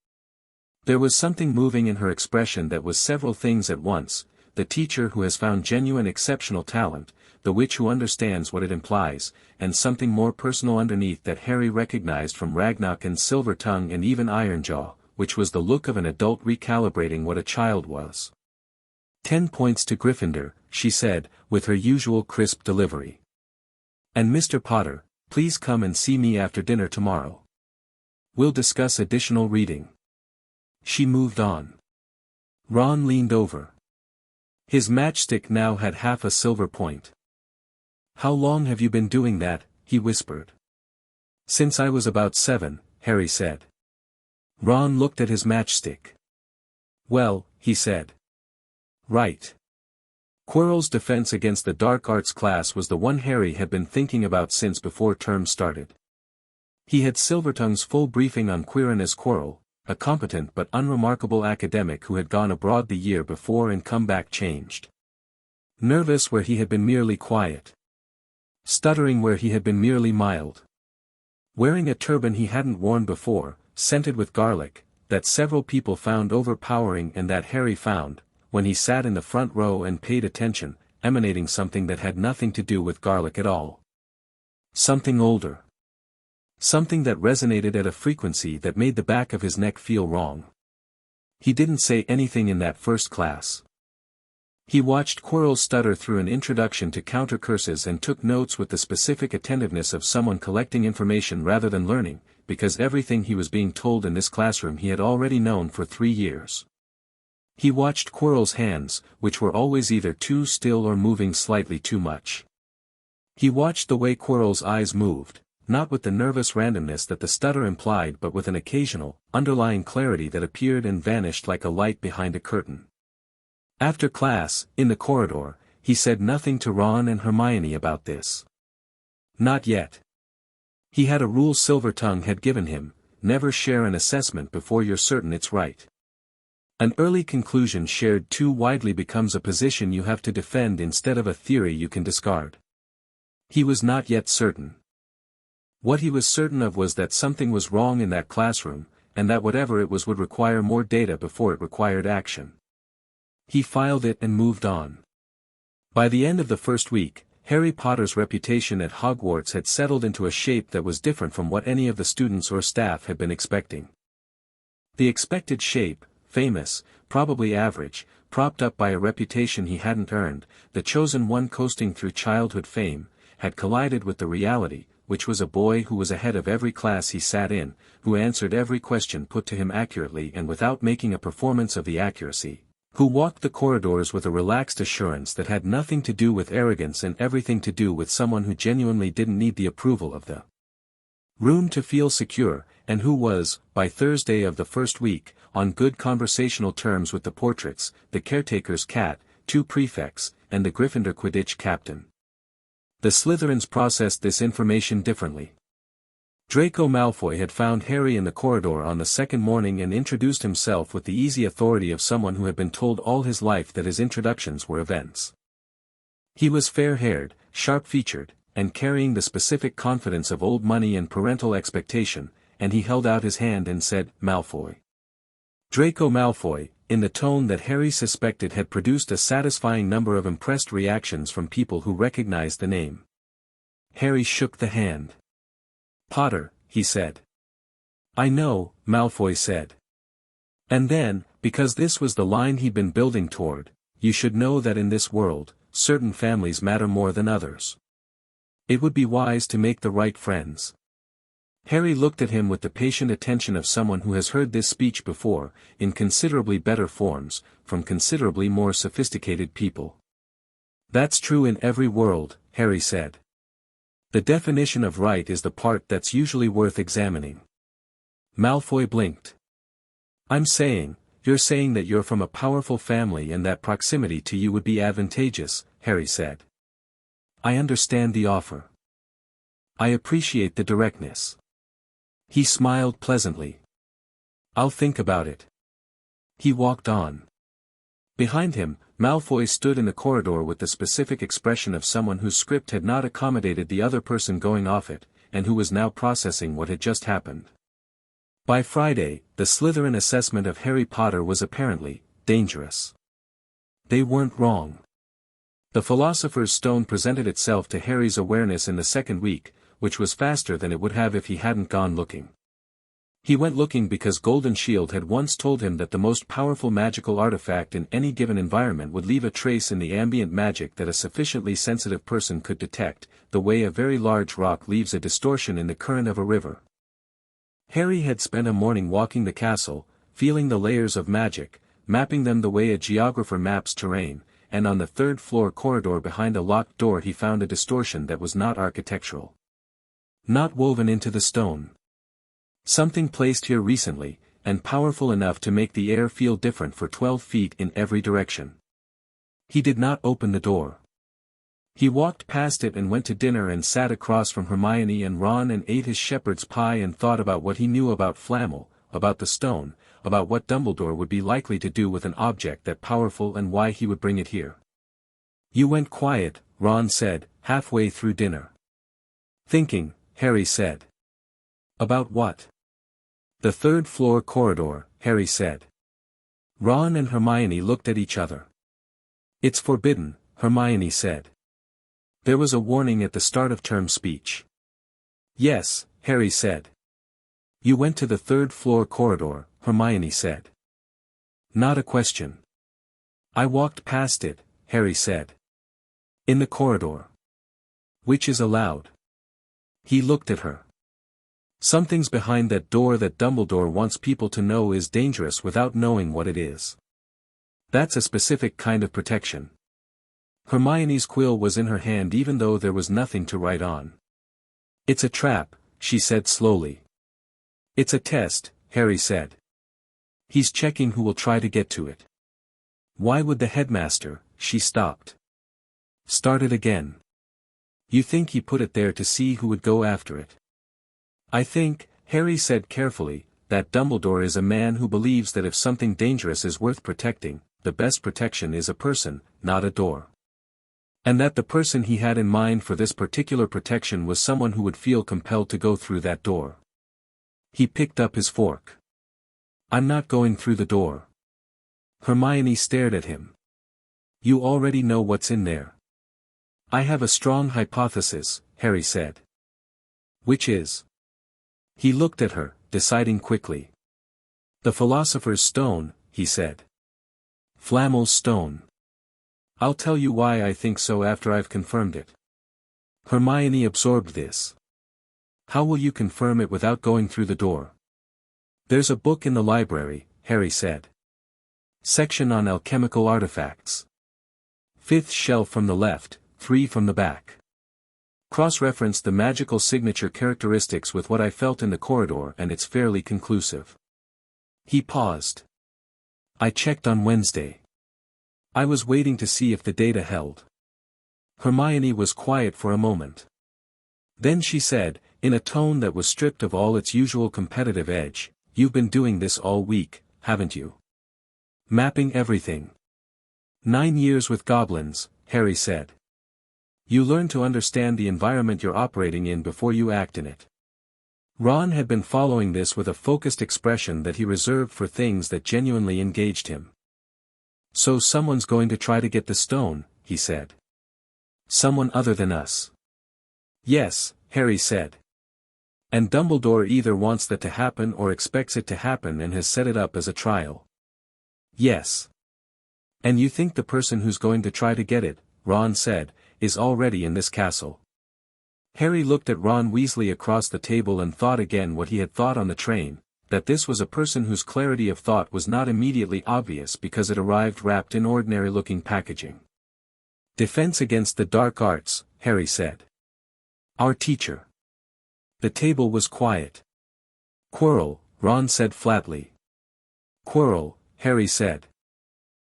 There was something moving in her expression that was several things at once: the teacher who has found genuine exceptional talent, the witch who understands what it implies, and something more personal underneath that Harry recognized from Ragnarok and Silvertongue and even Ironjaw, which was the look of an adult recalibrating what a child was. 10 points to Gryffindor, she said, with her usual crisp delivery. And Mr. Potter, please come and see me after dinner tomorrow. We'll discuss additional reading. She moved on. Ron leaned over. His matchstick now had half a silver point. How long have you been doing that? He whispered. Since I was about 7, Harry said. Ron looked at his matchstick. Well, he said. Right. Quirrell's defense against the dark arts class was the one Harry had been thinking about since before term started. He had Silvertongue's full briefing on Quirinus Quirrell, a competent but unremarkable academic who had gone abroad the year before and come back changed. Nervous where he had been merely quiet. Stuttering where he had been merely mild. Wearing a turban he hadn't worn before, scented with garlic, that several people found overpowering and that Harry found, when he sat in the front row and paid attention, emanating something that had nothing to do with garlic at all. Something older. Something that resonated at a frequency that made the back of his neck feel wrong. He didn't say anything in that first class. He watched Quirrell stutter through an introduction to counter curses and took notes with the specific attentiveness of someone collecting information rather than learning, because everything he was being told in this classroom he had already known for 3 years. He watched Quirrell's hands, which were always either too still or moving slightly too much. He watched the way Quirrell's eyes moved, not with the nervous randomness that the stutter implied but with an occasional, underlying clarity that appeared and vanished like a light behind a curtain. After class, in the corridor, he said nothing to Ron and Hermione about this. Not yet. He had a rule Silvertongue had given him: never share an assessment before you're certain it's right. An early conclusion shared too widely becomes a position you have to defend instead of a theory you can discard. He was not yet certain. What he was certain of was that something was wrong in that classroom, and that whatever it was would require more data before it required action. He filed it and moved on. By the end of the first week, Harry Potter's reputation at Hogwarts had settled into a shape that was different from what any of the students or staff had been expecting. The expected shape, famous, probably average, propped up by a reputation he hadn't earned, the chosen one coasting through childhood fame, had collided with the reality, which was a boy who was ahead of every class he sat in, who answered every question put to him accurately and without making a performance of the accuracy, who walked the corridors with a relaxed assurance that had nothing to do with arrogance and everything to do with someone who genuinely didn't need the approval of the room to feel secure, and who was, by Thursday of the first week, on good conversational terms with the portraits, the caretaker's cat, 2 prefects, and the Gryffindor Quidditch captain. The Slytherins processed this information differently. Draco Malfoy had found Harry in the corridor on the second morning and introduced himself with the easy authority of someone who had been told all his life that his introductions were events. He was fair-haired, sharp-featured, and carrying the specific confidence of old money and parental expectation, and he held out his hand and said, "Malfoy." Draco Malfoy, in the tone that Harry suspected had produced a satisfying number of impressed reactions from people who recognized the name. Harry shook the hand. "Potter," he said. "I know," Malfoy said. And then, because this was the line he'd been building toward, "You should know that in this world, certain families matter more than others. It would be wise to make the right friends." Harry looked at him with the patient attention of someone who has heard this speech before, in considerably better forms, from considerably more sophisticated people. "That's true in every world," Harry said. "The definition of right is the part that's usually worth examining." Malfoy blinked. You're saying that you're from a powerful family and that proximity to you would be advantageous," Harry said. "I understand the offer. I appreciate the directness." He smiled pleasantly. I'll think about it. He walked on. Behind him, Malfoy stood in the corridor with the specific expression of someone whose script had not accommodated the other person going off it, and who was now processing what had just happened. By Friday, the Slytherin assessment of Harry Potter was apparently dangerous. They weren't wrong. The Philosopher's Stone presented itself to Harry's awareness in the second week, which was faster than it would have if he hadn't gone looking. He went looking because Golden Shield had once told him that the most powerful magical artifact in any given environment would leave a trace in the ambient magic that a sufficiently sensitive person could detect, the way a very large rock leaves a distortion in the current of a river. Harry had spent a morning walking the castle, feeling the layers of magic, mapping them the way a geographer maps terrain, and on the third-floor corridor behind a locked door he found a distortion that was not architectural. Not woven into the stone. Something placed here recently, and powerful enough to make the air feel different for 12 feet in every direction. He did not open the door. He walked past it and went to dinner and sat across from Hermione and Ron and ate his shepherd's pie and thought about what he knew about Flammel, about the stone, about what Dumbledore would be likely to do with an object that powerful and why he would bring it here. You went quiet, Ron said, halfway through dinner. Thinking, Harry said. About what? The third-floor corridor, Harry said. Ron and Hermione looked at each other. It's forbidden, Hermione said. There was a warning at the start of term speech. Yes, Harry said. You went to the third-floor corridor, Hermione said. Not a question. I walked past it, Harry said. In the corridor. Which is allowed. He looked at her. Something's behind that door that Dumbledore wants people to know is dangerous without knowing what it is. That's a specific kind of protection. Hermione's quill was in her hand even though there was nothing to write on. It's a trap, she said slowly. It's a test, Harry said. He's checking who will try to get to it. Why would the headmaster? She stopped. Started again. You think he put it there to see who would go after it? I think, Harry said carefully, that Dumbledore is a man who believes that if something dangerous is worth protecting, the best protection is a person, not a door. And that the person he had in mind for this particular protection was someone who would feel compelled to go through that door. He picked up his fork. I'm not going through the door. Hermione stared at him. You already know what's in there. I have a strong hypothesis, Harry said. Which is? He looked at her, deciding quickly. The Philosopher's Stone, he said. Flammel's stone. I'll tell you why I think so after I've confirmed it. Hermione absorbed this. How will you confirm it without going through the door? There's a book in the library, Harry said. Section on alchemical artifacts. 5th shelf from the left, 3 from the back. Cross-referenced the magical signature characteristics with what I felt in the corridor and it's fairly conclusive. He paused. I checked on Wednesday. I was waiting to see if the data held. Hermione was quiet for a moment. Then she said, in a tone that was stripped of all its usual competitive edge, you've been doing this all week, haven't you? Mapping everything. 9 years with goblins, Harry said. You learn to understand the environment you're operating in before you act in it. Ron had been following this with a focused expression that he reserved for things that genuinely engaged him. So someone's going to try to get the stone, he said. Someone other than us. Yes, Harry said. And Dumbledore either wants that to happen or expects it to happen and has set it up as a trial. Yes. And you think the person who's going to try to get it, Ron said, is already in this castle. Harry looked at Ron Weasley across the table and thought again what he had thought on the train, that this was a person whose clarity of thought was not immediately obvious because it arrived wrapped in ordinary-looking packaging. Defense against the dark arts, Harry said. Our teacher. The table was quiet. Quirrell, Ron said flatly. Quirrell, Harry said.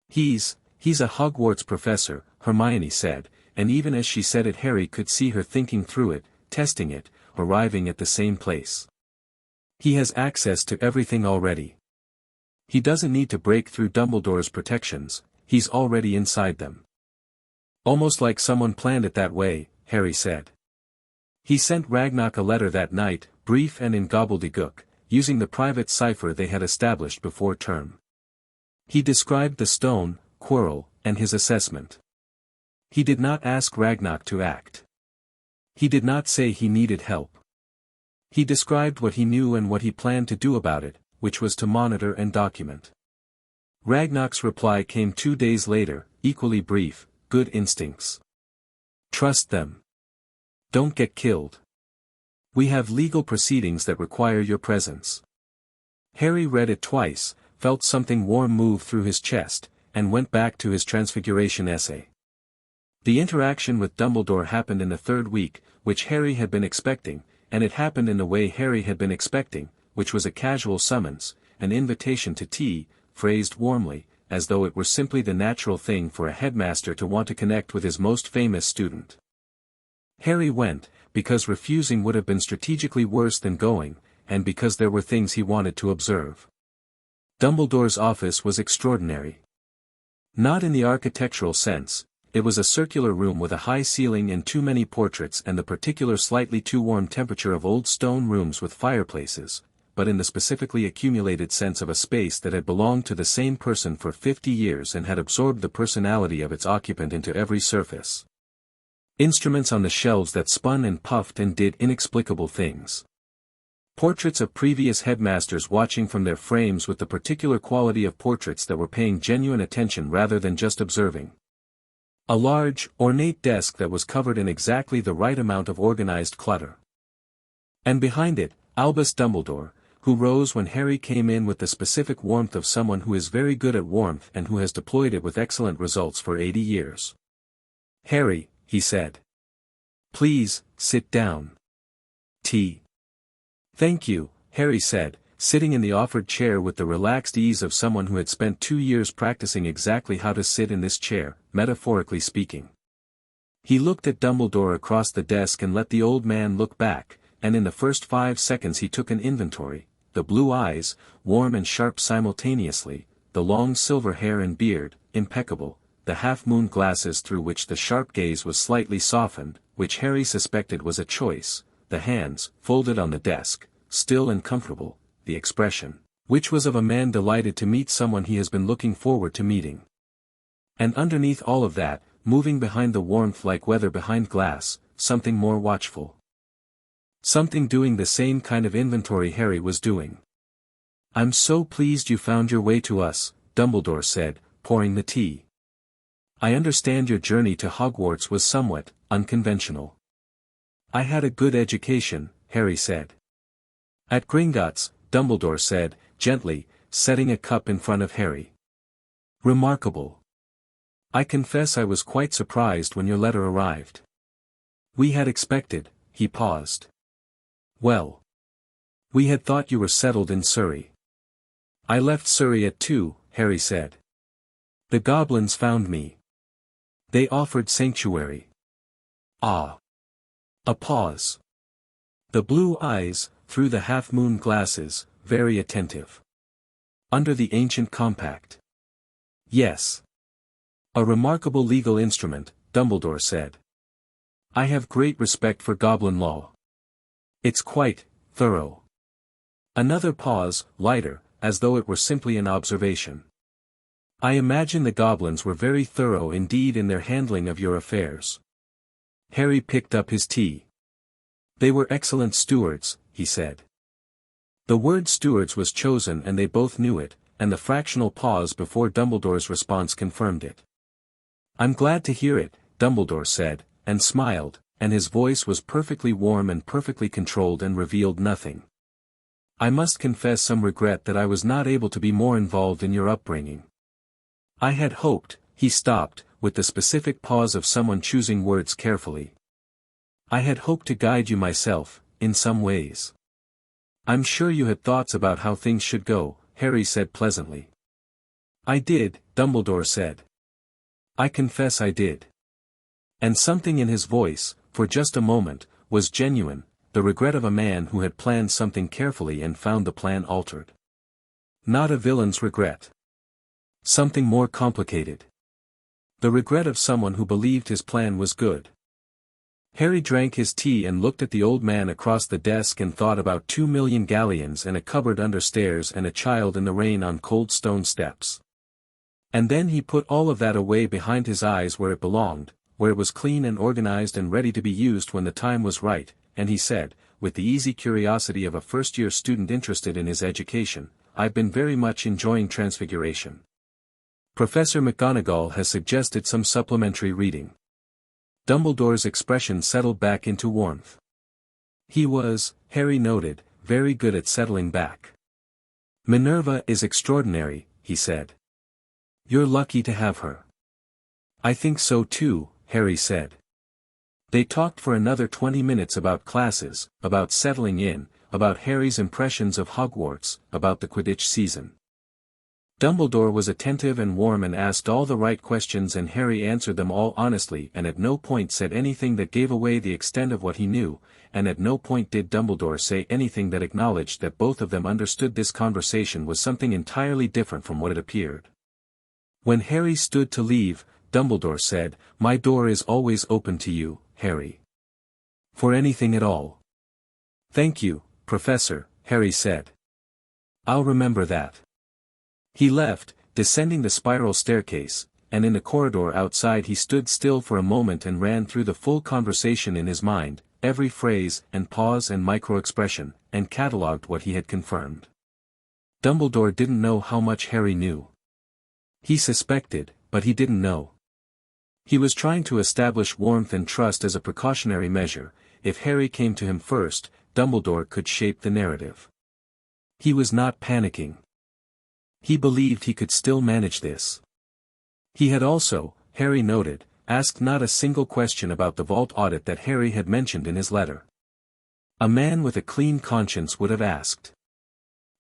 He's a Hogwarts professor, Hermione said, and even as she said it Harry could see her thinking through it, testing it, arriving at the same place. He has access to everything already. He doesn't need to break through Dumbledore's protections, he's already inside them. Almost like someone planned it that way, Harry said. He sent Ragnarok a letter that night, brief and in gobbledygook, using the private cipher they had established before term. He described the stone, Quirrell, and his assessment. He did not ask Ragnarok to act. He did not say he needed help. He described what he knew and what he planned to do about it, which was to monitor and document. Ragnarok's reply came 2 days later, equally brief: good instincts. Trust them. Don't get killed. We have legal proceedings that require your presence. Harry read it twice, felt something warm move through his chest, and went back to his transfiguration essay. The interaction with Dumbledore happened in the 3rd week, which Harry had been expecting, and it happened in the way Harry had been expecting, which was a casual summons, an invitation to tea, phrased warmly, as though it were simply the natural thing for a headmaster to want to connect with his most famous student. Harry went, because refusing would have been strategically worse than going, and because there were things he wanted to observe. Dumbledore's office was extraordinary. Not in the architectural sense, it was a circular room with a high ceiling and too many portraits and the particular slightly too warm temperature of old stone rooms with fireplaces, but in the specifically accumulated sense of a space that had belonged to the same person for 50 years and had absorbed the personality of its occupant into every surface. Instruments on the shelves that spun and puffed and did inexplicable things. Portraits of previous headmasters watching from their frames with the particular quality of portraits that were paying genuine attention rather than just observing. A large, ornate desk that was covered in exactly the right amount of organized clutter. And behind it, Albus Dumbledore, who rose when Harry came in with the specific warmth of someone who is very good at warmth and who has deployed it with excellent results for 80 years. "Harry," he said. "Please, sit down. Tea." "Thank you," Harry said, sitting in the offered chair with the relaxed ease of someone who had spent 2 years practicing exactly how to sit in this chair, metaphorically speaking. He looked at Dumbledore across the desk and let the old man look back, and in the first 5 seconds he took an inventory: the blue eyes, warm and sharp simultaneously, the long silver hair and beard, impeccable, the half-moon glasses through which the sharp gaze was slightly softened, which Harry suspected was a choice, the hands, folded on the desk, still and comfortable, the expression, which was of a man delighted to meet someone he has been looking forward to meeting. And underneath all of that, moving behind the warmth like weather behind glass, something more watchful. Something doing the same kind of inventory Harry was doing. "I'm so pleased you found your way to us," Dumbledore said, pouring the tea. "I understand your journey to Hogwarts was somewhat unconventional." "I had a good education," Harry said. "At Gringotts," Dumbledore said, gently, setting a cup in front of Harry. "Remarkable. I confess I was quite surprised when your letter arrived. We had expected," he paused. "Well. We had thought you were settled in Surrey." "I left Surrey at 2, Harry said. "The goblins found me. They offered sanctuary." "Ah." A pause. The blue eyes, through the half-moon glasses, very attentive. "Under the ancient compact." "Yes. A remarkable legal instrument," Dumbledore said. "I have great respect for goblin law. It's quite thorough." Another pause, lighter, as though it were simply an observation. "I imagine the goblins were very thorough indeed in their handling of your affairs." Harry picked up his tea. "They were excellent stewards," he said. The word stewards was chosen and they both knew it, and the fractional pause before Dumbledore's response confirmed it. "I'm glad to hear it," Dumbledore said, and smiled, and his voice was perfectly warm and perfectly controlled and revealed nothing. "I must confess some regret that I was not able to be more involved in your upbringing. I had hoped," he stopped, with the specific pause of someone choosing words carefully. "I had hoped to guide you myself, in some ways." "I'm sure you had thoughts about how things should go," Harry said pleasantly. "I did," Dumbledore said. "I confess I did." And something in his voice, for just a moment, was genuine, the regret of a man who had planned something carefully and found the plan altered. Not a villain's regret. Something more complicated. The regret of someone who believed his plan was good. Harry drank his tea and looked at the old man across the desk and thought about 2,000,000 galleons and a cupboard under stairs and a child in the rain on cold stone steps. And then he put all of that away behind his eyes where it belonged, where it was clean and organized and ready to be used when the time was right, and he said, with the easy curiosity of a first-year student interested in his education, "I've been very much enjoying Transfiguration. Professor McGonagall has suggested some supplementary reading." Dumbledore's expression settled back into warmth. He was, Harry noted, very good at settling back. "Minerva is extraordinary," he said. "You're lucky to have her." "I think so too," Harry said. They talked for another 20 minutes about classes, about settling in, about Harry's impressions of Hogwarts, about the Quidditch season. Dumbledore was attentive and warm and asked all the right questions, and Harry answered them all honestly and at no point said anything that gave away the extent of what he knew, and at no point did Dumbledore say anything that acknowledged that both of them understood this conversation was something entirely different from what it appeared. When Harry stood to leave, Dumbledore said, "My door is always open to you, Harry. For anything at all." "Thank you, Professor," Harry said. "I'll remember that." He left, descending the spiral staircase, and in the corridor outside he stood still for a moment and ran through the full conversation in his mind, every phrase and pause and micro-expression, and catalogued what he had confirmed. Dumbledore didn't know how much Harry knew. He suspected, but he didn't know. He was trying to establish warmth and trust as a precautionary measure. If Harry came to him first, Dumbledore could shape the narrative. He was not panicking. He believed he could still manage this. He had also, Harry noted, asked not a single question about the vault audit that Harry had mentioned in his letter. A man with a clean conscience would have asked.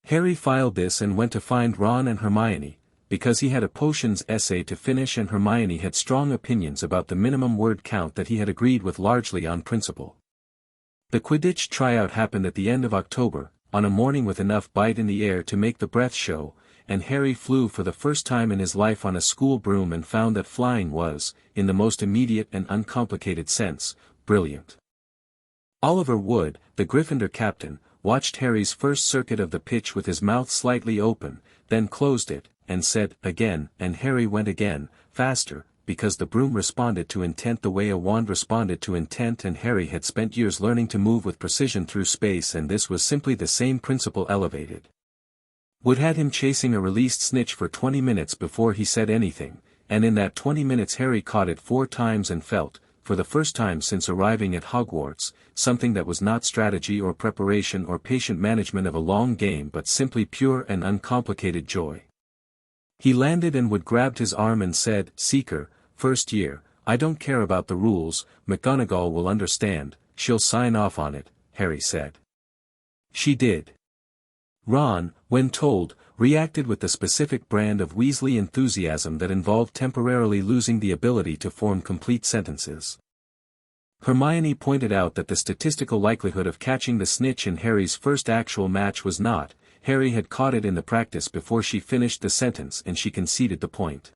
Harry filed this and went to find Ron and Hermione, because he had a potions essay to finish and Hermione had strong opinions about the minimum word count that he had agreed with largely on principle. The Quidditch tryout happened at the end of October, on a morning with enough bite in the air to make the breath show, and Harry flew for the first time in his life on a school broom and found that flying was, in the most immediate and uncomplicated sense, brilliant. Oliver Wood, the Gryffindor captain, watched Harry's first circuit of the pitch with his mouth slightly open, then closed it, and said, "Again," and Harry went again, faster, because the broom responded to intent the way a wand responded to intent, and Harry had spent years learning to move with precision through space, and this was simply the same principle elevated. Wood had him chasing a released snitch for 20 minutes before he said anything, and in that 20 minutes Harry caught it 4 times and felt, for the first time since arriving at Hogwarts, something that was not strategy or preparation or patient management of a long game but simply pure and uncomplicated joy. He landed and Wood grabbed his arm and said, "Seeker, first year, I don't care about the rules, McGonagall will understand, she'll sign off on it," Harry said. She did. Ron, when told, reacted with the specific brand of Weasley enthusiasm that involved temporarily losing the ability to form complete sentences. Hermione pointed out that the statistical likelihood of catching the snitch in Harry's first actual match was not. Harry had caught it in the practice before she finished the sentence, and she conceded the point.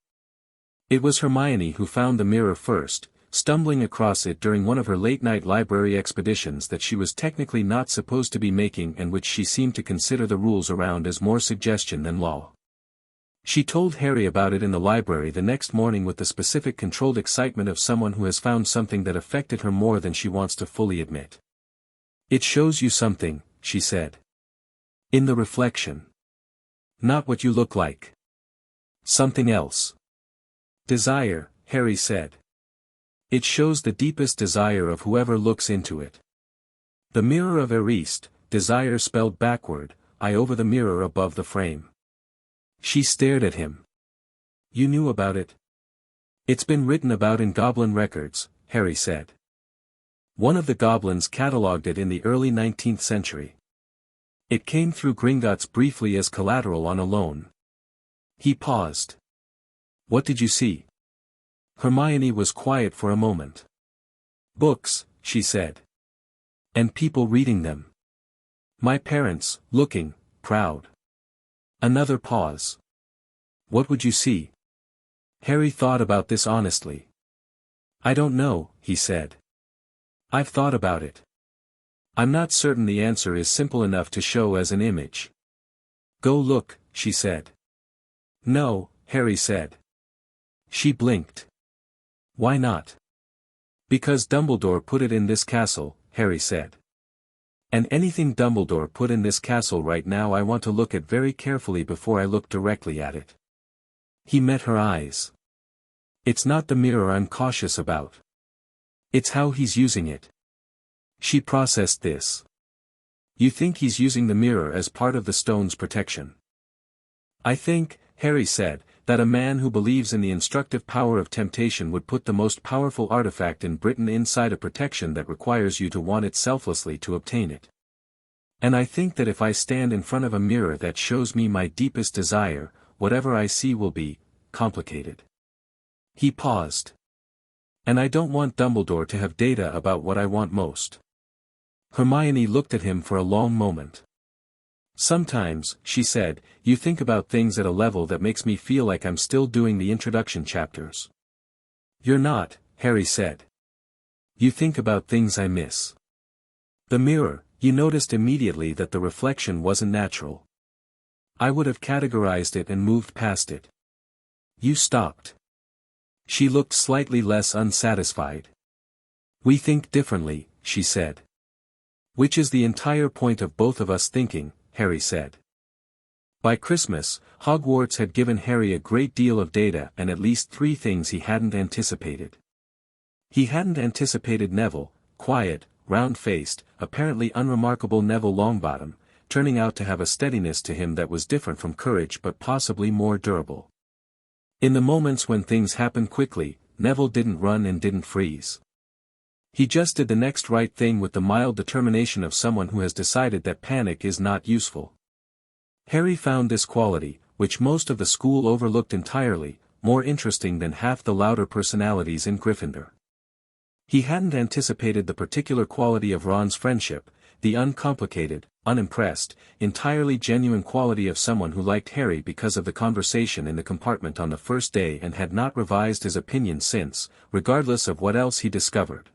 It was Hermione who found the mirror first, stumbling across it during one of her late-night library expeditions that she was technically not supposed to be making and which she seemed to consider the rules around as more suggestion than law. She told Harry about it in the library the next morning with the specific controlled excitement of someone who has found something that affected her more than she wants to fully admit. "It shows you something," she said. "In the reflection. Not what you look like. Something else." "Desire," Harry said. "It shows the deepest desire of whoever looks into it. The mirror of Erist, desire spelled backward, I over the mirror above the frame." She stared at him. "You knew about it?" "It's been written about in Goblin records," Harry said. "One of the Goblins catalogued it in the early 19th century. It came through Gringotts briefly as collateral on a loan." He paused. "What did you see?" Hermione was quiet for a moment. "Books," she said. "And people reading them. My parents, looking, proud. Another pause. What would you see? Harry thought about this honestly. I don't know, he said. I've thought about it. I'm not certain the answer is simple enough to show as an image. Go look, she said. No, Harry said. She blinked. Why not? Because Dumbledore put it in this castle, Harry said. And anything Dumbledore put in this castle right now I want to look at very carefully before I look directly at it. He met her eyes. It's not the mirror I'm cautious about. It's how he's using it. She processed this. You think he's using the mirror as part of the stone's protection? I think, Harry said, that a man who believes in the instructive power of temptation would put the most powerful artifact in Britain inside a protection that requires you to want it selflessly to obtain it. And I think that if I stand in front of a mirror that shows me my deepest desire, whatever I see will be complicated. He paused. And I don't want Dumbledore to have data about what I want most. Hermione looked at him for a long moment. Sometimes, she said, you think about things at a level that makes me feel like I'm still doing the introduction chapters. You're not, Harry said. You think about things I miss. The mirror, you noticed immediately that the reflection wasn't natural. I would have categorized it and moved past it. You stopped. She looked slightly less unsatisfied. We think differently, she said. Which is the entire point of both of us thinking, Harry said. By Christmas, Hogwarts had given Harry a great deal of data and at least 3 things he hadn't anticipated. He hadn't anticipated Neville, quiet, round-faced, apparently unremarkable Neville Longbottom, turning out to have a steadiness to him that was different from courage but possibly more durable. In the moments when things happened quickly, Neville didn't run and didn't freeze. He just did the next right thing with the mild determination of someone who has decided that panic is not useful. Harry found this quality, which most of the school overlooked entirely, more interesting than half the louder personalities in Gryffindor. He hadn't anticipated the particular quality of Ron's friendship, the uncomplicated, unimpressed, entirely genuine quality of someone who liked Harry because of the conversation in the compartment on the first day and had not revised his opinion since, regardless of what else he discovered.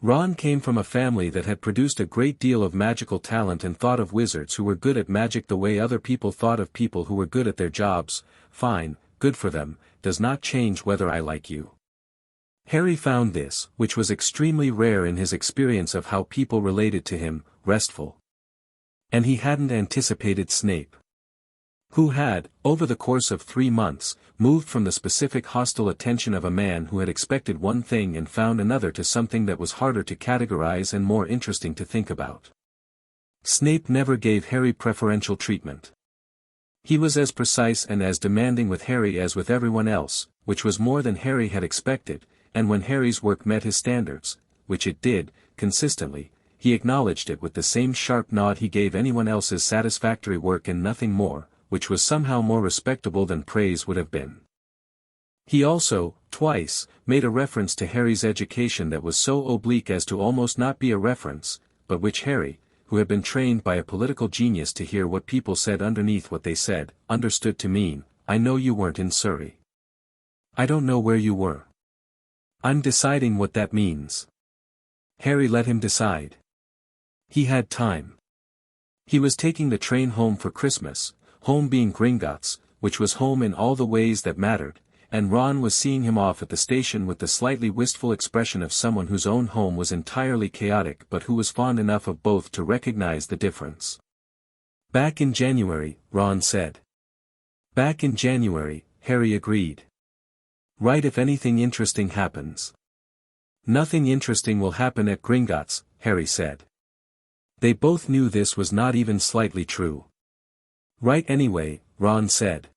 Ron came from a family that had produced a great deal of magical talent and thought of wizards who were good at magic the way other people thought of people who were good at their jobs. Fine, good for them, does not change whether I like you. Harry found this, which was extremely rare in his experience of how people related to him, restful. And he hadn't anticipated Snape. Who had, over the course of 3 months, moved from the specific hostile attention of a man who had expected one thing and found another to something that was harder to categorize and more interesting to think about. Snape never gave Harry preferential treatment. He was as precise and as demanding with Harry as with everyone else, which was more than Harry had expected, and when Harry's work met his standards, which it did, consistently, he acknowledged it with the same sharp nod he gave anyone else's satisfactory work and nothing more, which was somehow more respectable than praise would have been. He also, twice, made a reference to Harry's education that was so oblique as to almost not be a reference, but which Harry, who had been trained by a political genius to hear what people said underneath what they said, understood to mean, I know you weren't in Surrey. I don't know where you were. I'm deciding what that means. Harry let him decide. He had time. He was taking the train home for Christmas, home being Gringotts, which was home in all the ways that mattered, and Ron was seeing him off at the station with the slightly wistful expression of someone whose own home was entirely chaotic but who was fond enough of both to recognize the difference. Back in January, Ron said. Back in January, Harry agreed. Right, if anything interesting happens. Nothing interesting will happen at Gringotts, Harry said. They both knew this was not even slightly true. Right anyway, Ron said.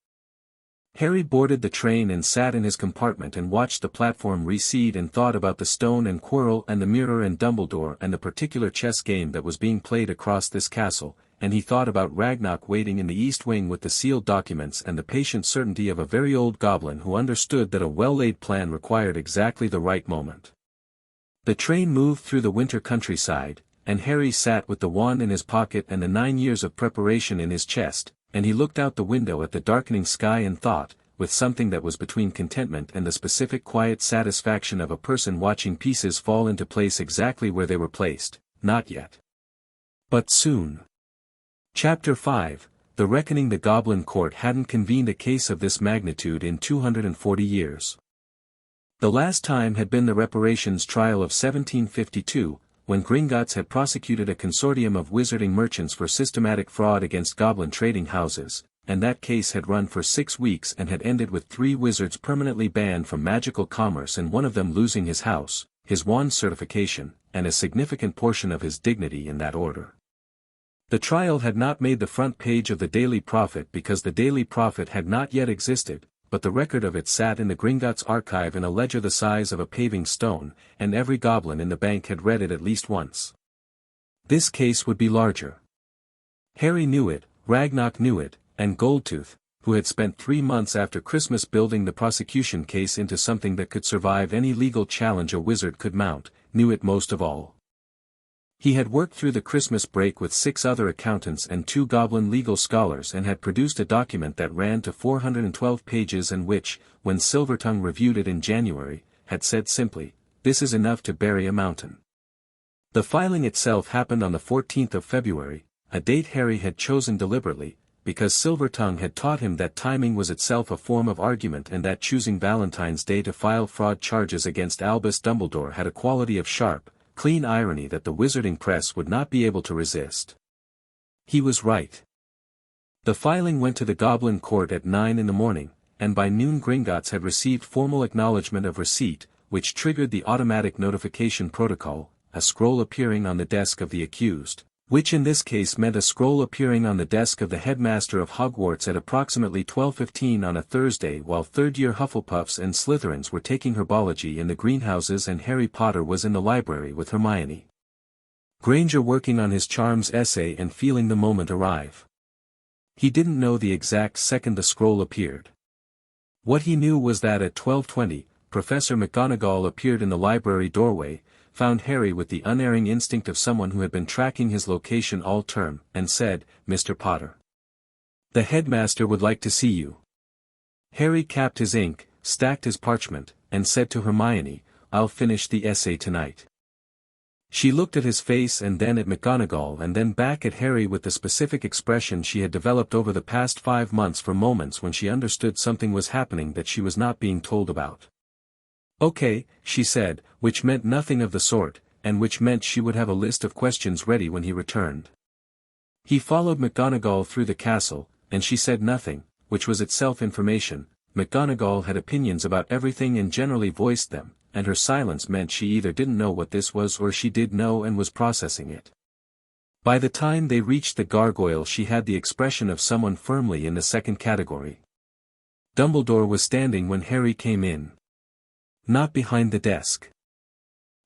Harry boarded the train and sat in his compartment and watched the platform recede and thought about the stone and Quirrell and the mirror and Dumbledore and the particular chess game that was being played across this castle, and he thought about Ragnarok waiting in the East Wing with the sealed documents and the patient certainty of a very old goblin who understood that a well-laid plan required exactly the right moment. The train moved through the winter countryside, and Harry sat with the wand in his pocket and the 9 years of preparation in his chest, and he looked out the window at the darkening sky and thought, with something that was between contentment and the specific quiet satisfaction of a person watching pieces fall into place exactly where they were placed, not yet. But soon. Chapter 5, The Reckoning. The Goblin Court hadn't convened a case of this magnitude in 240 years. The last time had been the reparations trial of 1752, when Gringotts had prosecuted a consortium of wizarding merchants for systematic fraud against goblin trading houses, and that case had run for 6 weeks and had ended with 3 wizards permanently banned from magical commerce and one of them losing his house, his wand certification, and a significant portion of his dignity in that order. The trial had not made the front page of the Daily Prophet because the Daily Prophet had not yet existed, but the record of it sat in the Gringotts archive in a ledger the size of a paving stone, and every goblin in the bank had read it at least once. This case would be larger. Harry knew it, Ragnarok knew it, and Goldtooth, who had spent 3 months after Christmas building the prosecution case into something that could survive any legal challenge a wizard could mount, knew it most of all. He had worked through the Christmas break with 6 other accountants and 2 goblin legal scholars and had produced a document that ran to 412 pages and which, when Silvertongue reviewed it in January, had said simply, "This is enough to bury a mountain." The filing itself happened on the 14th of February, a date Harry had chosen deliberately, because Silvertongue had taught him that timing was itself a form of argument and that choosing Valentine's Day to file fraud charges against Albus Dumbledore had a quality of sharp, clean irony that the wizarding press would not be able to resist. He was right. The filing went to the Goblin Court at 9 in the morning, and by noon Gringotts had received formal acknowledgement of receipt, which triggered the automatic notification protocol, a scroll appearing on the desk of the accused, which in this case meant a scroll appearing on the desk of the headmaster of Hogwarts at approximately 12:15 on a Thursday while third-year Hufflepuffs and Slytherins were taking herbology in the greenhouses and Harry Potter was in the library with Hermione Granger working on his charms essay and feeling the moment arrive. He didn't know the exact second the scroll appeared. What he knew was that at 12:20, Professor McGonagall appeared in the library doorway, found Harry with the unerring instinct of someone who had been tracking his location all term, and said, "Mr. Potter. The headmaster would like to see you." Harry capped his ink, stacked his parchment, and said to Hermione, "I'll finish the essay tonight." She looked at his face and then at McGonagall and then back at Harry with the specific expression she had developed over the past 5 months for moments when she understood something was happening that she was not being told about. "Okay," she said, which meant nothing of the sort, and which meant she would have a list of questions ready when he returned. He followed McGonagall through the castle, and she said nothing, which was itself information. McGonagall had opinions about everything and generally voiced them, and her silence meant she either didn't know what this was or she did know and was processing it. By the time they reached the gargoyle she had the expression of someone firmly in the second category. Dumbledore was standing when Harry came in. Not behind the desk.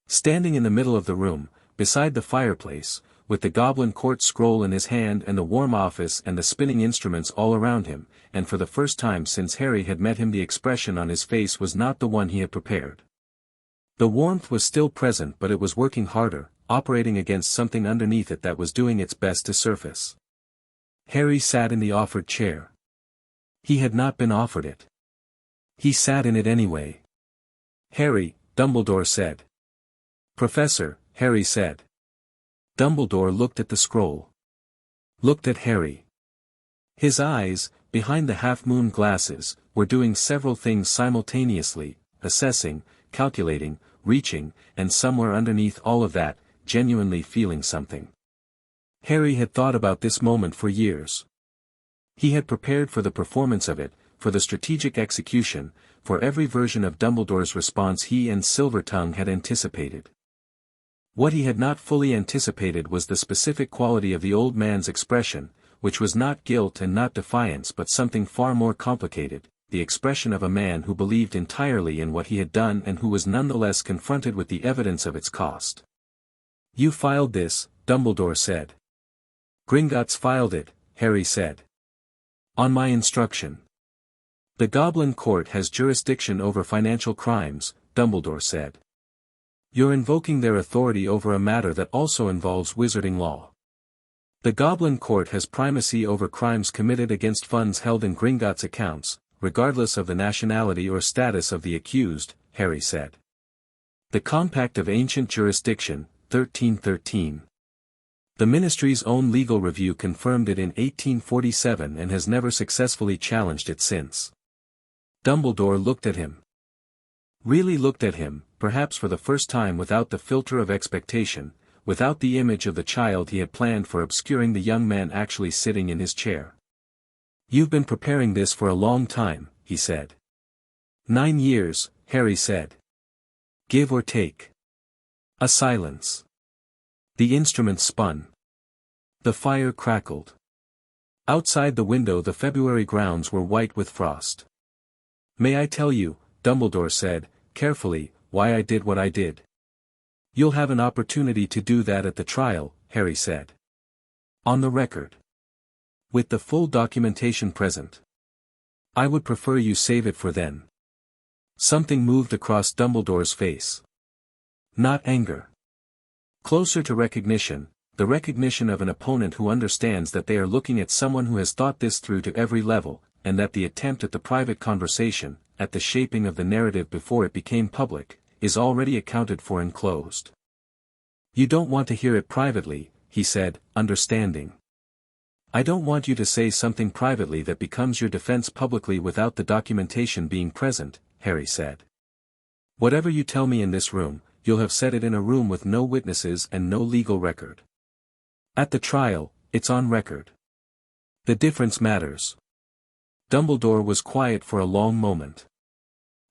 Standing in the middle of the room, beside the fireplace, with the Goblin Court scroll in his hand and the warm office and the spinning instruments all around him, and for the first time since Harry had met him the expression on his face was not the one he had prepared. The warmth was still present but it was working harder, operating against something underneath it that was doing its best to surface. Harry sat in the offered chair. He had not been offered it. He sat in it anyway. "Harry," Dumbledore said. "Professor," Harry said. Dumbledore looked at the scroll. Looked at Harry. His eyes, behind the half-moon glasses, were doing several things simultaneously, assessing, calculating, reaching, and somewhere underneath all of that, genuinely feeling something. Harry had thought about this moment for years. He had prepared for the performance of it, for the strategic execution, for every version of Dumbledore's response he and Silvertongue had anticipated. What he had not fully anticipated was the specific quality of the old man's expression, which was not guilt and not defiance but something far more complicated, the expression of a man who believed entirely in what he had done and who was nonetheless confronted with the evidence of its cost. "You filed this," Dumbledore said. "Gringotts filed it," Harry said. "On my instruction." "The Goblin Court has jurisdiction over financial crimes," Dumbledore said. "You're invoking their authority over a matter that also involves wizarding law." The Goblin Court has primacy over crimes committed against funds held in Gringotts accounts, regardless of the nationality or status of the accused, Harry said. The Compact of Ancient Jurisdiction, 1313. The Ministry's own legal review confirmed it in 1847 and has never successfully challenged it since. Dumbledore looked at him. Really looked at him, perhaps for the first time without the filter of expectation, without the image of the child he had planned for obscuring the young man actually sitting in his chair. "You've been preparing this for a long time," he said. 9 years, Harry said. "Give or take." A silence. The instrument spun. The fire crackled. Outside the window the February grounds were white with frost. "May I tell you," Dumbledore said, carefully, "why I did what I did?" "You'll have an opportunity to do that at the trial," Harry said. "On the record. With the full documentation present. I would prefer you save it for then." Something moved across Dumbledore's face. Not anger. Closer to recognition, the recognition of an opponent who understands that they are looking at someone who has thought this through to every level, and that the attempt at the private conversation, at the shaping of the narrative before it became public, is already accounted for and closed. "You don't want to hear it privately," he said, understanding. "I don't want you to say something privately that becomes your defense publicly without the documentation being present," Harry said. "Whatever you tell me in this room, you'll have said it in a room with no witnesses and no legal record. At the trial, it's on record. The difference matters." Dumbledore was quiet for a long moment.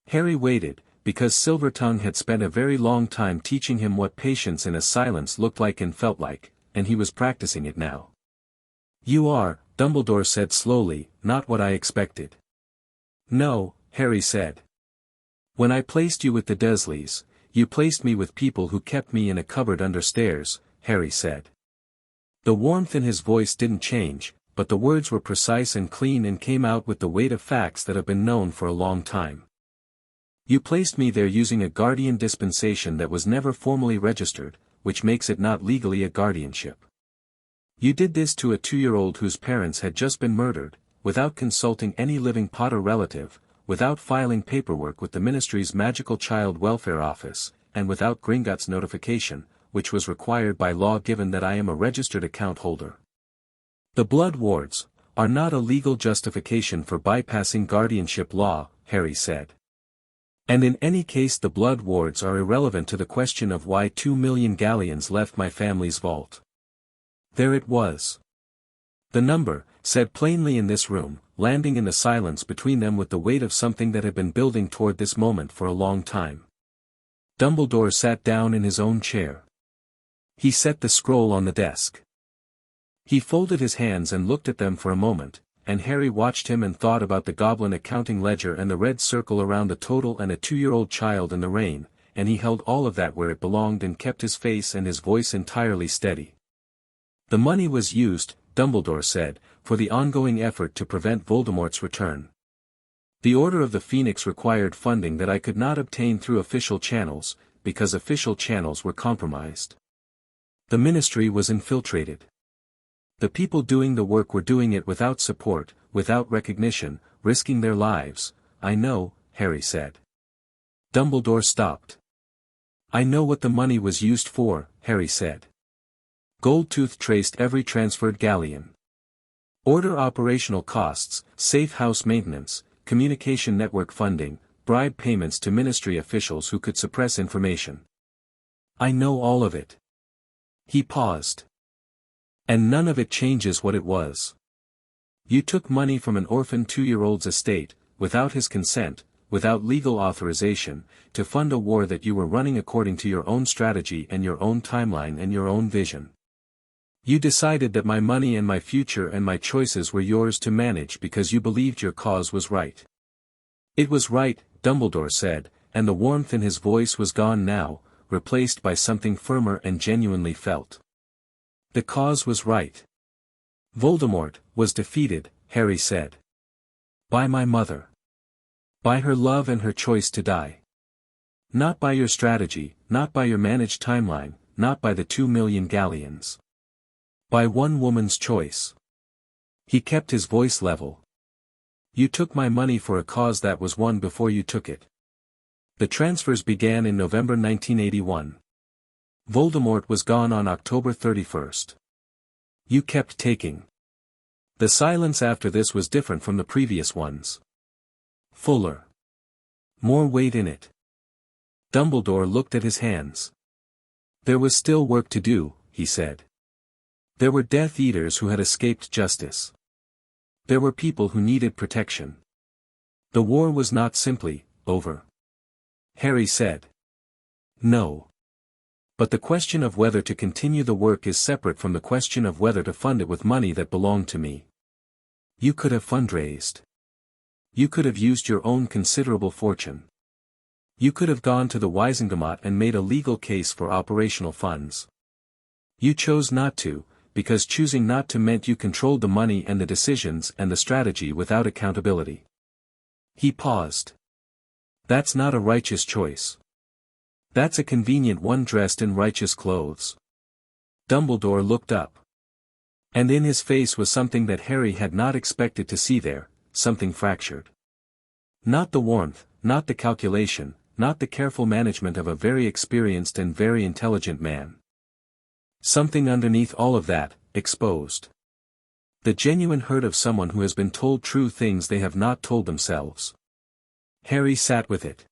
Harry waited, because Silvertongue had spent a very long time teaching him what patience in a silence looked like and felt like, and he was practicing it now. "You are," Dumbledore said slowly, "not what I expected." "No," Harry said. "When I placed you with the Dursleys, you placed me with people who kept me in a cupboard under stairs," Harry said. The warmth in his voice didn't change, but the words were precise and clean and came out with the weight of facts that have been known for a long time. "You placed me there using a guardian dispensation that was never formally registered, which makes it not legally a guardianship. You did this to a 2-year-old whose parents had just been murdered, without consulting any living Potter relative, without filing paperwork with the Ministry's Magical Child Welfare Office, and without Gringotts notification, which was required by law given that I am a registered account holder. The blood wards are not a legal justification for bypassing guardianship law," Harry said. "And in any case the blood wards are irrelevant to the question of why 2 million galleons left my family's vault." There it was. The number, said plainly in this room, landing in the silence between them with the weight of something that had been building toward this moment for a long time. Dumbledore sat down in his own chair. He set the scroll on the desk. He folded his hands and looked at them for a moment, and Harry watched him and thought about the goblin accounting ledger and the red circle around the total and a 2-year-old child in the rain, and he held all of that where it belonged and kept his face and his voice entirely steady. "The money was used," Dumbledore said, "for the ongoing effort to prevent Voldemort's return. The Order of the Phoenix required funding that I could not obtain through official channels, because official channels were compromised. The Ministry was infiltrated. The people doing the work were doing it without support, without recognition, risking their lives." "I know," Harry said. Dumbledore stopped. "I know what the money was used for," Harry said. Goldtooth traced every transferred galleon. Order operational costs, safe house maintenance, communication network funding, bribe payments to Ministry officials who could suppress information. "I know all of it." He paused. "And none of it changes what it was. You took money from an orphaned 2-year-old's estate, without his consent, without legal authorization, to fund a war that you were running according to your own strategy and your own timeline and your own vision. You decided that my money and my future and my choices were yours to manage because you believed your cause was right." "It was right," Dumbledore said, and the warmth in his voice was gone now, replaced by something firmer and genuinely felt. "The cause was right. Voldemort was defeated," Harry said. "By my mother. By her love and her choice to die. Not by your strategy, not by your managed timeline, not by the 2 million galleons. By one woman's choice. He kept his voice level. You took my money for a cause that was won before you took it. The transfers began in November 1981. Voldemort was gone on October 31st. You kept taking. The silence after this was different from the previous ones. Fuller. More weight in it. Dumbledore looked at his hands. There was still work to do, he said. There were Death Eaters who had escaped justice. There were people who needed protection. The war was not simply over. Harry said. No. But the question of whether to continue the work is separate from the question of whether to fund it with money that belonged to me. You could have fundraised. You could have used your own considerable fortune. You could have gone to the Wisengamot and made a legal case for operational funds. You chose not to, because choosing not to meant you controlled the money and the decisions and the strategy without accountability. He paused. That's not a righteous choice. That's a convenient one dressed in righteous clothes. Dumbledore looked up. And in his face was something that Harry had not expected to see there, something fractured. Not the warmth, not the calculation, not the careful management of a very experienced and very intelligent man. Something underneath all of that, exposed. The genuine hurt of someone who has been told true things they have not told themselves. Harry sat with it.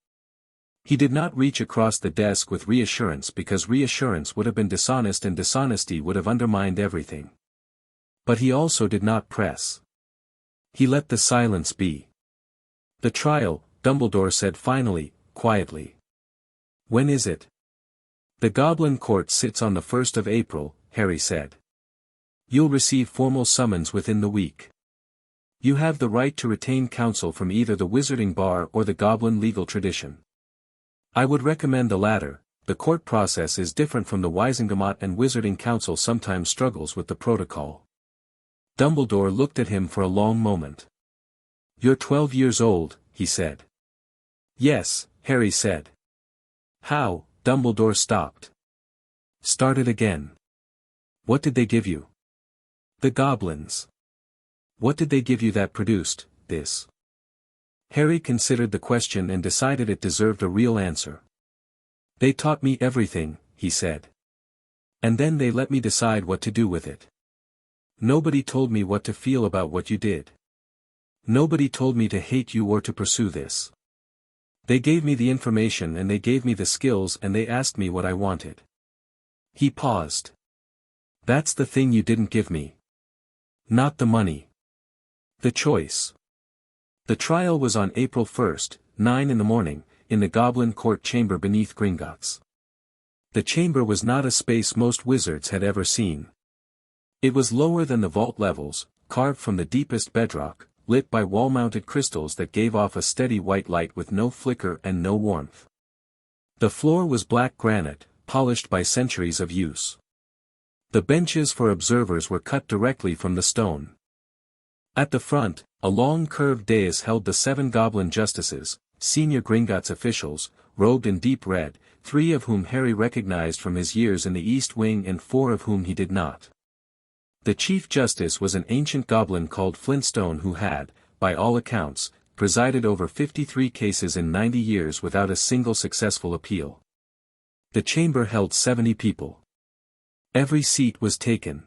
He did not reach across the desk with reassurance because reassurance would have been dishonest and dishonesty would have undermined everything. But he also did not press. He let the silence be. The trial, Dumbledore said finally, quietly. When is it? The Goblin Court sits on the 1st of April, Harry said. You'll receive formal summons within the week. You have the right to retain counsel from either the Wizarding Bar or the Goblin legal tradition. I would recommend the latter. The court process is different from the Wisengamot and Wizarding Council sometimes struggles with the protocol. Dumbledore looked at him for a long moment. You're 12 years old, he said. Yes, Harry said. How? Dumbledore stopped. Started again. What did they give you? The goblins. What did they give you that produced this? Harry considered the question and decided it deserved a real answer. They taught me everything, he said. And then they let me decide what to do with it. Nobody told me what to feel about what you did. Nobody told me to hate you or to pursue this. They gave me the information and they gave me the skills and they asked me what I wanted. He paused. That's the thing you didn't give me. Not the money. The choice. The trial was on April 1st, 9 in the morning, in the Goblin Court chamber beneath Gringotts. The chamber was not a space most wizards had ever seen. It was lower than the vault levels, carved from the deepest bedrock, lit by wall-mounted crystals that gave off a steady white light with no flicker and no warmth. The floor was black granite, polished by centuries of use. The benches for observers were cut directly from the stone. At the front, a long curved dais held the 7 goblin justices, senior Gringotts officials, robed in deep red, 3 of whom Harry recognized from his years in the East Wing and 4 of whom he did not. The Chief Justice was an ancient goblin called Flintstone who had, by all accounts, presided over 53 cases in 90 years without a single successful appeal. The chamber held 70 people. Every seat was taken.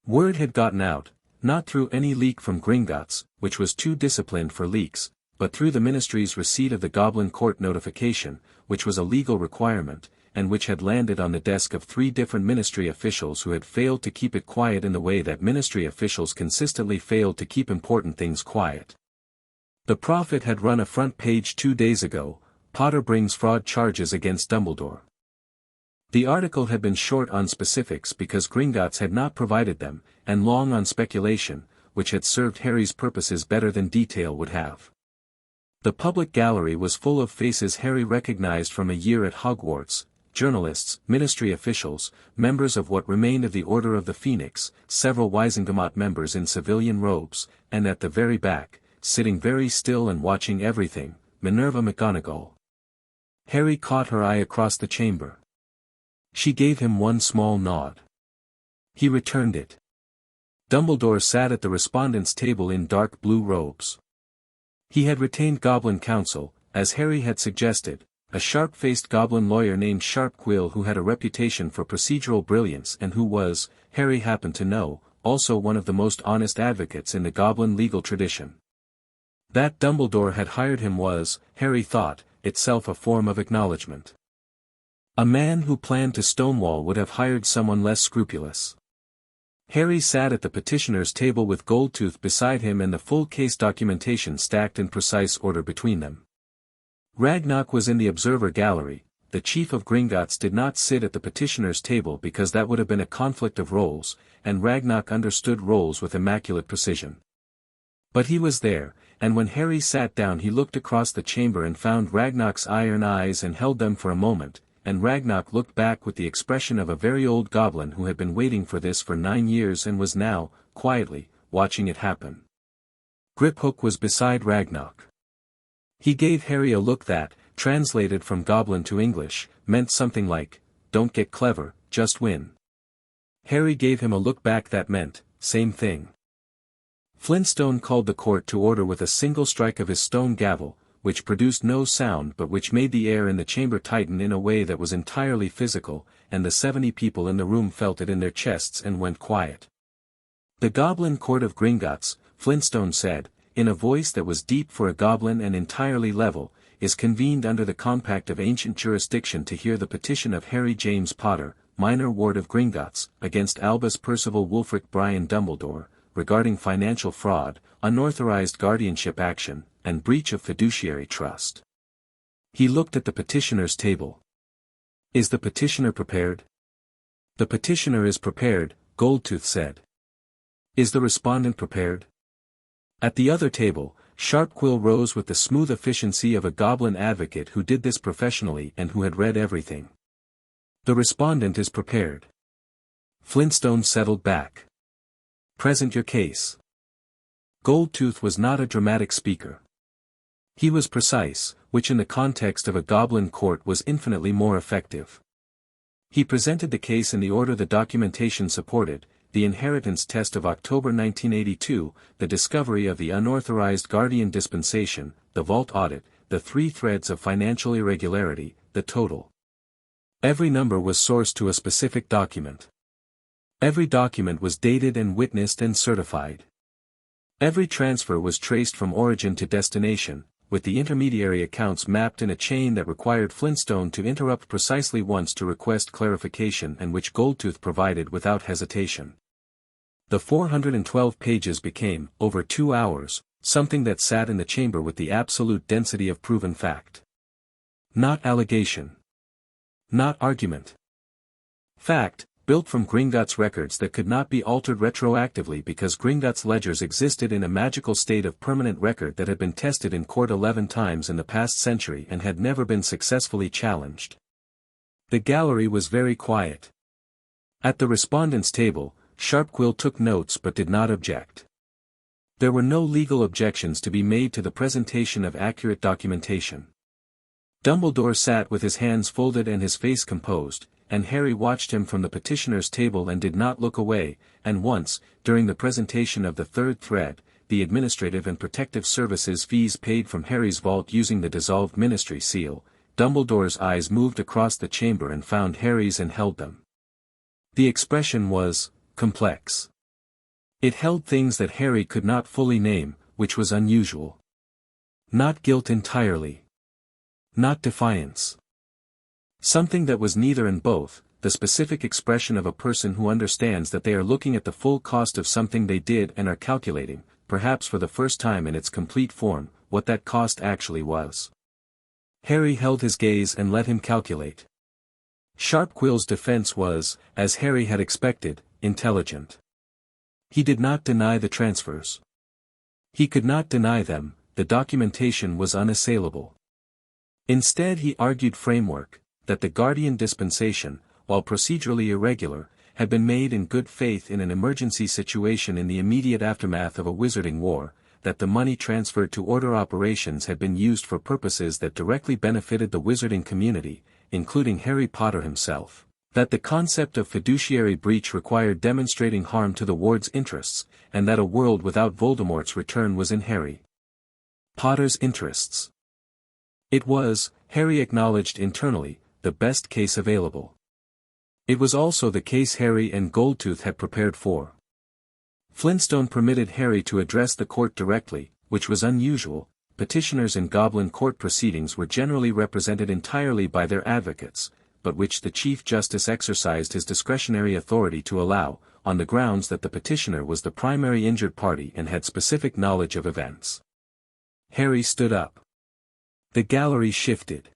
Word had gotten out, not through any leak from Gringotts, which was too disciplined for leaks, but through the Ministry's receipt of the Goblin Court notification, which was a legal requirement, and which had landed on the desk of 3 different Ministry officials who had failed to keep it quiet in the way that Ministry officials consistently failed to keep important things quiet. The Prophet had run a front page 2 days ago, Potter brings fraud charges against Dumbledore. The article had been short on specifics because Gringotts had not provided them, and long on speculation, which had served Harry's purposes better than detail would have. The public gallery was full of faces Harry recognized from a year at Hogwarts, journalists, Ministry officials, members of what remained of the Order of the Phoenix, several Wisengamot members in civilian robes, and at the very back, sitting very still and watching everything, Minerva McGonagall. Harry caught her eye across the chamber. She gave him one small nod. He returned it. Dumbledore sat at the respondents' table in dark blue robes. He had retained Goblin counsel, as Harry had suggested, a sharp-faced goblin lawyer named Sharpquill who had a reputation for procedural brilliance and who was, Harry happened to know, also one of the most honest advocates in the goblin legal tradition. That Dumbledore had hired him was, Harry thought, itself a form of acknowledgement. A man who planned to stonewall would have hired someone less scrupulous. Harry sat at the petitioner's table with Goldtooth beside him and the full case documentation stacked in precise order between them. Ragnarok was in the observer gallery. The chief of Gringotts did not sit at the petitioner's table because that would have been a conflict of roles, and Ragnarok understood roles with immaculate precision. But he was there, and when Harry sat down he looked across the chamber and found Ragnarok's iron eyes and held them for a moment, and Ragnarok looked back with the expression of a very old goblin who had been waiting for this for 9 years and was now, quietly, watching it happen. Griphook was beside Ragnarok. He gave Harry a look that, translated from Goblin to English, meant something like, "Don't get clever, just win." Harry gave him a look back that meant, same thing. Flintstone called the court to order with a single strike of his stone gavel, which produced no sound but which made the air in the chamber tighten in a way that was entirely physical, and the 70 people in the room felt it in their chests and went quiet. "The Goblin Court of Gringotts," Flintstone said, in a voice that was deep for a goblin and entirely level, "is convened under the compact of ancient jurisdiction to hear the petition of Harry James Potter, minor ward of Gringotts, against Albus Percival Wulfric Brian Dumbledore, regarding financial fraud, unauthorized guardianship action, and breach of fiduciary trust." He looked at the petitioner's table. "Is the petitioner prepared?" "The petitioner is prepared," Goldtooth said. "Is the respondent prepared?" At the other table, Sharpquill rose with the smooth efficiency of a goblin advocate who did this professionally and who had read everything. "The respondent is prepared." Flintstone settled back. "Present your case." Goldtooth was not a dramatic speaker. He was precise, which in the context of a goblin court was infinitely more effective. He presented the case in the order the documentation supported: the inheritance test of October 1982, the discovery of the unauthorized guardian dispensation, the vault audit, the 3 threads of financial irregularity, the total. Every number was sourced to a specific document. Every document was dated and witnessed and certified. Every transfer was traced from origin to destination, with the intermediary accounts mapped in a chain that required Flintstone to interrupt precisely once to request clarification and which Goldtooth provided without hesitation. The 412 pages became, over 2 hours, something that sat in the chamber with the absolute density of proven fact. Not allegation. Not argument. Fact, built from Gringotts records that could not be altered retroactively because Gringotts ledgers existed in a magical state of permanent record that had been tested in court 11 times in the past century and had never been successfully challenged. The gallery was very quiet. At the respondents' table, Sharpquill took notes but did not object. There were no legal objections to be made to the presentation of accurate documentation. Dumbledore sat with his hands folded and his face composed, and Harry watched him from the petitioner's table and did not look away, and once, during the presentation of the 3rd thread, the administrative and protective services fees paid from Harry's vault using the dissolved ministry seal, Dumbledore's eyes moved across the chamber and found Harry's and held them. The expression was complex. It held things that Harry could not fully name, which was unusual. Not guilt entirely. Not defiance. Something that was neither and both, the specific expression of a person who understands that they are looking at the full cost of something they did and are calculating, perhaps for the first time in its complete form, what that cost actually was. Harry held his gaze and let him calculate. Sharpquill's defense was, as Harry had expected, intelligent. He did not deny the transfers. He could not deny them, the documentation was unassailable. Instead he argued framework, that the guardian dispensation, while procedurally irregular, had been made in good faith in an emergency situation in the immediate aftermath of a wizarding war, that the money transferred to order operations had been used for purposes that directly benefited the wizarding community, including Harry Potter himself, That the concept of fiduciary breach required demonstrating harm to the ward's interests, and that a world without Voldemort's return was in Harry Potter's interests. It was, Harry acknowledged internally, the best case available. It was also the case Harry and Goldtooth had prepared for. Flintstone permitted Harry to address the court directly, which was unusual. Petitioners in Goblin court proceedings were generally represented entirely by their advocates, but which the Chief Justice exercised his discretionary authority to allow, on the grounds that the petitioner was the primary injured party and had specific knowledge of events. Harry stood up. The gallery shifted.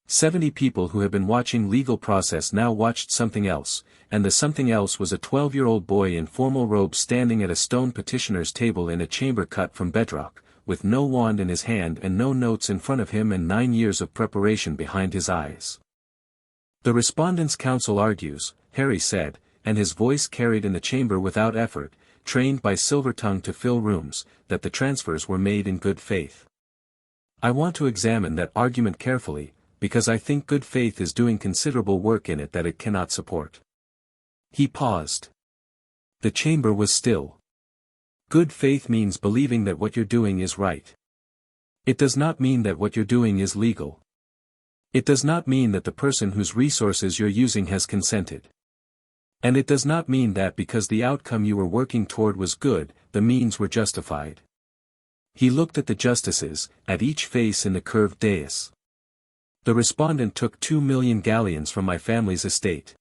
70 people who had been watching legal process now watched something else, and the something else was a 12-year-old boy in formal robes standing at a stone petitioner's table in a chamber cut from bedrock, with no wand in his hand and no notes in front of him and 9 years of preparation behind his eyes. The Respondents' Council argues, Harry said, and his voice carried in the chamber without effort, trained by Silvertongue to fill rooms, that the transfers were made in good faith. I want to examine that argument carefully, because I think good faith is doing considerable work in it that it cannot support. He paused. The chamber was still. Good faith means believing that what you're doing is right. It does not mean that what you're doing is legal. It does not mean that the person whose resources you're using has consented. And it does not mean that because the outcome you were working toward was good, the means were justified. He looked at the justices, at each face in the curved dais. The respondent took 2 million galleons from my family's estate.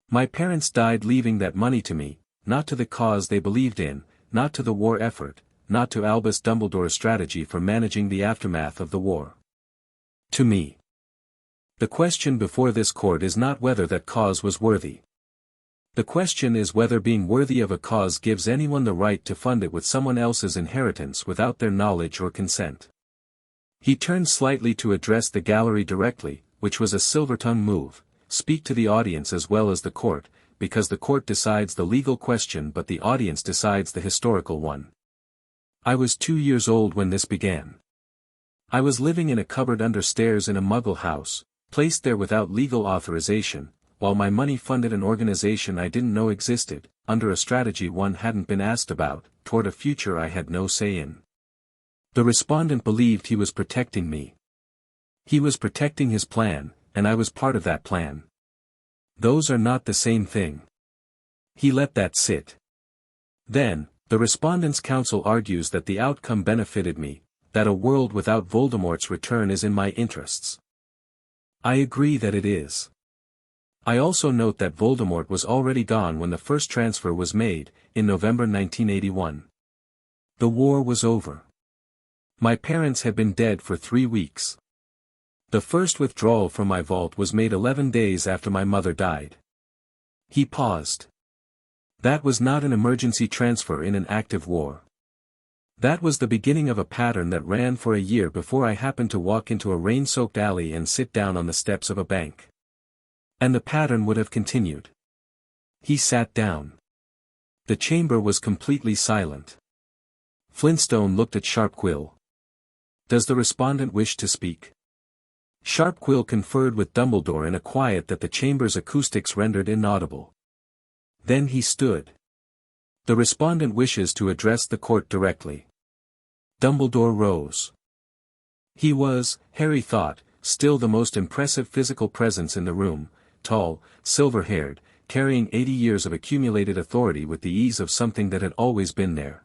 My parents died leaving that money to me, not to the cause they believed in, not to the war effort, not to Albus Dumbledore's strategy for managing the aftermath of the war. To me. The question before this court is not whether that cause was worthy. The question is whether being worthy of a cause gives anyone the right to fund it with someone else's inheritance without their knowledge or consent. He turned slightly to address the gallery directly, which was a Silvertongue move, speak to the audience as well as the court, because the court decides the legal question but the audience decides the historical one. I was 2 years old when this began. I was living in a cupboard under stairs in a Muggle house, placed there without legal authorization, while my money funded an organization I didn't know existed, under a strategy one hadn't been asked about, toward a future I had no say in. The respondent believed he was protecting me. He was protecting his plan, and I was part of that plan. Those are not the same thing. He let that sit. Then, the Respondents' Council argues that the outcome benefited me, that a world without Voldemort's return is in my interests. I agree that it is. I also note that Voldemort was already gone when the first transfer was made, in November 1981. The war was over. My parents had been dead for 3 weeks. The first withdrawal from my vault was made 11 days after my mother died. He paused. That was not an emergency transfer in an active war. That was the beginning of a pattern that ran for a year before I happened to walk into a rain-soaked alley and sit down on the steps of a bank. And the pattern would have continued. He sat down. The chamber was completely silent. Flintstone looked at Sharpquill. Does the respondent wish to speak? Sharpquill conferred with Dumbledore in a quiet that the chamber's acoustics rendered inaudible. Then he stood. The respondent wishes to address the court directly. Dumbledore rose. He was, Harry thought, still the most impressive physical presence in the room, tall, silver-haired, carrying 80 years of accumulated authority with the ease of something that had always been there.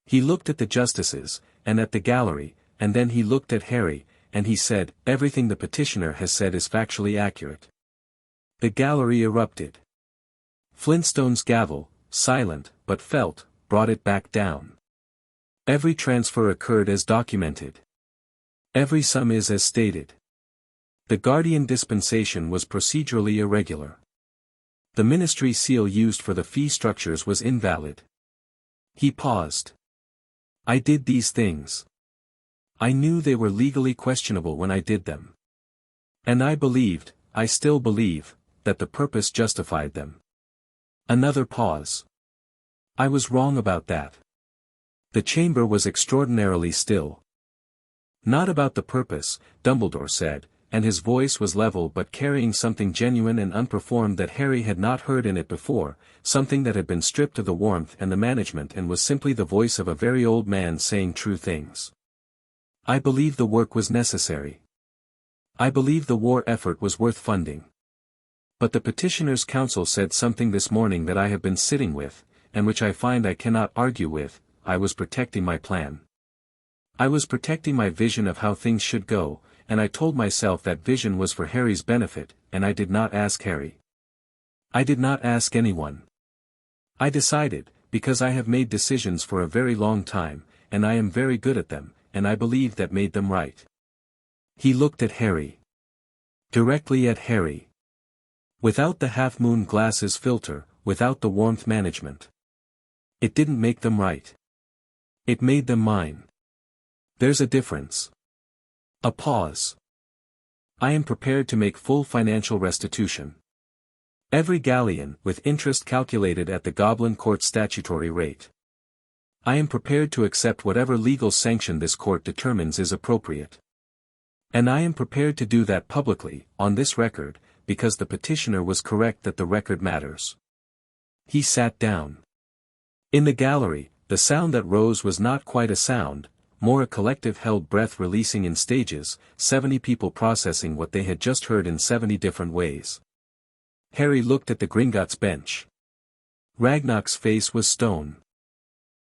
He looked at the justices, and at the gallery, and then he looked at Harry, and he said, everything the petitioner has said is factually accurate. The gallery erupted. Flintstone's gavel, silent, but felt, brought it back down. Every transfer occurred as documented. Every sum is as stated. The Guardian dispensation was procedurally irregular. The ministry seal used for the fee structures was invalid. He paused. I did these things. I knew they were legally questionable when I did them. And I believed, I still believe, that the purpose justified them. Another pause. I was wrong about that. The chamber was extraordinarily still. Not about the purpose, Dumbledore said, and his voice was level but carrying something genuine and unperformed that Harry had not heard in it before, something that had been stripped of the warmth and the management and was simply the voice of a very old man saying true things. I believe the work was necessary. I believe the war effort was worth funding. But the petitioners' council said something this morning that I have been sitting with, and which I find I cannot argue with. I was protecting my plan. I was protecting my vision of how things should go, and I told myself that vision was for Harry's benefit, and I did not ask Harry. I did not ask anyone. I decided, because I have made decisions for a very long time, and I am very good at them, and I believe that made them right. He looked at Harry. Directly at Harry. Without the half-moon glasses filter, without the warmth management. It didn't make them right. It made them mine. There's a difference. A pause. I am prepared to make full financial restitution. Every galleon, with interest calculated at the Goblin Court statutory rate. I am prepared to accept whatever legal sanction this court determines is appropriate. And I am prepared to do that publicly, on this record, because the petitioner was correct that the record matters. He sat down. In the gallery, the sound that rose was not quite a sound, more a collective held breath releasing in stages, 70 people processing what they had just heard in 70 different ways. Harry looked at the Gringotts bench. Ragnarok's face was stone.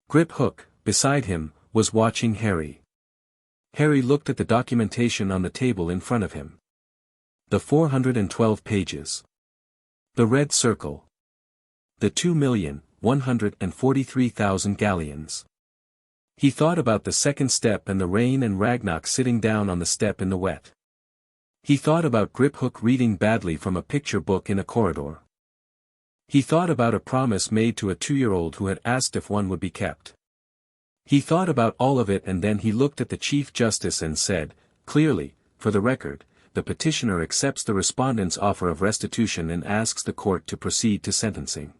Grip Hook, beside him, was watching Harry. Harry looked at the documentation on the table in front of him. The 412 pages. The red circle. The 2,143,000 galleons. He thought about the second step and the rain and Ragnarok sitting down on the step in the wet. He thought about Grip Hook reading badly from a picture book in a corridor. He thought about a promise made to a 2-year-old who had asked if one would be kept. He thought about all of it and then he looked at the Chief Justice and said, clearly, for the record, the petitioner accepts the respondent's offer of restitution and asks the court to proceed to sentencing.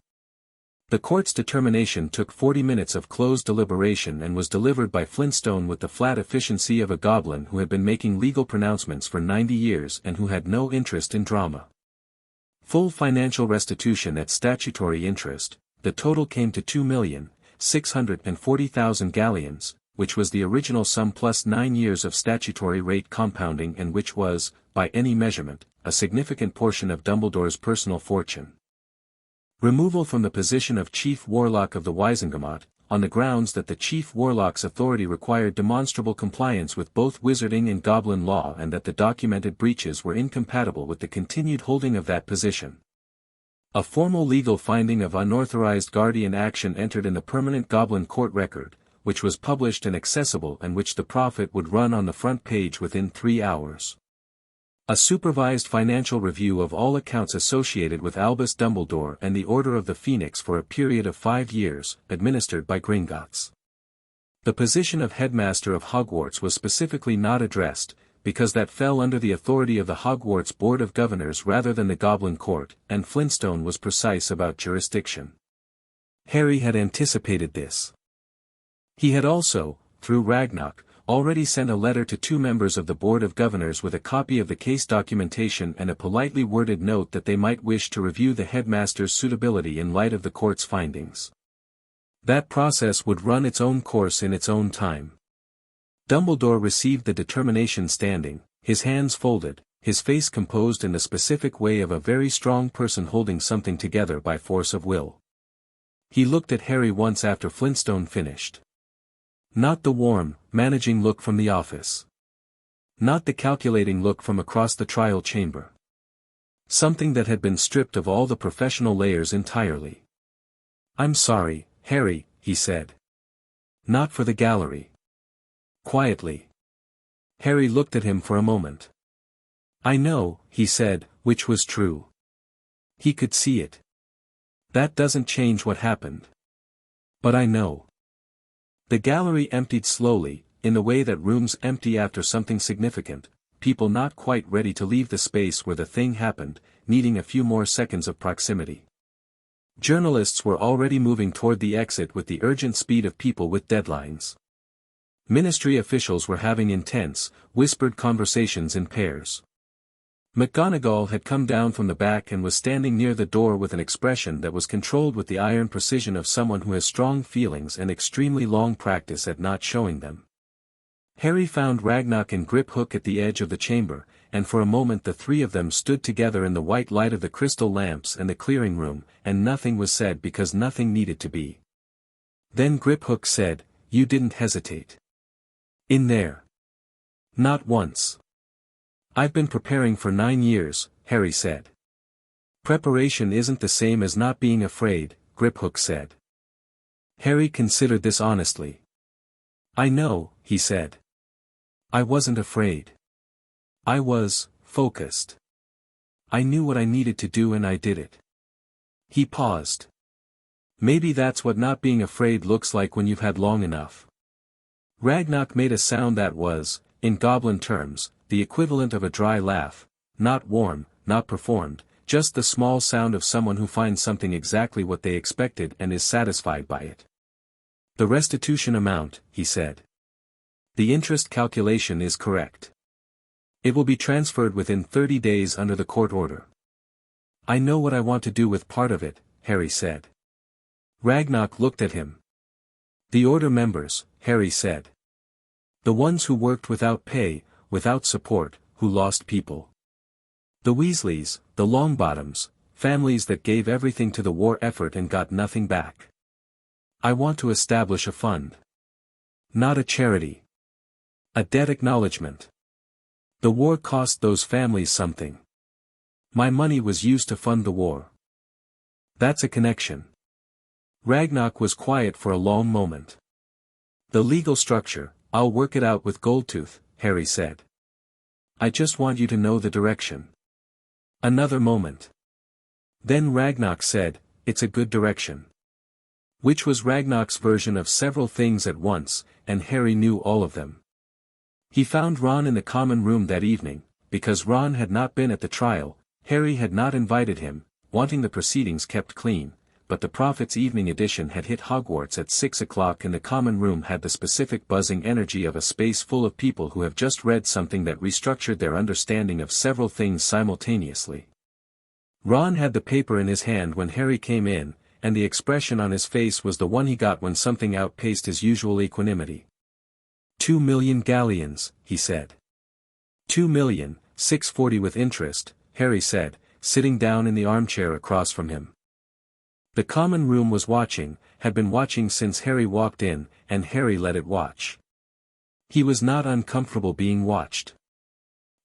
The court's determination took 40 minutes of closed deliberation and was delivered by Flintstone with the flat efficiency of a goblin who had been making legal pronouncements for 90 years and who had no interest in drama. Full financial restitution at statutory interest, the total came to 2,640,000 galleons, which was the original sum plus 9 years of statutory rate compounding and which was, by any measurement, a significant portion of Dumbledore's personal fortune. Removal from the position of Chief Warlock of the Wizengamot, on the grounds that the Chief Warlock's authority required demonstrable compliance with both wizarding and goblin law and that the documented breaches were incompatible with the continued holding of that position. A formal legal finding of unauthorized guardian action entered in the permanent Goblin Court record, which was published and accessible and which the Prophet would run on the front page within 3 hours. A supervised financial review of all accounts associated with Albus Dumbledore and the Order of the Phoenix for a period of 5 years, administered by Gringotts. The position of headmaster of Hogwarts was specifically not addressed, because that fell under the authority of the Hogwarts Board of Governors rather than the Goblin Court, and Flintstone was precise about jurisdiction. Harry had anticipated this. He had also, through Ragnarok, already sent a letter to 2 members of the Board of Governors with a copy of the case documentation and a politely worded note that they might wish to review the headmaster's suitability in light of the court's findings. That process would run its own course in its own time. Dumbledore received the determination standing, his hands folded, his face composed in the specific way of a very strong person holding something together by force of will. He looked at Harry once after Flintstone finished. Not the warm, managing look from the office. Not the calculating look from across the trial chamber. Something that had been stripped of all the professional layers entirely. "I'm sorry, Harry," he said. "Not for the gallery." Quietly. Harry looked at him for a moment. "I know," he said, which was true. He could see it. "That doesn't change what happened. But I know." The gallery emptied slowly, in the way that rooms empty after something significant, people not quite ready to leave the space where the thing happened, needing a few more seconds of proximity. Journalists were already moving toward the exit with the urgent speed of people with deadlines. Ministry officials were having intense, whispered conversations in pairs. McGonagall had come down from the back and was standing near the door with an expression that was controlled with the iron precision of someone who has strong feelings and extremely long practice at not showing them. Harry found Ragnock and Griphook at the edge of the chamber, and for a moment the three of them stood together in the white light of the crystal lamps and the clearing room, and nothing was said because nothing needed to be. Then Griphook said, "You didn't hesitate. In there." "Not once." "I've been preparing for 9 years," Harry said. "Preparation isn't the same as not being afraid," Griphook said. Harry considered this honestly. "I know," he said. "I wasn't afraid. I was focused. I knew what I needed to do and I did it." He paused. "Maybe that's what not being afraid looks like when you've had long enough." Ragnock made a sound that was, in goblin terms, the equivalent of a dry laugh, not warm, not performed, just the small sound of someone who finds something exactly what they expected and is satisfied by it. "The restitution amount," he said. "The interest calculation is correct. It will be transferred within 30 days under the court order." "I know what I want to do with part of it," Harry said. Ragnock looked at him. "The order members," Harry said. "The ones who worked without pay, without support, who lost people. The Weasleys, the Longbottoms, families that gave everything to the war effort and got nothing back. I want to establish a fund. Not a charity. A debt acknowledgement. The war cost those families something. My money was used to fund the war. That's a connection." Ragnock was quiet for a long moment. "The legal structure, I'll work it out with Goldtooth," Harry said. "I just want you to know the direction." Another moment. Then Ragnock said, "It's a good direction." Which was Ragnock's version of several things at once, and Harry knew all of them. He found Ron in the common room that evening. Because Ron had not been at the trial, Harry had not invited him, wanting the proceedings kept clean, but the Prophet's evening edition had hit Hogwarts at 6 o'clock and the common room had the specific buzzing energy of a space full of people who have just read something that restructured their understanding of several things simultaneously. Ron had the paper in his hand when Harry came in, and the expression on his face was the one he got when something outpaced his usual equanimity. 2 million galleons, he said. 2,640,000 with interest, Harry said, sitting down in the armchair across from him. The common room was watching, had been watching since Harry walked in, and Harry let it watch. He was not uncomfortable being watched.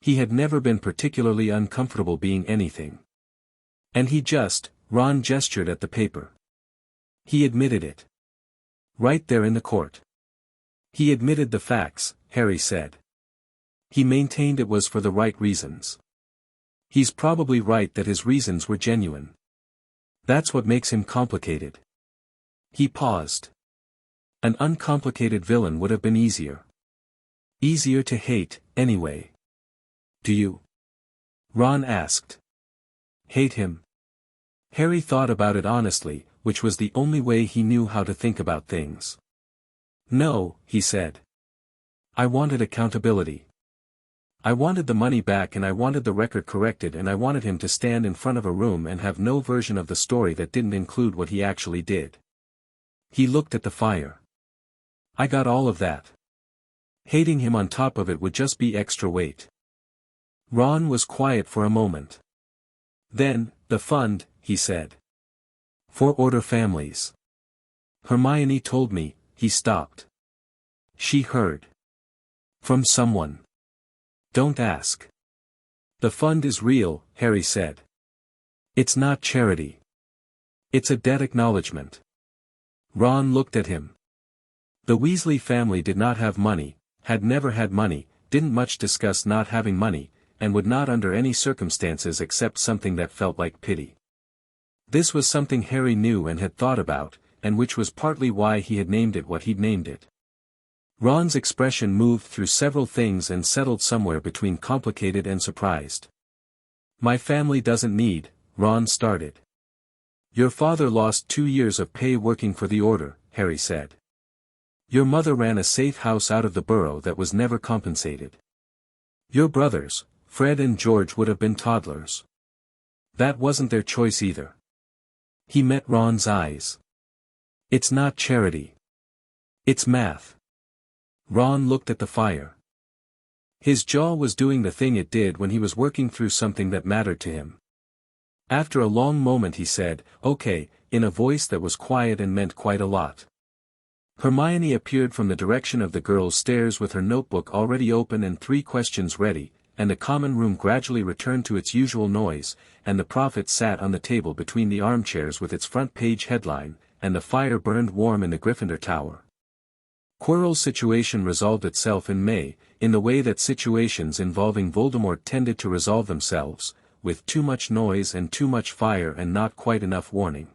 He had never been particularly uncomfortable being anything. And Ron gestured at the paper. He admitted it. Right there in the court. He admitted the facts, Harry said. He maintained it was for the right reasons. He's probably right that his reasons were genuine. That's what makes him complicated. He paused. An uncomplicated villain would have been easier. Easier to hate, anyway. Do you? Ron asked. Hate him? Harry thought about it honestly, which was the only way he knew how to think about things. No, he said. I wanted accountability. I wanted the money back and I wanted the record corrected and I wanted him to stand in front of a room and have no version of the story that didn't include what he actually did. He looked at the fire. I got all of that. Hating him on top of it would just be extra weight. Ron was quiet for a moment. Then, the fund, he said. For order families. Hermione told me, he stopped. She heard. From someone. Don't ask. The fund is real, Harry said. It's not charity. It's a debt acknowledgement. Ron looked at him. The Weasley family did not have money, had never had money, didn't much discuss not having money, and would not under any circumstances accept something that felt like pity. This was something Harry knew and had thought about, and which was partly why he had named it what he'd named it. Ron's expression moved through several things and settled somewhere between complicated and surprised. My family doesn't need, Ron started. Your father lost 2 years of pay working for the order, Harry said. Your mother ran a safe house out of the burrow that was never compensated. Your brothers, Fred and George would have been toddlers. That wasn't their choice either. He met Ron's eyes. It's not charity. It's math. Ron looked at the fire. His jaw was doing the thing it did when he was working through something that mattered to him. After a long moment he said, "Okay," in a voice that was quiet and meant quite a lot. Hermione appeared from the direction of the girls' stairs with her notebook already open and 3 questions ready, and the common room gradually returned to its usual noise, and the prophet sat on the table between the armchairs with its front-page headline, and the fire burned warm in the Gryffindor Tower. Quirrell's situation resolved itself in May, in the way that situations involving Voldemort tended to resolve themselves, with too much noise and too much fire and not quite enough warning.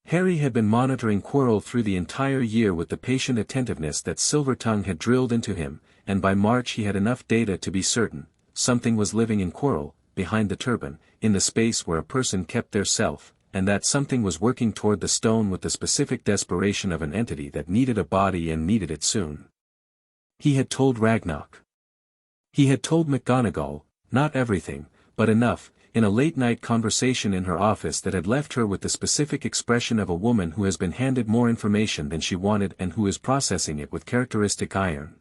Harry had been monitoring Quirrell through the entire year with the patient attentiveness that Silvertongue had drilled into him, and by March he had enough data to be certain, something was living in Quirrell, behind the turban, in the space where a person kept their self, and that something was working toward the stone with the specific desperation of an entity that needed a body and needed it soon. He had told Ragnarok. He had told McGonagall, not everything, but enough, in a late-night conversation in her office that had left her with the specific expression of a woman who has been handed more information than she wanted and who is processing it with characteristic iron.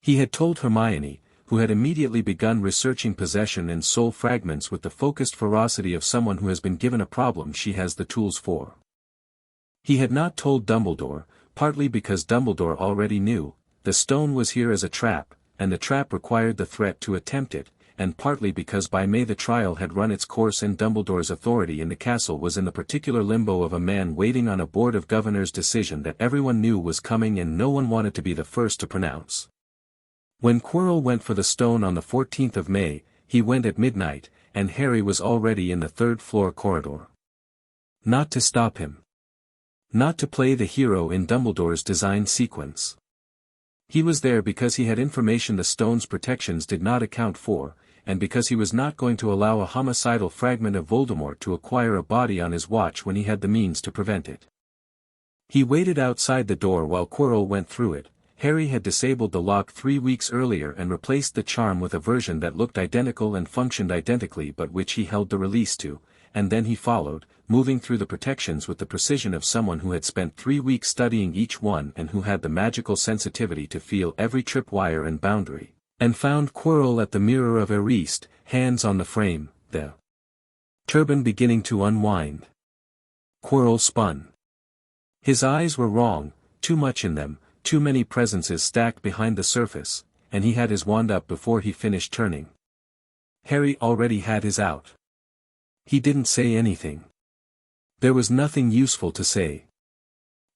He had told Hermione, who had immediately begun researching possession and soul fragments with the focused ferocity of someone who has been given a problem she has the tools for. He had not told Dumbledore, partly because Dumbledore already knew, the stone was here as a trap, and the trap required the threat to attempt it, and partly because by May the trial had run its course and Dumbledore's authority in the castle was in the particular limbo of a man waiting on a board of governors' decision that everyone knew was coming and no one wanted to be the first to pronounce. When Quirrell went for the stone on the 14th of May, he went at midnight, and Harry was already in the 3rd-floor corridor. Not to stop him. Not to play the hero in Dumbledore's design sequence. He was there because he had information the stone's protections did not account for, and because he was not going to allow a homicidal fragment of Voldemort to acquire a body on his watch when he had the means to prevent it. He waited outside the door while Quirrell went through it. Harry had disabled the lock 3 weeks earlier and replaced the charm with a version that looked identical and functioned identically but which he held the release to, and then he followed, moving through the protections with the precision of someone who had spent 3 weeks studying each one and who had the magical sensitivity to feel every tripwire and boundary, and found Quirrell at the mirror of Eriste, hands on the frame, the turban beginning to unwind. Quirrell spun. His eyes were wrong, too much in them, too many presences stacked behind the surface, and he had his wand up before he finished turning. Harry already had his out. He didn't say anything. There was nothing useful to say.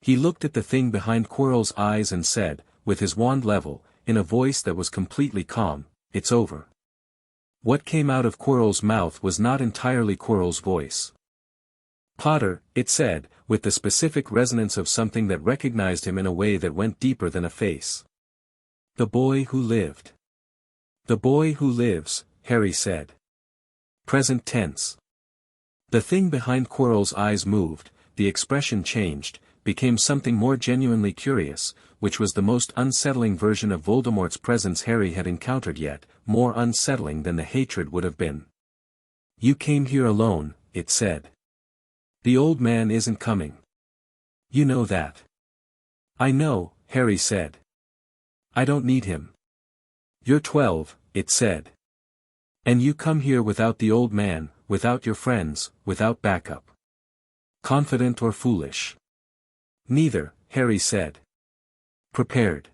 He looked at the thing behind Quirrell's eyes and said, with his wand level, in a voice that was completely calm, "It's over." What came out of Quirrell's mouth was not entirely Quirrell's voice. "Potter," it said, with the specific resonance of something that recognized him in a way that went deeper than a face. "The boy who lived." "The boy who lives," Harry said. Present tense. The thing behind Quirrell's eyes moved, the expression changed, became something more genuinely curious, which was the most unsettling version of Voldemort's presence Harry had encountered yet, more unsettling than the hatred would have been. "You came here alone," it said. "The old man isn't coming. You know that." "I know," Harry said. "I don't need him." "You're 12, it said. And you come here without the old man, without your friends, without backup. Confident or foolish?" "Neither," Harry said. "Prepared."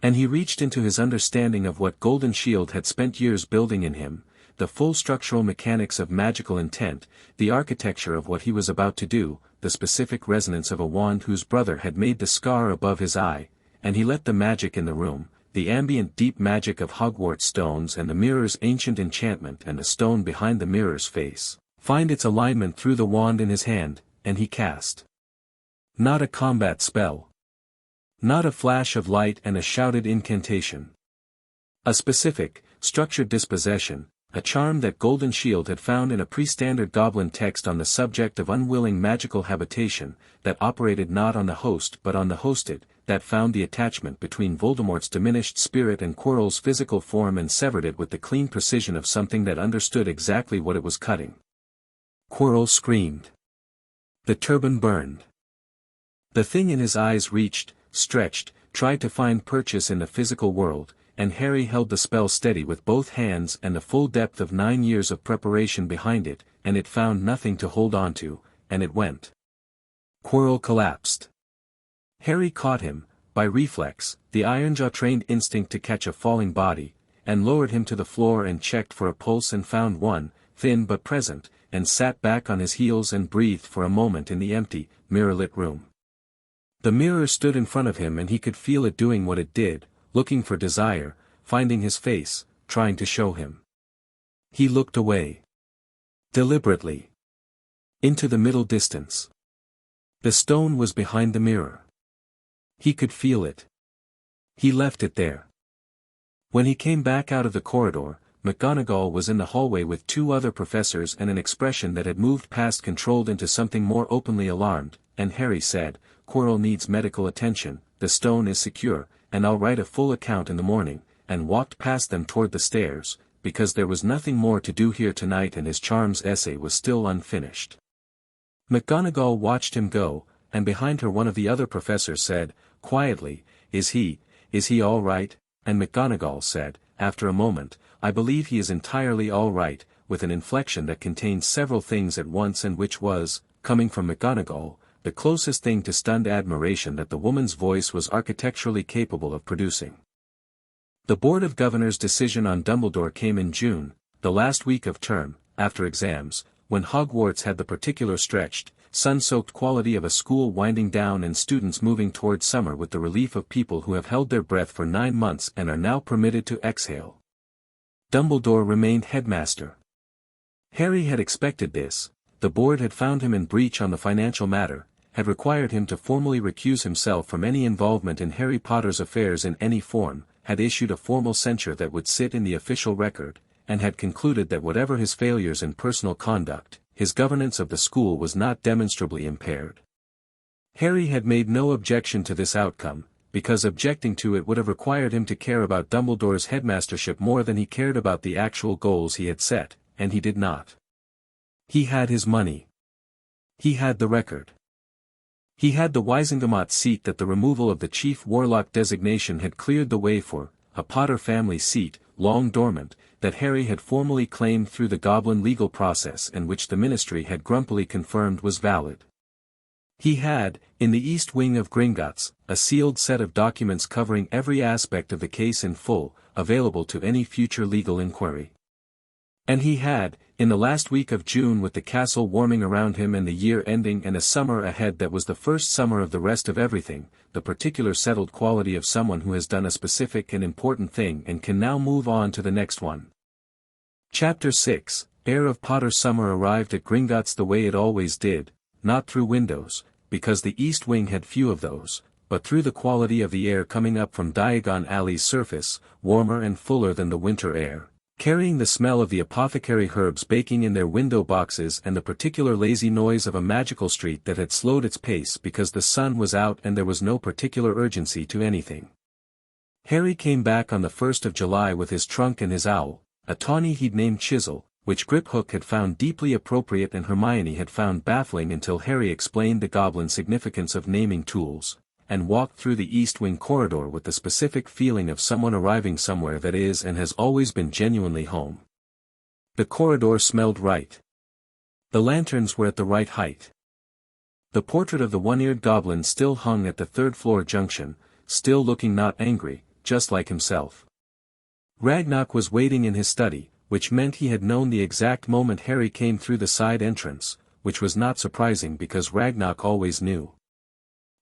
And he reached into his understanding of what Golden Shield had spent years building in him, the full structural mechanics of magical intent, the architecture of what he was about to do, the specific resonance of a wand whose brother had made the scar above his eye, and he let the magic in the room, the ambient deep magic of Hogwarts stones and the mirror's ancient enchantment and the stone behind the mirror's face, find its alignment through the wand in his hand, and he cast. Not a combat spell. Not a flash of light and a shouted incantation. A specific, structured dispossession, a charm that Golden Shield had found in a pre-standard goblin text on the subject of unwilling magical habitation, that operated not on the host but on the hosted, that found the attachment between Voldemort's diminished spirit and Quirrell's physical form and severed it with the clean precision of something that understood exactly what it was cutting. Quirrell screamed. The turban burned. The thing in his eyes reached, stretched, tried to find purchase in the physical world, and Harry held the spell steady with both hands and the full depth of 9 years of preparation behind it, and it found nothing to hold on to, and it went. Quirrell collapsed. Harry caught him, by reflex, the Ironjaw-trained instinct to catch a falling body, and lowered him to the floor and checked for a pulse and found one, thin but present, and sat back on his heels and breathed for a moment in the empty, mirror-lit room. The mirror stood in front of him and he could feel it doing what it did, looking for desire, finding his face, trying to show him. He looked away. Deliberately. Into the middle distance. The stone was behind the mirror. He could feel it. He left it there. When he came back out of the corridor, McGonagall was in the hallway with 2 other professors and an expression that had moved past controlled into something more openly alarmed, and Harry said, "Quirrell needs medical attention, the stone is secure, and I'll write a full account in the morning," and walked past them toward the stairs, because there was nothing more to do here tonight and his charms essay was still unfinished. McGonagall watched him go, and behind her one of the other professors said, quietly, is he all right?" And McGonagall said, after a moment, "I believe he is entirely all right," with an inflection that contained several things at once and which was, coming from McGonagall, the closest thing to stunned admiration that the woman's voice was architecturally capable of producing. The Board of Governors' decision on Dumbledore came in June, the last week of term, after exams, when Hogwarts had the particular stretched, sun-soaked quality of a school winding down and students moving toward summer with the relief of people who have held their breath for 9 months and are now permitted to exhale. Dumbledore remained headmaster. Harry had expected this. The board had found him in breach on the financial matter, had required him to formally recuse himself from any involvement in Harry Potter's affairs in any form, had issued a formal censure that would sit in the official record, and had concluded that whatever his failures in personal conduct, his governance of the school was not demonstrably impaired. Harry had made no objection to this outcome, because objecting to it would have required him to care about Dumbledore's headmastership more than he cared about the actual goals he had set, and he did not. He had his money. He had the record. He had the Wisengamot seat that the removal of the Chief Warlock designation had cleared the way for, a Potter family seat, long dormant, that Harry had formally claimed through the Goblin legal process and which the Ministry had grumpily confirmed was valid. He had, in the East Wing of Gringotts, a sealed set of documents covering every aspect of the case in full, available to any future legal inquiry. And he had, in the last week of June with the castle warming around him and the year ending and a summer ahead that was the first summer of the rest of everything, the particular settled quality of someone who has done a specific and important thing and can now move on to the next one. Chapter 6, Air of Potter Summer arrived at Gringotts the way it always did, not through windows, because the East Wing had few of those, but through the quality of the air coming up from Diagon Alley's surface, warmer and fuller than the winter air, carrying the smell of the apothecary herbs baking in their window boxes and the particular lazy noise of a magical street that had slowed its pace because the sun was out and there was no particular urgency to anything. Harry came back on the 1st of July with his trunk and his owl, a tawny he'd named Chisel, which Griphook had found deeply appropriate and Hermione had found baffling until Harry explained the goblin significance of naming tools, and walked through the East Wing corridor with the specific feeling of someone arriving somewhere that is and has always been genuinely home. The corridor smelled right. The lanterns were at the right height. The portrait of the one-eared goblin still hung at the third-floor junction, still looking not angry, just like himself. Ragnarok was waiting in his study, which meant he had known the exact moment Harry came through the side entrance, which was not surprising because Ragnarok always knew.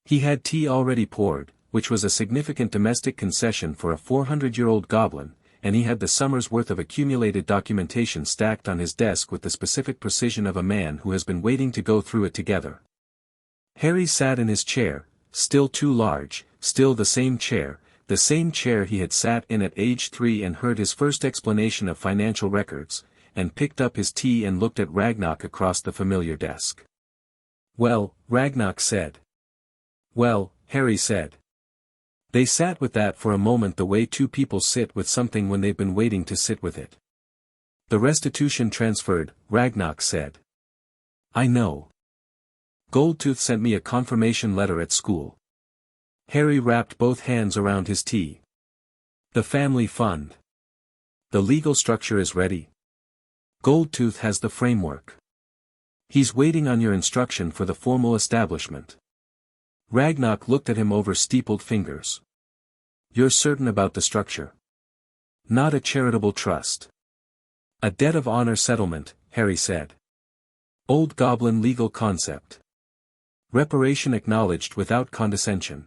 He had tea already poured, which was a significant domestic concession for a 400-year-old goblin, and he had the summer's worth of accumulated documentation stacked on his desk with the specific precision of a man who has been waiting to go through it together. Harry sat in his chair, still too large, still the same chair he had sat in at age 3 and heard his first explanation of financial records, and picked up his tea and looked at Ragnarok across the familiar desk. "Well," Ragnarok said. "Well," Harry said. They sat with that for a moment the way two people sit with something when they've been waiting to sit with it. The restitution transferred, Ragnock said. I know. Goldtooth sent me a confirmation letter at school. Harry wrapped both hands around his tea. The family fund. The legal structure is ready. Goldtooth has the framework. He's waiting on your instruction for the formal establishment. Ragnock looked at him over steepled fingers. You're certain about the structure? Not a charitable trust. A debt of honor settlement, Harry said. Old goblin legal concept. Reparation acknowledged without condescension.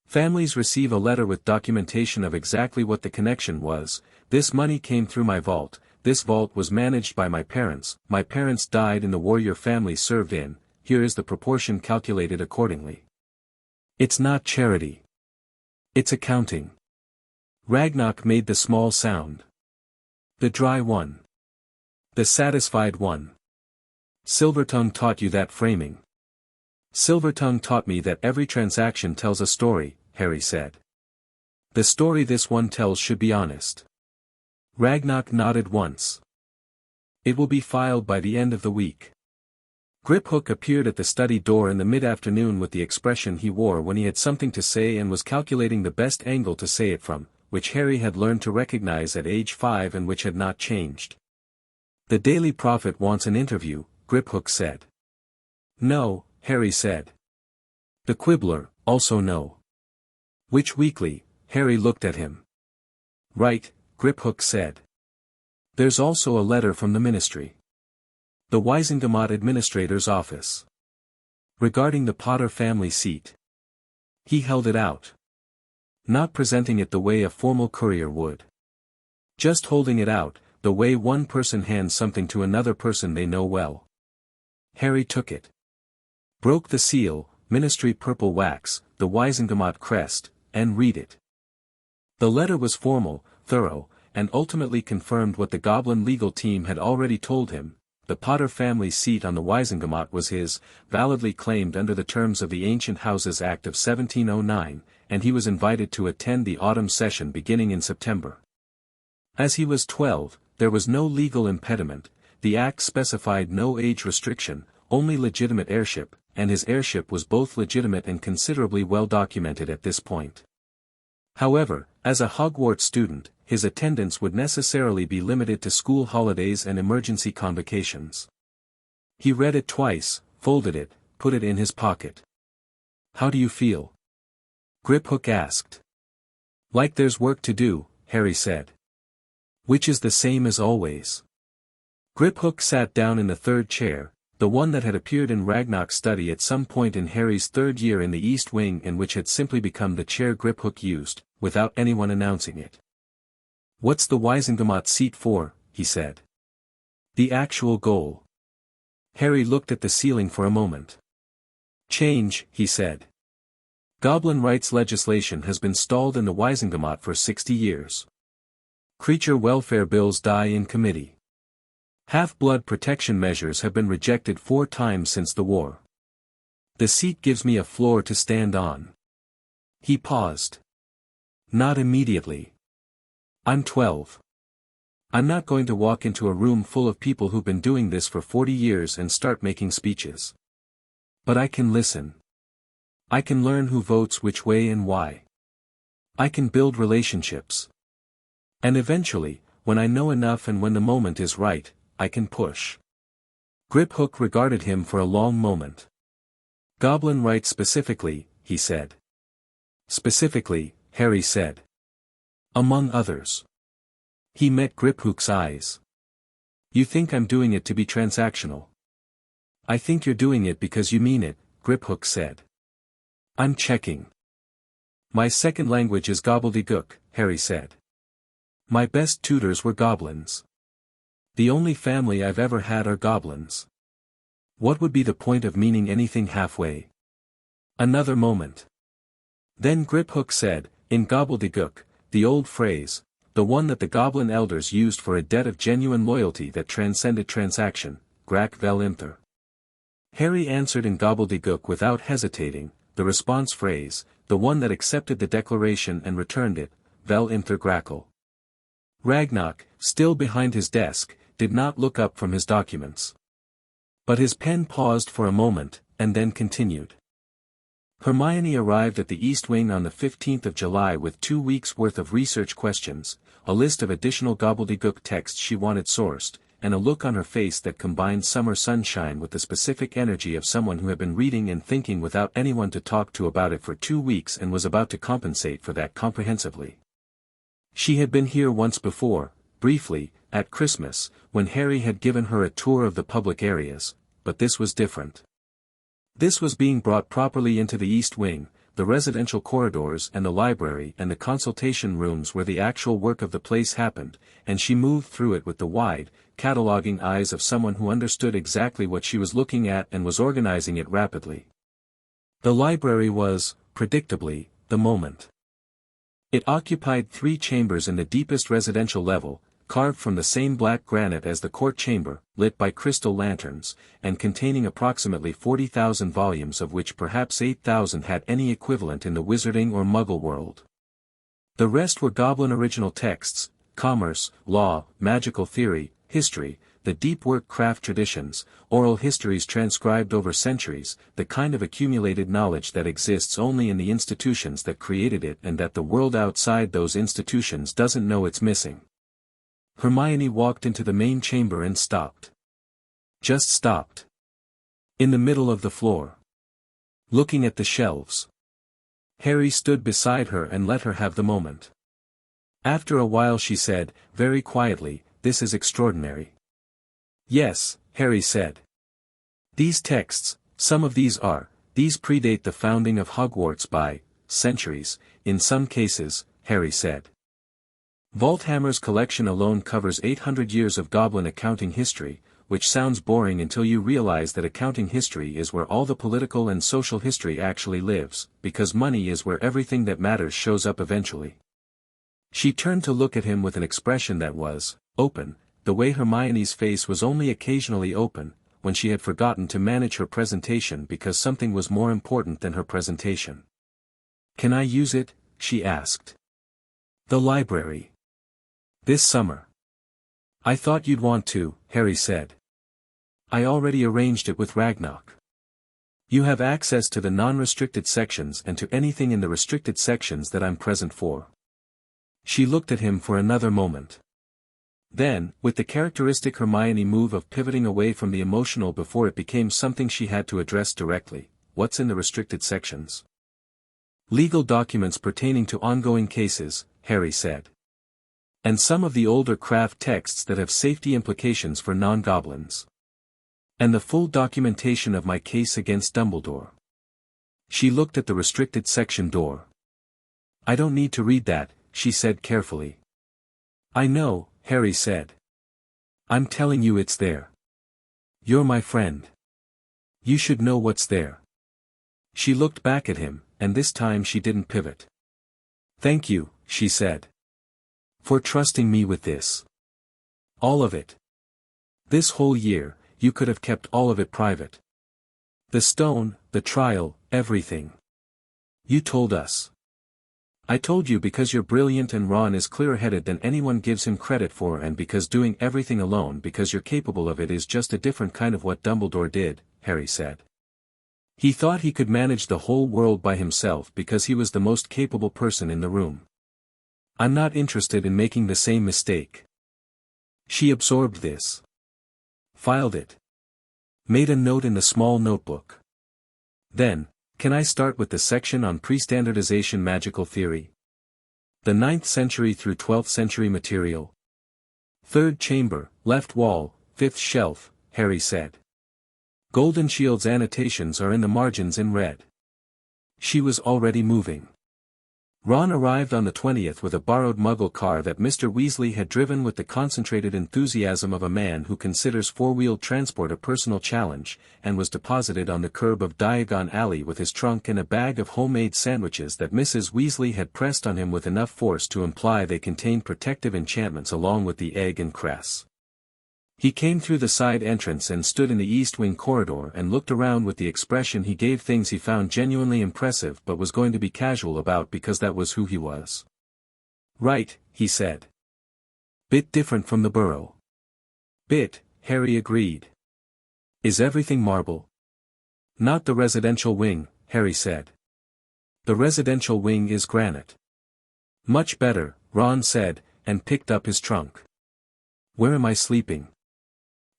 Families receive a letter with documentation of exactly what the connection was. This money came through my vault. This vault was managed by my parents died in the war your family served in, here is the proportion calculated accordingly. It's not charity. It's accounting. Ragnock made the small sound. The dry one. The satisfied one. Silvertongue taught you that framing. Silvertongue taught me that every transaction tells a story, Harry said. The story this one tells should be honest. Ragnock nodded once. It will be filed by the end of the week. Griphook appeared at the study door in the mid-afternoon with the expression he wore when he had something to say and was calculating the best angle to say it from, which Harry had learned to recognize at age 5 and which had not changed. The Daily Prophet wants an interview, Griphook said. No, Harry said. The Quibbler, also no. Which weekly? Harry looked at him. Right, Griphook said. There's also a letter from the ministry. The Wisengamot administrator's office. Regarding the Potter family seat. He held it out. Not presenting it the way a formal courier would. Just holding it out, the way one person hands something to another person they know well. Harry took it. Broke the seal, ministry purple wax, the Wisengamot crest, and read it. The letter was formal, thorough, and ultimately confirmed what the Goblin legal team had already told him. The Potter family seat on the Wisengamot was his, validly claimed under the terms of the Ancient Houses Act of 1709, and he was invited to attend the autumn session beginning in September. As he was 12, there was no legal impediment, the Act specified no age restriction, only legitimate heirship, and his heirship was both legitimate and considerably well documented at this point. However, as a Hogwarts student, his attendance would necessarily be limited to school holidays and emergency convocations. He read it twice, folded it, put it in his pocket. How do you feel? Griphook asked. Like there's work to do, Harry said. Which is the same as always. Griphook sat down in the third chair, the one that had appeared in Ragnock's study at some point in Harry's third year in the East Wing and which had simply become the chair Griphook used, without anyone announcing it. What's the Wisengamot seat for? He said. The actual goal. Harry looked at the ceiling for a moment. Change, he said. Goblin rights legislation has been stalled in the Wisengamot for 60 years. Creature welfare bills die in committee. Half-blood protection measures have been rejected 4 times since the war. The seat gives me a floor to stand on. He paused. Not immediately. I'm 12. I'm not going to walk into a room full of people who've been doing this for 40 years and start making speeches. But I can listen. I can learn who votes which way and why. I can build relationships. And eventually, when I know enough and when the moment is right, I can push. Griphook regarded him for a long moment. Goblin rights specifically, he said. Specifically, Harry said. Among others. He met Griphook's eyes. You think I'm doing it to be transactional? I think you're doing it because you mean it, Griphook said. I'm checking. My second language is gobbledygook, Harry said. My best tutors were goblins. The only family I've ever had are goblins. What would be the point of meaning anything halfway? Another moment. Then Griphook said, in gobbledygook, the old phrase, the one that the goblin elders used for a debt of genuine loyalty that transcended transaction, Grak vel imther. Harry answered in gobbledygook without hesitating, the response phrase, the one that accepted the declaration and returned it, vel imther grackle. Ragnarok, still behind his desk, did not look up from his documents. But his pen paused for a moment, and then continued. Hermione arrived at the East Wing on the 15th of July with 2 weeks' worth of research questions, a list of additional gobbledygook texts she wanted sourced, and a look on her face that combined summer sunshine with the specific energy of someone who had been reading and thinking without anyone to talk to about it for 2 weeks and was about to compensate for that comprehensively. She had been here once before, briefly, at Christmas, when Harry had given her a tour of the public areas, but this was different. This was being brought properly into the East Wing, the residential corridors and the library and the consultation rooms where the actual work of the place happened, and she moved through it with the wide, cataloging eyes of someone who understood exactly what she was looking at and was organizing it rapidly. The library was, predictably, the moment. It occupied 3 chambers in the deepest residential level, carved from the same black granite as the court chamber, lit by crystal lanterns, and containing approximately 40,000 volumes of which perhaps 8,000 had any equivalent in the wizarding or muggle world. The rest were goblin original texts, commerce, law, magical theory, history, the deep work craft traditions, oral histories transcribed over centuries, the kind of accumulated knowledge that exists only in the institutions that created it and that the world outside those institutions doesn't know it's missing. Hermione walked into the main chamber and stopped. Just stopped. In the middle of the floor. Looking at the shelves. Harry stood beside her and let her have the moment. After a while she said, very quietly, "This is extraordinary." "Yes," Harry said. "These texts, some of these predate the founding of Hogwarts by centuries, in some cases," Harry said. Volthammer's collection alone covers 800 years of goblin accounting history, which sounds boring until you realize that accounting history is where all the political and social history actually lives, because money is where everything that matters shows up eventually. She turned to look at him with an expression that was open, the way Hermione's face was only occasionally open, when she had forgotten to manage her presentation because something was more important than her presentation. "Can I use it?" she asked. "The library. This summer." "I thought you'd want to," Harry said. "I already arranged it with Ragnarok. You have access to the non-restricted sections and to anything in the restricted sections that I'm present for." She looked at him for another moment. Then, with the characteristic Hermione move of pivoting away from the emotional before it became something she had to address directly, "What's in the restricted sections?" "Legal documents pertaining to ongoing cases," Harry said. "And some of the older craft texts that have safety implications for non-goblins. And the full documentation of my case against Dumbledore." She looked at the restricted section door. "I don't need to read that," she said carefully. "I know," Harry said. "I'm telling you it's there. You're my friend. You should know what's there." She looked back at him, and this time she didn't pivot. "Thank you," she said. "For trusting me with this. All of it. This whole year, you could have kept all of it private. The stone, the trial, everything. You told us. I told you because you're brilliant and Ron is clear-headed than anyone gives him credit for, and because doing everything alone because you're capable of it is just a different kind of what Dumbledore did," Harry said. "He thought he could manage the whole world by himself because he was the most capable person in the room. I'm not interested in making the same mistake." She absorbed this. Filed it. Made a note in the small notebook. Then, "Can I start with the section on pre-standardization magical theory? The 9th century through 12th century material. 3rd chamber, left wall, 5th shelf," Harry said. "Golden Shield's annotations are in the margins in red." She was already moving. Ron arrived on the 20th with a borrowed Muggle car that Mr. Weasley had driven with the concentrated enthusiasm of a man who considers four-wheeled transport a personal challenge, and was deposited on the curb of Diagon Alley with his trunk and a bag of homemade sandwiches that Mrs. Weasley had pressed on him with enough force to imply they contained protective enchantments along with the egg and cress. He came through the side entrance and stood in the east wing corridor and looked around with the expression he gave things he found genuinely impressive but was going to be casual about because that was who he was. "Right," he said. "Bit different from the burrow." "Bit," Harry agreed. "Is everything marble?" "Not the residential wing," Harry said. "The residential wing is granite." "Much better," Ron said, and picked up his trunk. "Where am I sleeping?"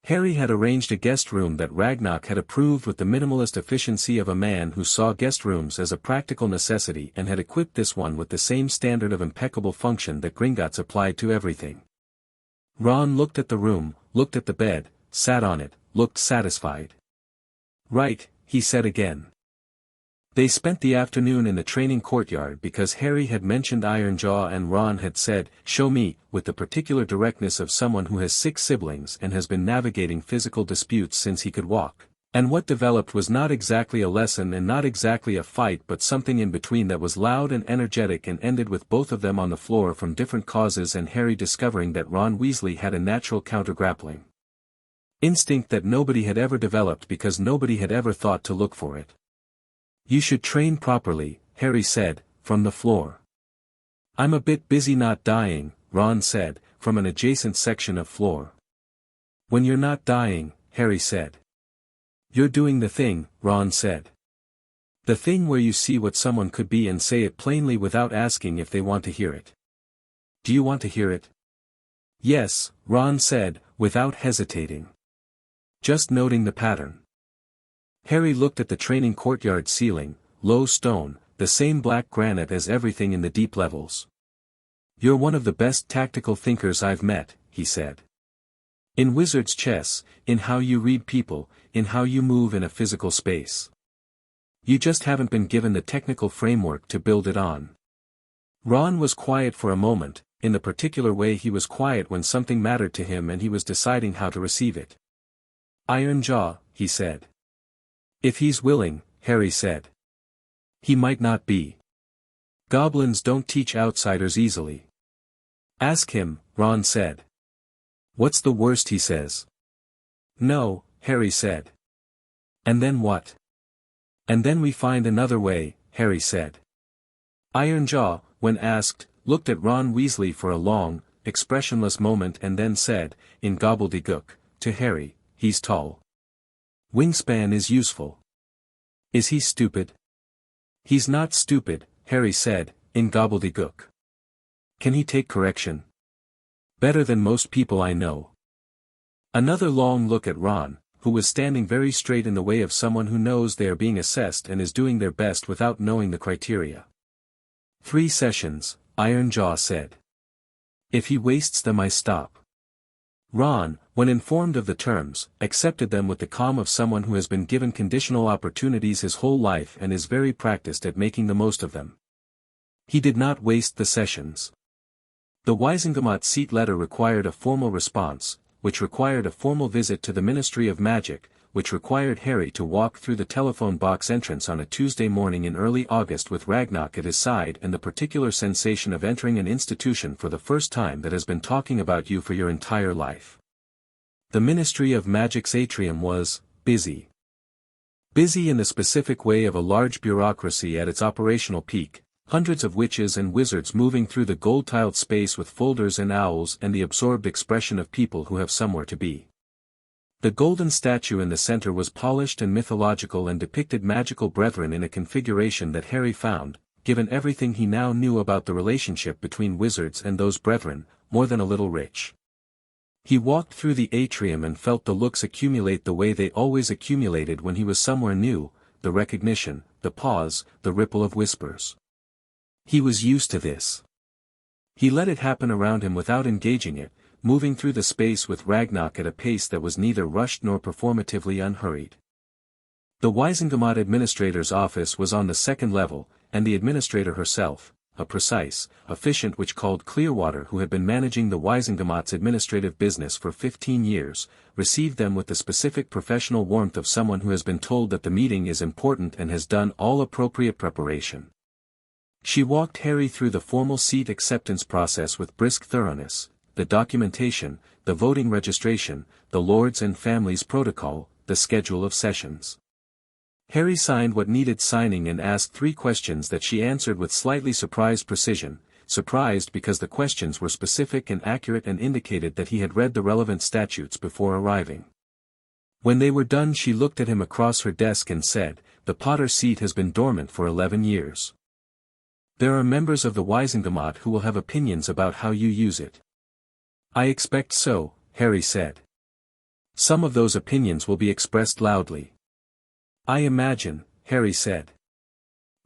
Harry had arranged a guest room that Ragnarok had approved with the minimalist efficiency of a man who saw guest rooms as a practical necessity and had equipped this one with the same standard of impeccable function that Gringotts applied to everything. Ron looked at the room, looked at the bed, sat on it, looked satisfied. "Right," he said again. They spent the afternoon in the training courtyard because Harry had mentioned Ironjaw and Ron had said, "Show me," with the particular directness of someone who has 6 siblings and has been navigating physical disputes since he could walk. And what developed was not exactly a lesson and not exactly a fight but something in between that was loud and energetic and ended with both of them on the floor from different causes and Harry discovering that Ron Weasley had a natural counter-grappling instinct that nobody had ever developed because nobody had ever thought to look for it. "You should train properly," Harry said, from the floor. "I'm a bit busy not dying," Ron said, from an adjacent section of floor. "When you're not dying," Harry said. "You're doing the thing," Ron said. "The thing where you see what someone could be and say it plainly without asking if they want to hear it. Do you want to hear it?" "Yes," Ron said, without hesitating. "Just noting the pattern." Harry looked at the training courtyard ceiling, low stone, the same black granite as everything in the deep levels. "You're one of the best tactical thinkers I've met," he said. "In wizard's chess, in how you read people, in how you move in a physical space. You just haven't been given the technical framework to build it on." Ron was quiet for a moment, in the particular way he was quiet when something mattered to him and he was deciding how to receive it. "Ironjaw," he said. "If he's willing," Harry said. "He might not be. Goblins don't teach outsiders easily." "Ask him," Ron said. "What's the worst he says?" "No," Harry said. "And then what?" "And then we find another way," Harry said. Ironjaw, when asked, looked at Ron Weasley for a long, expressionless moment and then said, in gobbledygook, to Harry, "He's tall. Wingspan is useful." "Is he stupid?" "He's not stupid," Harry said, in gobbledygook. "Can he take correction?" "Better than most people I know." Another long look at Ron, who was standing very straight in the way of someone who knows they are being assessed and is doing their best without knowing the criteria. 3 sessions, Ironjaw said. "If he wastes them I stop." Ron, when informed of the terms, accepted them with the calm of someone who has been given conditional opportunities his whole life and is very practiced at making the most of them. He did not waste the sessions. The Wizengamot seat letter required a formal response, which required a formal visit to the Ministry of Magic, which required Harry to walk through the telephone box entrance on a Tuesday morning in early August with Ragnarok at his side and the particular sensation of entering an institution for the first time that has been talking about you for your entire life. The Ministry of Magic's atrium was busy. Busy in the specific way of a large bureaucracy at its operational peak, hundreds of witches and wizards moving through the gold-tiled space with folders and owls and the absorbed expression of people who have somewhere to be. The golden statue in the center was polished and mythological and depicted magical brethren in a configuration that Harry found, given everything he now knew about the relationship between wizards and those brethren, more than a little rich. He walked through the atrium and felt the looks accumulate the way they always accumulated when he was somewhere new, the recognition, the pause, the ripple of whispers. He was used to this. He let it happen around him without engaging it, moving through the space with Ragnarok at a pace that was neither rushed nor performatively unhurried. The Wizengamot administrator's office was on the 2nd level, and the administrator herself, a precise, efficient witch called Clearwater who had been managing the Wizengamot's administrative business for 15 years, received them with the specific professional warmth of someone who has been told that the meeting is important and has done all appropriate preparation. She walked Harry through the formal seat acceptance process with brisk thoroughness, the documentation, the voting registration, the Lords and Families Protocol, the schedule of sessions. Harry signed what needed signing and asked 3 questions that she answered with slightly surprised precision, surprised because the questions were specific and accurate and indicated that he had read the relevant statutes before arriving. When they were done she looked at him across her desk and said, "The Potter seat has been dormant for 11 years. There are members of the Wisengamot who will have opinions about how you use it." "I expect so," Harry said. "Some of those opinions will be expressed loudly." "I imagine," Harry said.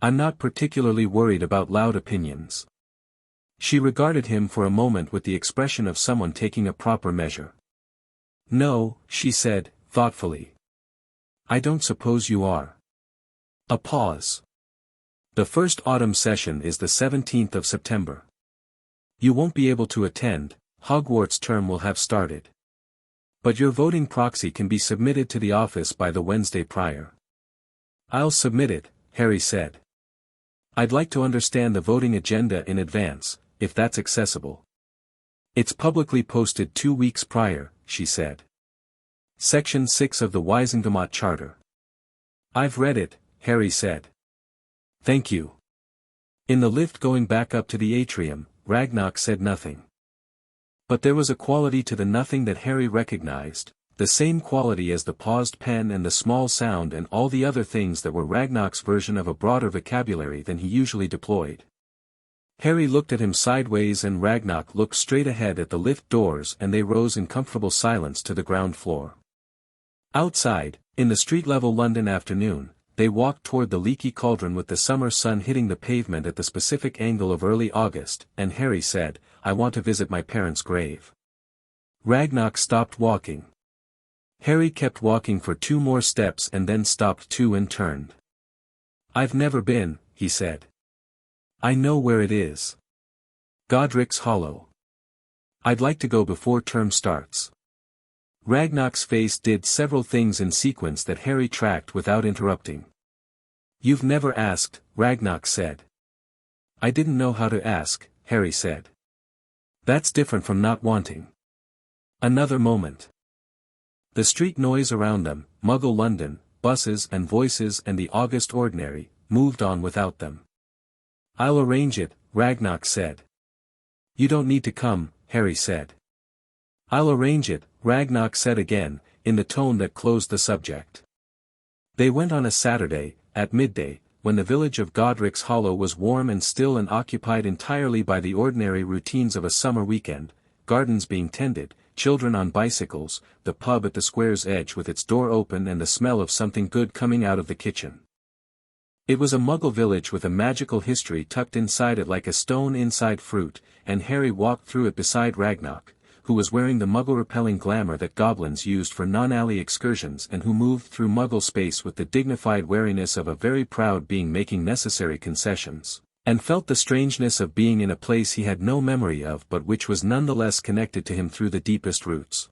"I'm not particularly worried about loud opinions." She regarded him for a moment with the expression of someone taking a proper measure. "No," she said, thoughtfully. "I don't suppose you are." A pause. "The first autumn session is the 17th of September. You won't be able to attend, Hogwarts term will have started. But your voting proxy can be submitted to the office by the Wednesday prior." "I'll submit it," Harry said. "I'd like to understand the voting agenda in advance, if that's accessible." "It's publicly posted 2 weeks prior," she said. Section 6 of the Wisengamot Charter. "I've read it," Harry said. "Thank you." In the lift going back up to the atrium, Ragnarok said nothing. But there was a quality to the nothing that Harry recognized, the same quality as the paused pen and the small sound and all the other things that were Ragnarok's version of a broader vocabulary than he usually deployed. Harry looked at him sideways and Ragnarok looked straight ahead at the lift doors and they rose in comfortable silence to the ground floor. Outside, in the street-level London afternoon, they walked toward the leaky cauldron with the summer sun hitting the pavement at the specific angle of early August, and Harry said, "I want to visit my parents' grave." Ragnarok stopped walking. Harry kept walking for 2 more steps and then stopped too and turned. "I've never been," he said. "I know where it is. Godric's Hollow. I'd like to go before term starts." Ragnarok's face did several things in sequence that Harry tracked without interrupting. "You've never asked," Ragnarok said. "I didn't know how to ask," Harry said. "That's different from not wanting." Another moment. The street noise around them, Muggle London, buses and voices and the August ordinary, moved on without them. "I'll arrange it," Ragnarok said. "You don't need to come," Harry said. "I'll arrange it," Ragnarok said again, in the tone that closed the subject. They went on a Saturday, at midday, when the village of Godric's Hollow was warm and still and occupied entirely by the ordinary routines of a summer weekend, gardens being tended, children on bicycles, the pub at the square's edge with its door open and the smell of something good coming out of the kitchen. It was a Muggle village with a magical history tucked inside it like a stone inside fruit, and Harry walked through it beside Ragnarok, who was wearing the Muggle-repelling glamour that goblins used for non-alley excursions and who moved through Muggle space with the dignified wariness of a very proud being making necessary concessions, and felt the strangeness of being in a place he had no memory of but which was nonetheless connected to him through the deepest roots.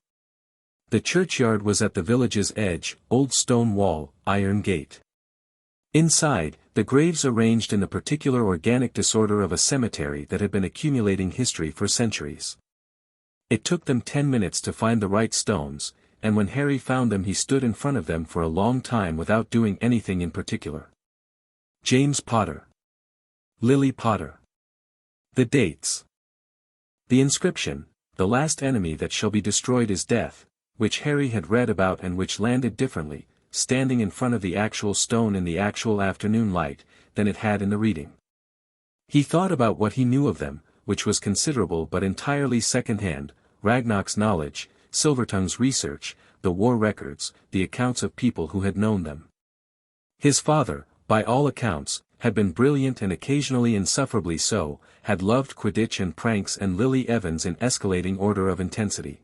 The churchyard was at the village's edge, old stone wall, iron gate. Inside, the graves arranged in the particular organic disorder of a cemetery that had been accumulating history for centuries. It took them 10 minutes to find the right stones, and when Harry found them he stood in front of them for a long time without doing anything in particular. James Potter. Lily Potter. The dates. The inscription, "The last enemy that shall be destroyed is death," which Harry had read about and which landed differently, standing in front of the actual stone in the actual afternoon light, than it had in the reading. He thought about what he knew of them, which was considerable but entirely second-hand, Ragnarok's knowledge, Silvertongue's research, the war records, the accounts of people who had known them. His father, by all accounts, had been brilliant and occasionally insufferably so, had loved Quidditch and pranks and Lily Evans in escalating order of intensity.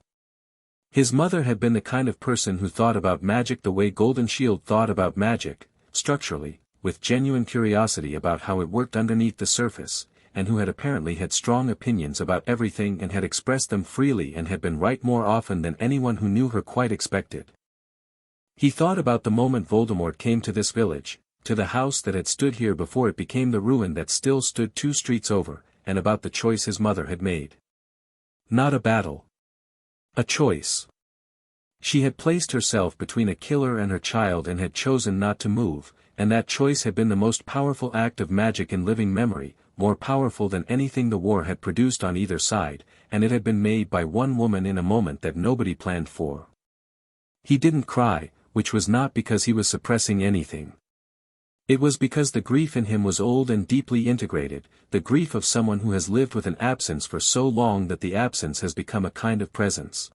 His mother had been the kind of person who thought about magic the way Golden Shield thought about magic, structurally, with genuine curiosity about how it worked underneath the surface, and who had apparently had strong opinions about everything and had expressed them freely and had been right more often than anyone who knew her quite expected. He thought about the moment Voldemort came to this village, to the house that had stood here before it became the ruin that still stood 2 streets over, and about the choice his mother had made. Not a battle. A choice. She had placed herself between a killer and her child and had chosen not to move, and that choice had been the most powerful act of magic in living memory, more powerful than anything the war had produced on either side, and it had been made by one woman in a moment that nobody planned for. He didn't cry, which was not because he was suppressing anything. It was because the grief in him was old and deeply integrated, the grief of someone who has lived with an absence for so long that the absence has become a kind of presence.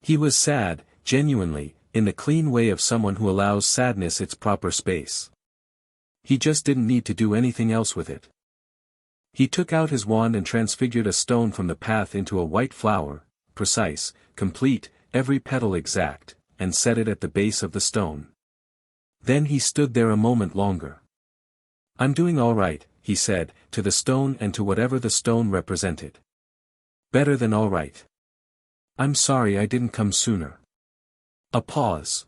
He was sad, genuinely, in the clean way of someone who allows sadness its proper space. He just didn't need to do anything else with it. He took out his wand and transfigured a stone from the path into a white flower, precise, complete, every petal exact, and set it at the base of the stone. Then he stood there a moment longer. "I'm doing all right," he said, to the stone and to whatever the stone represented. "Better than all right. I'm sorry I didn't come sooner." A pause.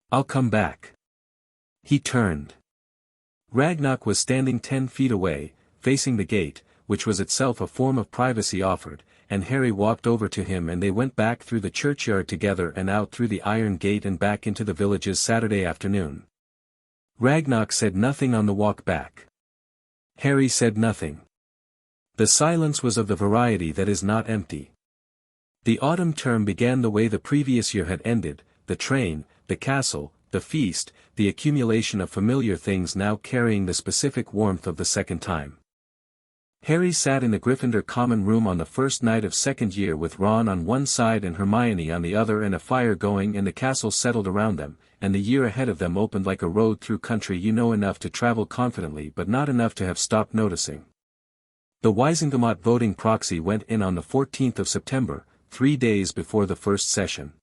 "I'll come back." He turned. Ragnarok was standing 10 feet away, facing the gate, which was itself a form of privacy offered, and Harry walked over to him and they went back through the churchyard together and out through the iron gate and back into the village's Saturday afternoon. Ragnarok said nothing on the walk back. Harry said nothing. The silence was of the variety that is not empty. The autumn term began the way the previous year had ended, the train, the castle, the feast, the accumulation of familiar things now carrying the specific warmth of the second time. Harry sat in the Gryffindor common room on the first night of second year with Ron on one side and Hermione on the other and a fire going and the castle settled around them, and the year ahead of them opened like a road through country you know enough to travel confidently but not enough to have stopped noticing. The Wizengamot voting proxy went in on the 14th of September, 3 days before the first session.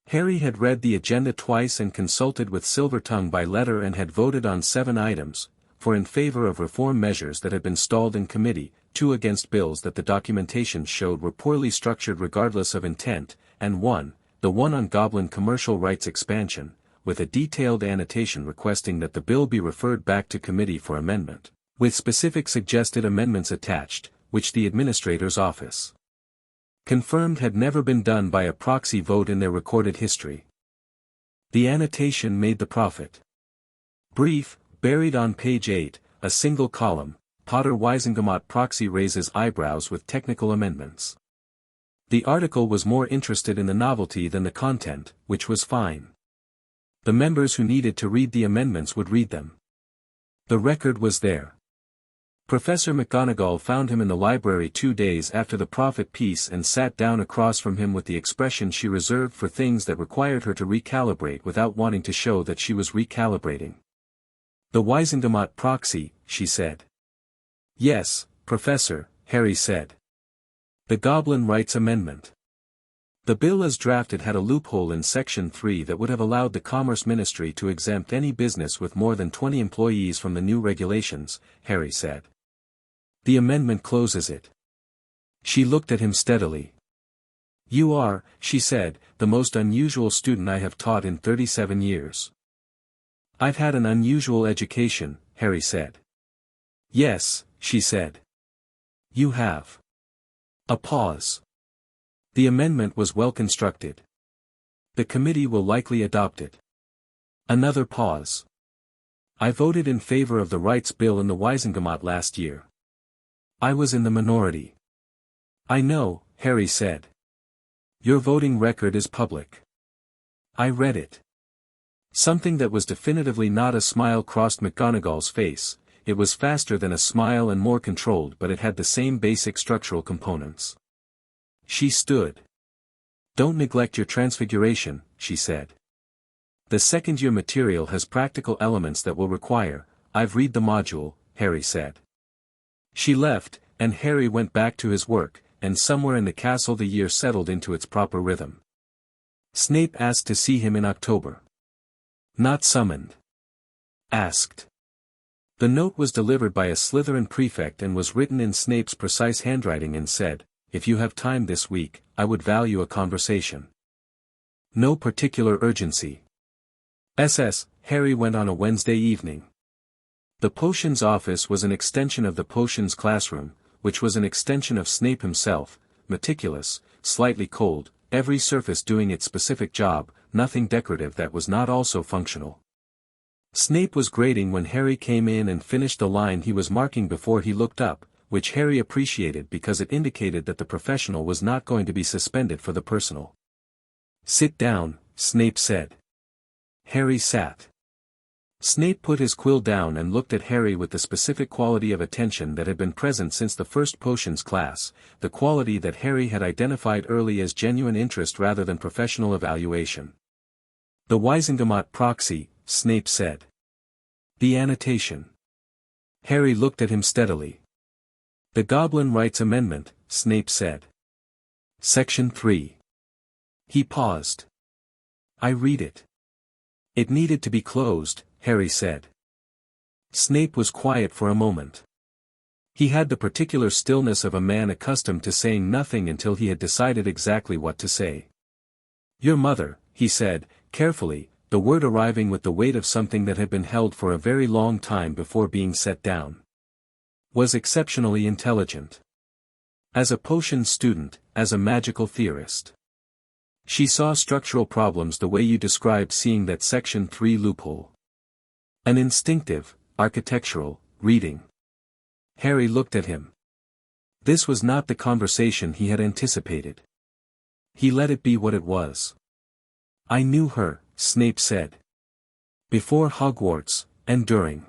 Harry had read the agenda twice and consulted with Silvertongue by letter and had voted on 7 items, 4 in favor of reform measures that had been stalled in committee, 2 against bills that the documentation showed were poorly structured regardless of intent, and 1, the one on goblin commercial rights expansion, with a detailed annotation requesting that the bill be referred back to committee for amendment, with specific suggested amendments attached, which the administrator's office confirmed had never been done by a proxy vote in their recorded history. The annotation made the profit brief, buried on page 8, a single column, Potter Wizengamot proxy raises eyebrows with technical amendments. The article was more interested in the novelty than the content, which was fine. The members who needed to read the amendments would read them. The record was there. Professor McGonagall found him in the library 2 days after the prophet piece and sat down across from him with the expression she reserved for things that required her to recalibrate without wanting to show that she was recalibrating. "The Wizengamot proxy," she said. "Yes, Professor," Harry said. "The Goblin Rights Amendment. The bill as drafted had a loophole in Section 3 that would have allowed the Commerce Ministry to exempt any business with more than 20 employees from the new regulations," Harry said. "The amendment closes it." She looked at him steadily. "You are," she said, "the most unusual student I have taught in 37 years. "I've had an unusual education," Harry said. "Yes," she said. "You have." A pause. "The amendment was well constructed. The committee will likely adopt it." Another pause. "I voted in favor of the rights bill in the Wizengamot last year. I was in the minority." "I know," Harry said. "Your voting record is public. I read it." Something that was definitively not a smile crossed McGonagall's face. It was faster than a smile and more controlled, but it had the same basic structural components. She stood. "Don't neglect your transfiguration," she said. "The second-year material has practical elements that will require." "I've read the module," Harry said. She left, and Harry went back to his work, and somewhere in the castle the year settled into its proper rhythm. Snape asked to see him in October. Not summoned. Asked. The note was delivered by a Slytherin prefect and was written in Snape's precise handwriting and said, "If you have time this week, I would value a conversation." No particular urgency. Harry went on a Wednesday evening. The potions office was an extension of the potions classroom, which was an extension of Snape himself, meticulous, slightly cold, every surface doing its specific job, nothing decorative that was not also functional. Snape was grating when Harry came in and finished the line he was marking before he looked up, which Harry appreciated because it indicated that the professional was not going to be suspended for the personal. "Sit down," Snape said. Harry sat. Snape put his quill down and looked at Harry with the specific quality of attention that had been present since the first potions class, the quality that Harry had identified early as genuine interest rather than professional evaluation. "The Wizengamot proxy," Snape said. "The annotation." Harry looked at him steadily. "The Goblin Rights Amendment," Snape said. "Section 3. He paused. "I read it." "It needed to be closed," Harry said. Snape was quiet for a moment. He had the particular stillness of a man accustomed to saying nothing until he had decided exactly what to say. "Your mother," he said, carefully, the word arriving with the weight of something that had been held for a very long time before being set down, "was exceptionally intelligent. As a potion student, as a magical theorist. She saw structural problems the way you described seeing that Section 3 loophole. An instinctive, architectural, reading." Harry looked at him. This was not the conversation he had anticipated. He let it be what it was. "I knew her," Snape said. "Before Hogwarts, and during.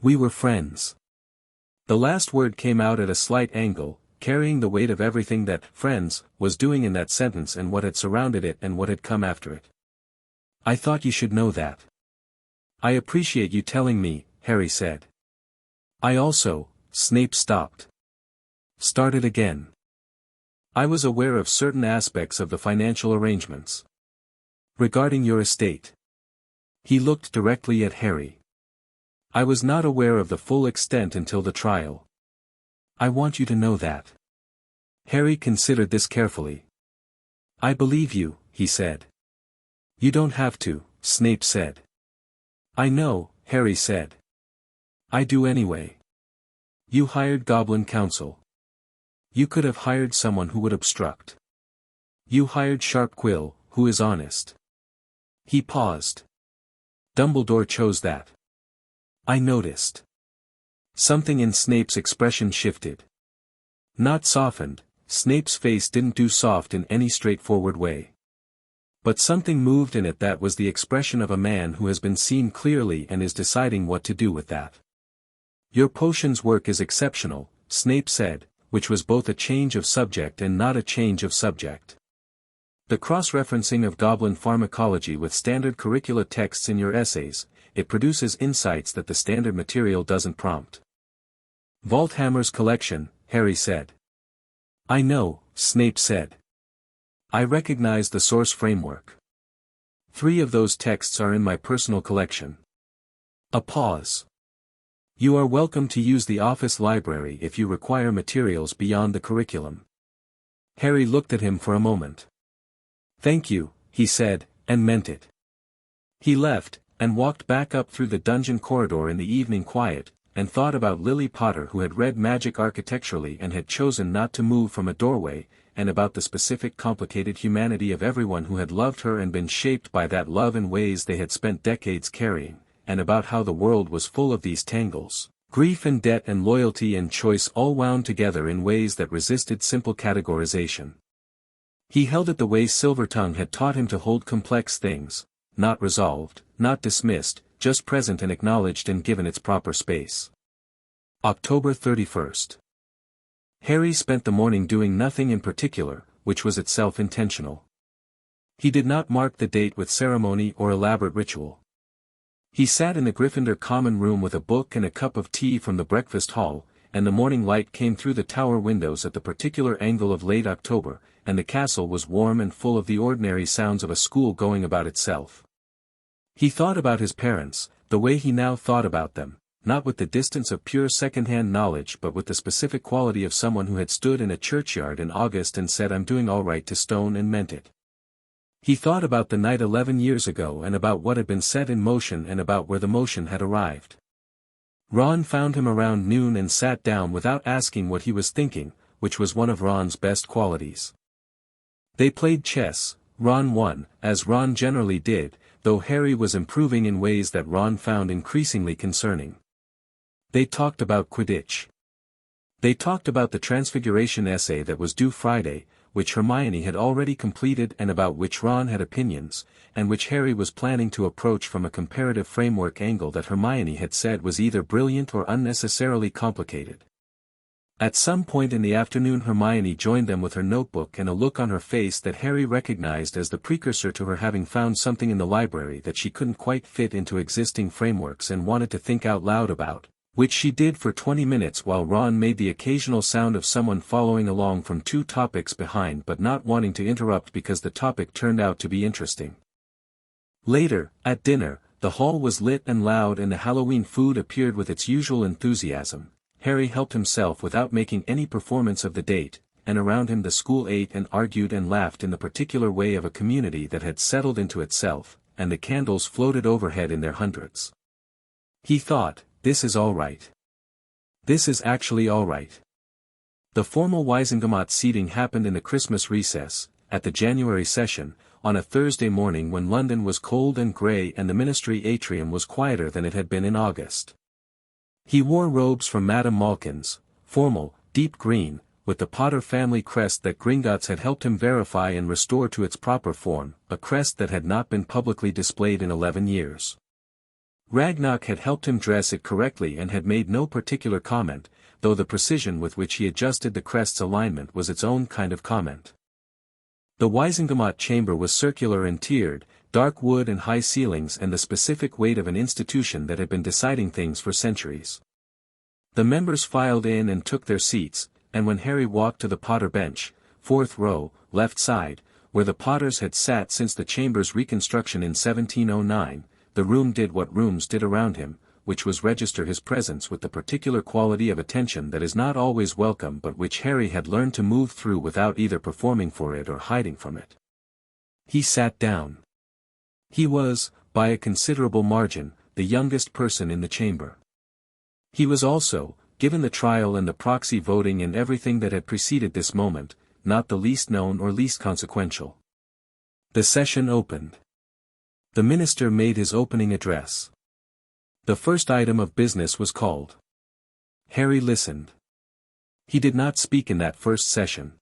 We were friends." The last word came out at a slight angle, carrying the weight of everything that "friends" was doing in that sentence and what had surrounded it and what had come after it. "I thought you should know that." "I appreciate you telling me," Harry said. "I also," Snape stopped. Started again. "I was aware of certain aspects of the financial arrangements. Regarding your estate." He looked directly at Harry. "I was not aware of the full extent until the trial. I want you to know that." Harry considered this carefully. "I believe you," he said. "You don't have to," Snape said. "I know," Harry said. "I do anyway. You hired Goblin Council. You could have hired someone who would obstruct. You hired Sharpquill, who is honest." He paused. "Dumbledore chose that. I noticed." Something in Snape's expression shifted. Not softened, Snape's face didn't do soft in any straightforward way. But something moved in it that was the expression of a man who has been seen clearly and is deciding what to do with that. "Your potions work is exceptional," Snape said, which was both a change of subject and not a change of subject. "The cross-referencing of goblin pharmacology with standard curricula texts in your essays, it produces insights that the standard material doesn't prompt." "Volthammer's collection," Harry said. "I know," Snape said. "I recognize the source framework. 3 of those texts are in my personal collection." A pause. "You are welcome to use the office library if you require materials beyond the curriculum." Harry looked at him for a moment. "Thank you," he said, and meant it. He left, and walked back up through the dungeon corridor in the evening quiet, and thought about Lily Potter who had read magic architecturally and had chosen not to move from a doorway, and about the specific complicated humanity of everyone who had loved her and been shaped by that love in ways they had spent decades carrying, and about how the world was full of these tangles, grief and debt and loyalty and choice all wound together in ways that resisted simple categorization. He held it the way Silvertongue had taught him to hold complex things, not resolved, not dismissed, just present and acknowledged and given its proper space. October 31st. Harry spent the morning doing nothing in particular, which was itself intentional. He did not mark the date with ceremony or elaborate ritual. He sat in the Gryffindor common room with a book and a cup of tea from the breakfast hall, and the morning light came through the tower windows at the particular angle of late October, and the castle was warm and full of the ordinary sounds of a school going about itself. He thought about his parents, the way he now thought about them, not with the distance of pure second-hand knowledge but with the specific quality of someone who had stood in a churchyard in August and said "I'm doing all right" to stone and meant it. He thought about the night 11 years ago and about what had been set in motion and about where the motion had arrived. Ron found him around noon and sat down without asking what he was thinking, which was one of Ron's best qualities. They played chess. Ron won, as Ron generally did, though Harry was improving in ways that Ron found increasingly concerning. They talked about Quidditch. They talked about the Transfiguration essay that was due Friday, which Hermione had already completed and about which Ron had opinions, and which Harry was planning to approach from a comparative framework angle that Hermione had said was either brilliant or unnecessarily complicated. At some point in the afternoon Hermione joined them with her notebook and a look on her face that Harry recognized as the precursor to her having found something in the library that she couldn't quite fit into existing frameworks and wanted to think out loud about, which she did for 20 minutes while Ron made the occasional sound of someone following along from 2 topics behind but not wanting to interrupt because the topic turned out to be interesting. Later, at dinner, the hall was lit and loud and the Halloween food appeared with its usual enthusiasm. Harry helped himself without making any performance of the date, and around him the school ate and argued and laughed in the particular way of a community that had settled into itself, and the candles floated overhead in their hundreds. He thought, this is all right. This is actually all right. The formal Wisengamot seating happened in the Christmas recess, at the January session, on a Thursday morning when London was cold and grey and the ministry atrium was quieter than it had been in August. He wore robes from Madame Malkin's, formal, deep green, with the Potter family crest that Gringotts had helped him verify and restore to its proper form, a crest that had not been publicly displayed in 11 years. Ragnarok had helped him dress it correctly and had made no particular comment, though the precision with which he adjusted the crest's alignment was its own kind of comment. The Wisengamot chamber was circular and tiered, dark wood and high ceilings and the specific weight of an institution that had been deciding things for centuries. The members filed in and took their seats, and when Harry walked to the Potter bench, 4th row, left side, where the Potters had sat since the chamber's reconstruction in 1709, the room did what rooms did around him, which was register his presence with the particular quality of attention that is not always welcome but which Harry had learned to move through without either performing for it or hiding from it. He sat down. He was, by a considerable margin, the youngest person in the chamber. He was also, given the trial and the proxy voting and everything that had preceded this moment, not the least known or least consequential. The session opened. The minister made his opening address. The first item of business was called. Harry listened. He did not speak in that first session.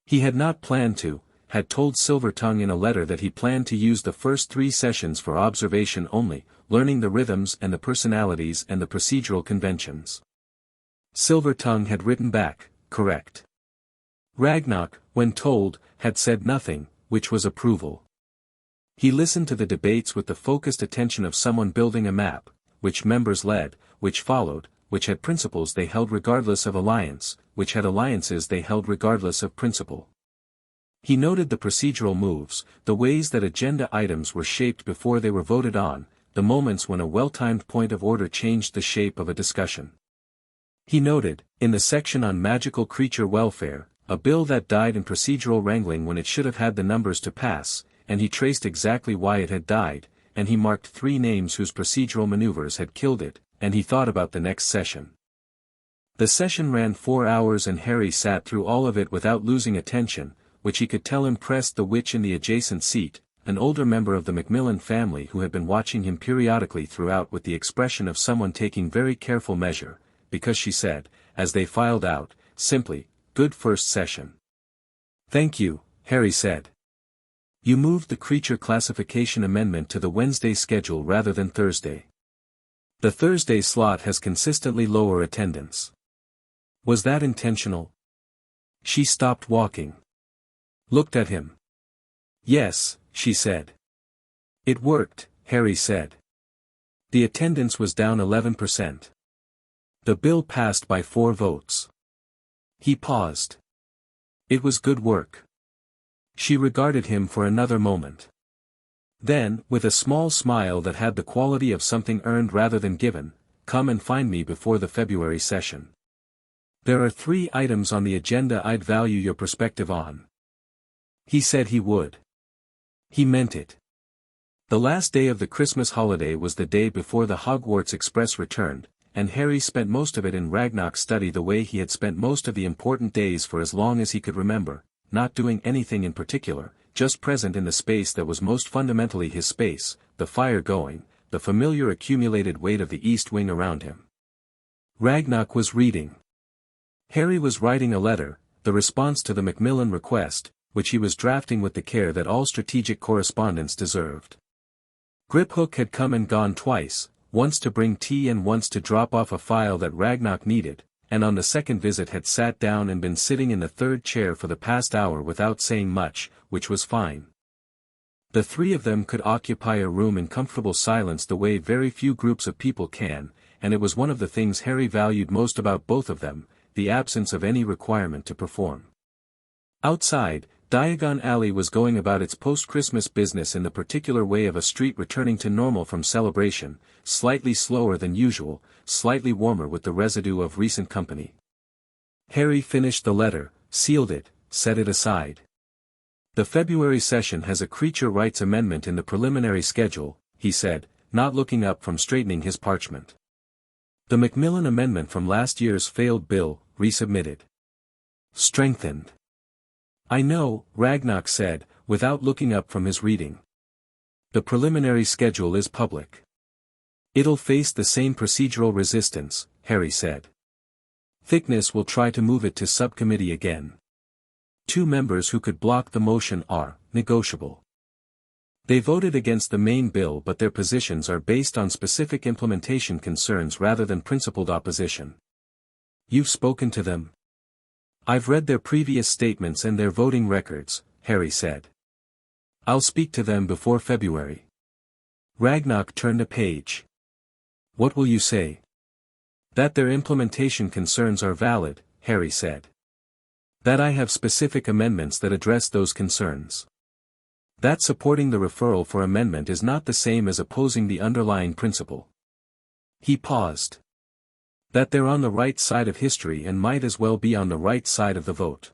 He had not planned to, had told Silvertongue in a letter that he planned to use the first 3 sessions for observation only, learning the rhythms and the personalities and the procedural conventions. Silvertongue had written back, correct. Ragnarok, when told, had said nothing, which was approval. He listened to the debates with the focused attention of someone building a map, which members led, which followed, which had principles they held regardless of alliance, which had alliances they held regardless of principle. He noted the procedural moves, the ways that agenda items were shaped before they were voted on, the moments when a well-timed point of order changed the shape of a discussion. He noted, in the section on magical creature welfare, a bill that died in procedural wrangling when it should have had the numbers to pass, and he traced exactly why it had died, and he marked 3 names whose procedural maneuvers had killed it, and he thought about the next session. The session ran 4 hours and Harry sat through all of it without losing attention, which he could tell impressed the witch in the adjacent seat, an older member of the Macmillan family who had been watching him periodically throughout with the expression of someone taking very careful measure, because she said, as they filed out, simply, "Good first session." "Thank you," Harry said. "You moved the creature classification amendment to the Wednesday schedule rather than Thursday. The Thursday slot has consistently lower attendance. Was that intentional?" She stopped walking. Looked at him. "Yes," she said. "It worked," Harry said. The attendance was down 11%. The bill passed by 4 votes. He paused. "It was good work." She regarded him for another moment. Then, with a small smile that had the quality of something earned rather than given, "Come and find me before the February session. There are 3 items on the agenda I'd value your perspective on." He said he would. He meant it. The last day of the Christmas holiday was the day before the Hogwarts Express returned, and Harry spent most of it in Ragnar's study the way he had spent most of the important days for as long as he could remember, not doing anything in particular, just present in the space that was most fundamentally his space, the fire going, the familiar accumulated weight of the East Wing around him. Ragnar was reading. Harry was writing a letter, the response to the Macmillan request, which he was drafting with the care that all strategic correspondence deserved. Griphook had come and gone twice, once to bring tea and once to drop off a file that Ragnar needed, and on the second visit had sat down and been sitting in the third chair for the past hour without saying much, which was fine. The three of them could occupy a room in comfortable silence the way very few groups of people can, and it was one of the things Harry valued most about both of them, the absence of any requirement to perform. Outside, Diagon Alley was going about its post-Christmas business in the particular way of a street returning to normal from celebration, slightly slower than usual, slightly warmer with the residue of recent company. Harry finished the letter, sealed it, set it aside. The February session has a creature rights amendment in the preliminary schedule, he said, not looking up from straightening his parchment. The Macmillan amendment from last year's failed bill, resubmitted. Strengthened. I know, Ragnar said, without looking up from his reading. The preliminary schedule is public. It'll face the same procedural resistance, Harry said. Thickness will try to move it to subcommittee again. 2 members who could block the motion are negotiable. They voted against the main bill, but their positions are based on specific implementation concerns rather than principled opposition. You've spoken to them? I've read their previous statements and their voting records, Harry said. I'll speak to them before February. Ragnar turned a page. What will you say? That their implementation concerns are valid, Harry said. That I have specific amendments that address those concerns. That supporting the referral for amendment is not the same as opposing the underlying principle. He paused. That they're on the right side of history and might as well be on the right side of the vote.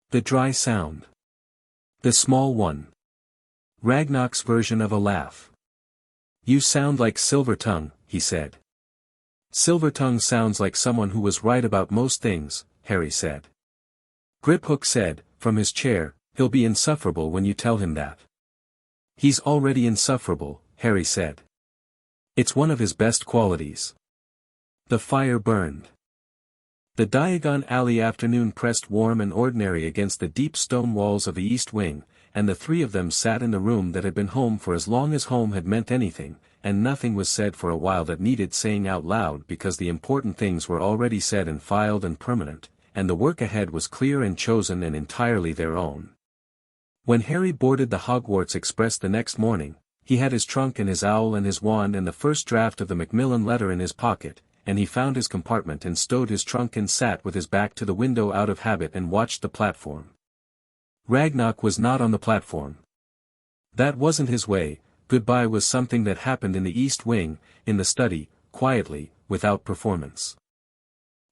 The dry sound. The small one. Ragnar's version of a laugh. You sound like Silvertongue, he said. Silvertongue sounds like someone who was right about most things, Harry said. Griphook said, from his chair, he'll be insufferable when you tell him that. He's already insufferable, Harry said. It's one of his best qualities. The fire burned. The Diagon Alley afternoon pressed warm and ordinary against the deep stone walls of the East Wing, and the three of them sat in the room that had been home for as long as home had meant anything, and nothing was said for a while that needed saying out loud because the important things were already said and filed and permanent, and the work ahead was clear and chosen and entirely their own. When Harry boarded the Hogwarts Express the next morning, he had his trunk and his owl and his wand and the first draft of the Macmillan letter in his pocket, and he found his compartment and stowed his trunk and sat with his back to the window out of habit and watched the platform. Ragnar was not on the platform. That wasn't his way. Goodbye was something that happened in the East Wing, in the study, quietly, without performance.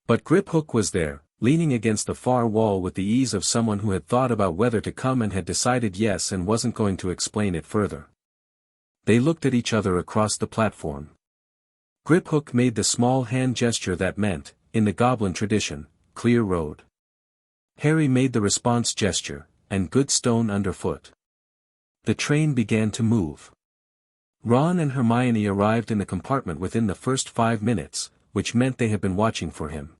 But Griphook was there, leaning against the far wall with the ease of someone who had thought about whether to come and had decided yes and wasn't going to explain it further. They looked at each other across the platform. Griphook made the small hand gesture that meant, in the goblin tradition, clear road. Harry made the response gesture, and good stone underfoot. The train began to move. Ron and Hermione arrived in the compartment within the first 5 minutes, which meant they had been watching for him.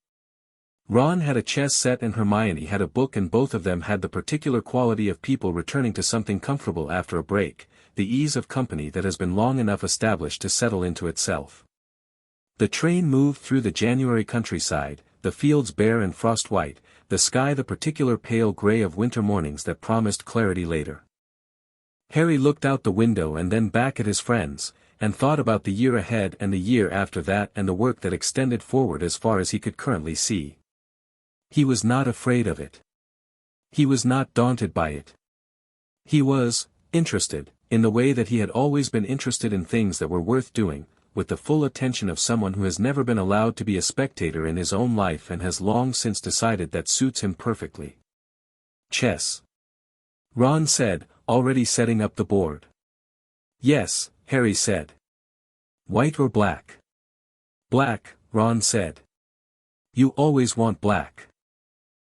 Ron had a chess set and Hermione had a book, and both of them had the particular quality of people returning to something comfortable after a break, the ease of company that has been long enough established to settle into itself. The train moved through the January countryside, the fields bare and frost-white, the sky the particular pale grey of winter mornings that promised clarity later. Harry looked out the window and then back at his friends, and thought about the year ahead and the year after that and the work that extended forward as far as he could currently see. He was not afraid of it. He was not daunted by it. He was interested, in the way that he had always been interested in things that were worth doing, with the full attention of someone who has never been allowed to be a spectator in his own life and has long since decided that suits him perfectly. Chess. Ron said, already setting up the board. Yes, Harry said. White or black? Black, Ron said. You always want black.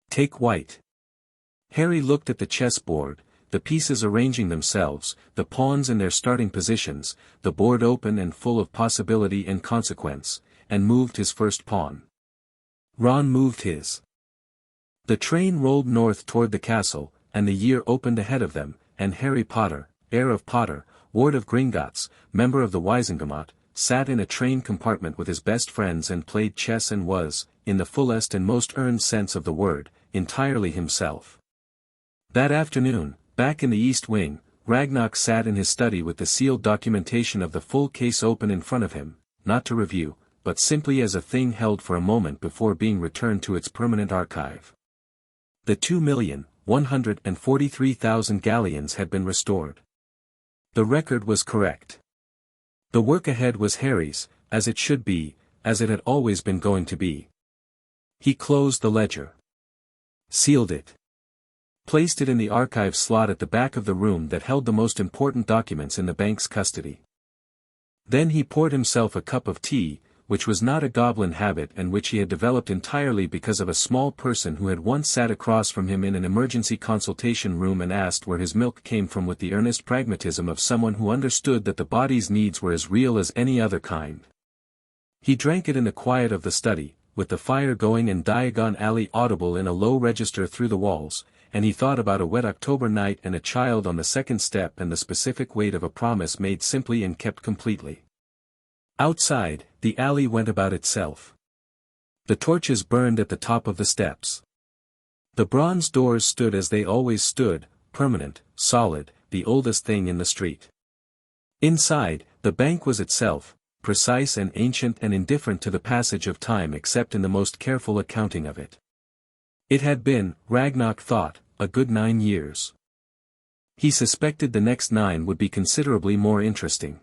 Take white. Harry looked at the chessboard, the pieces arranging themselves, the pawns in their starting positions, the board open and full of possibility and consequence, and moved his first pawn. Ron moved his. The train rolled north toward the castle, and the year opened ahead of them, and Harry Potter, heir of Potter, ward of Gringotts, member of the Wisengamot, sat in a train compartment with his best friends and played chess and was, in the fullest and most earned sense of the word, entirely himself. That afternoon, back in the East Wing, Ragnarok sat in his study with the sealed documentation of the full case open in front of him, not to review, but simply as a thing held for a moment before being returned to its permanent archive. The 2,143,000 galleons had been restored. The record was correct. The work ahead was Harry's, as it should be, as it had always been going to be. He closed the ledger. Sealed it. Placed it in the archive slot at the back of the room that held the most important documents in the bank's custody. Then he poured himself a cup of tea, which was not a goblin habit and which he had developed entirely because of a small person who had once sat across from him in an emergency consultation room and asked where his milk came from with the earnest pragmatism of someone who understood that the body's needs were as real as any other kind. He drank it in the quiet of the study, with the fire going and Diagon Alley audible in a low register through the walls, and he thought about a wet October night and a child on the second step and the specific weight of a promise made simply and kept completely. Outside, the alley went about itself. The torches burned at the top of the steps. The bronze doors stood as they always stood, permanent, solid, the oldest thing in the street. Inside, the bank was itself, precise and ancient and indifferent to the passage of time except in the most careful accounting of it. It had been, Ragnarok thought, a good 9 years. He suspected the next 9 would be considerably more interesting.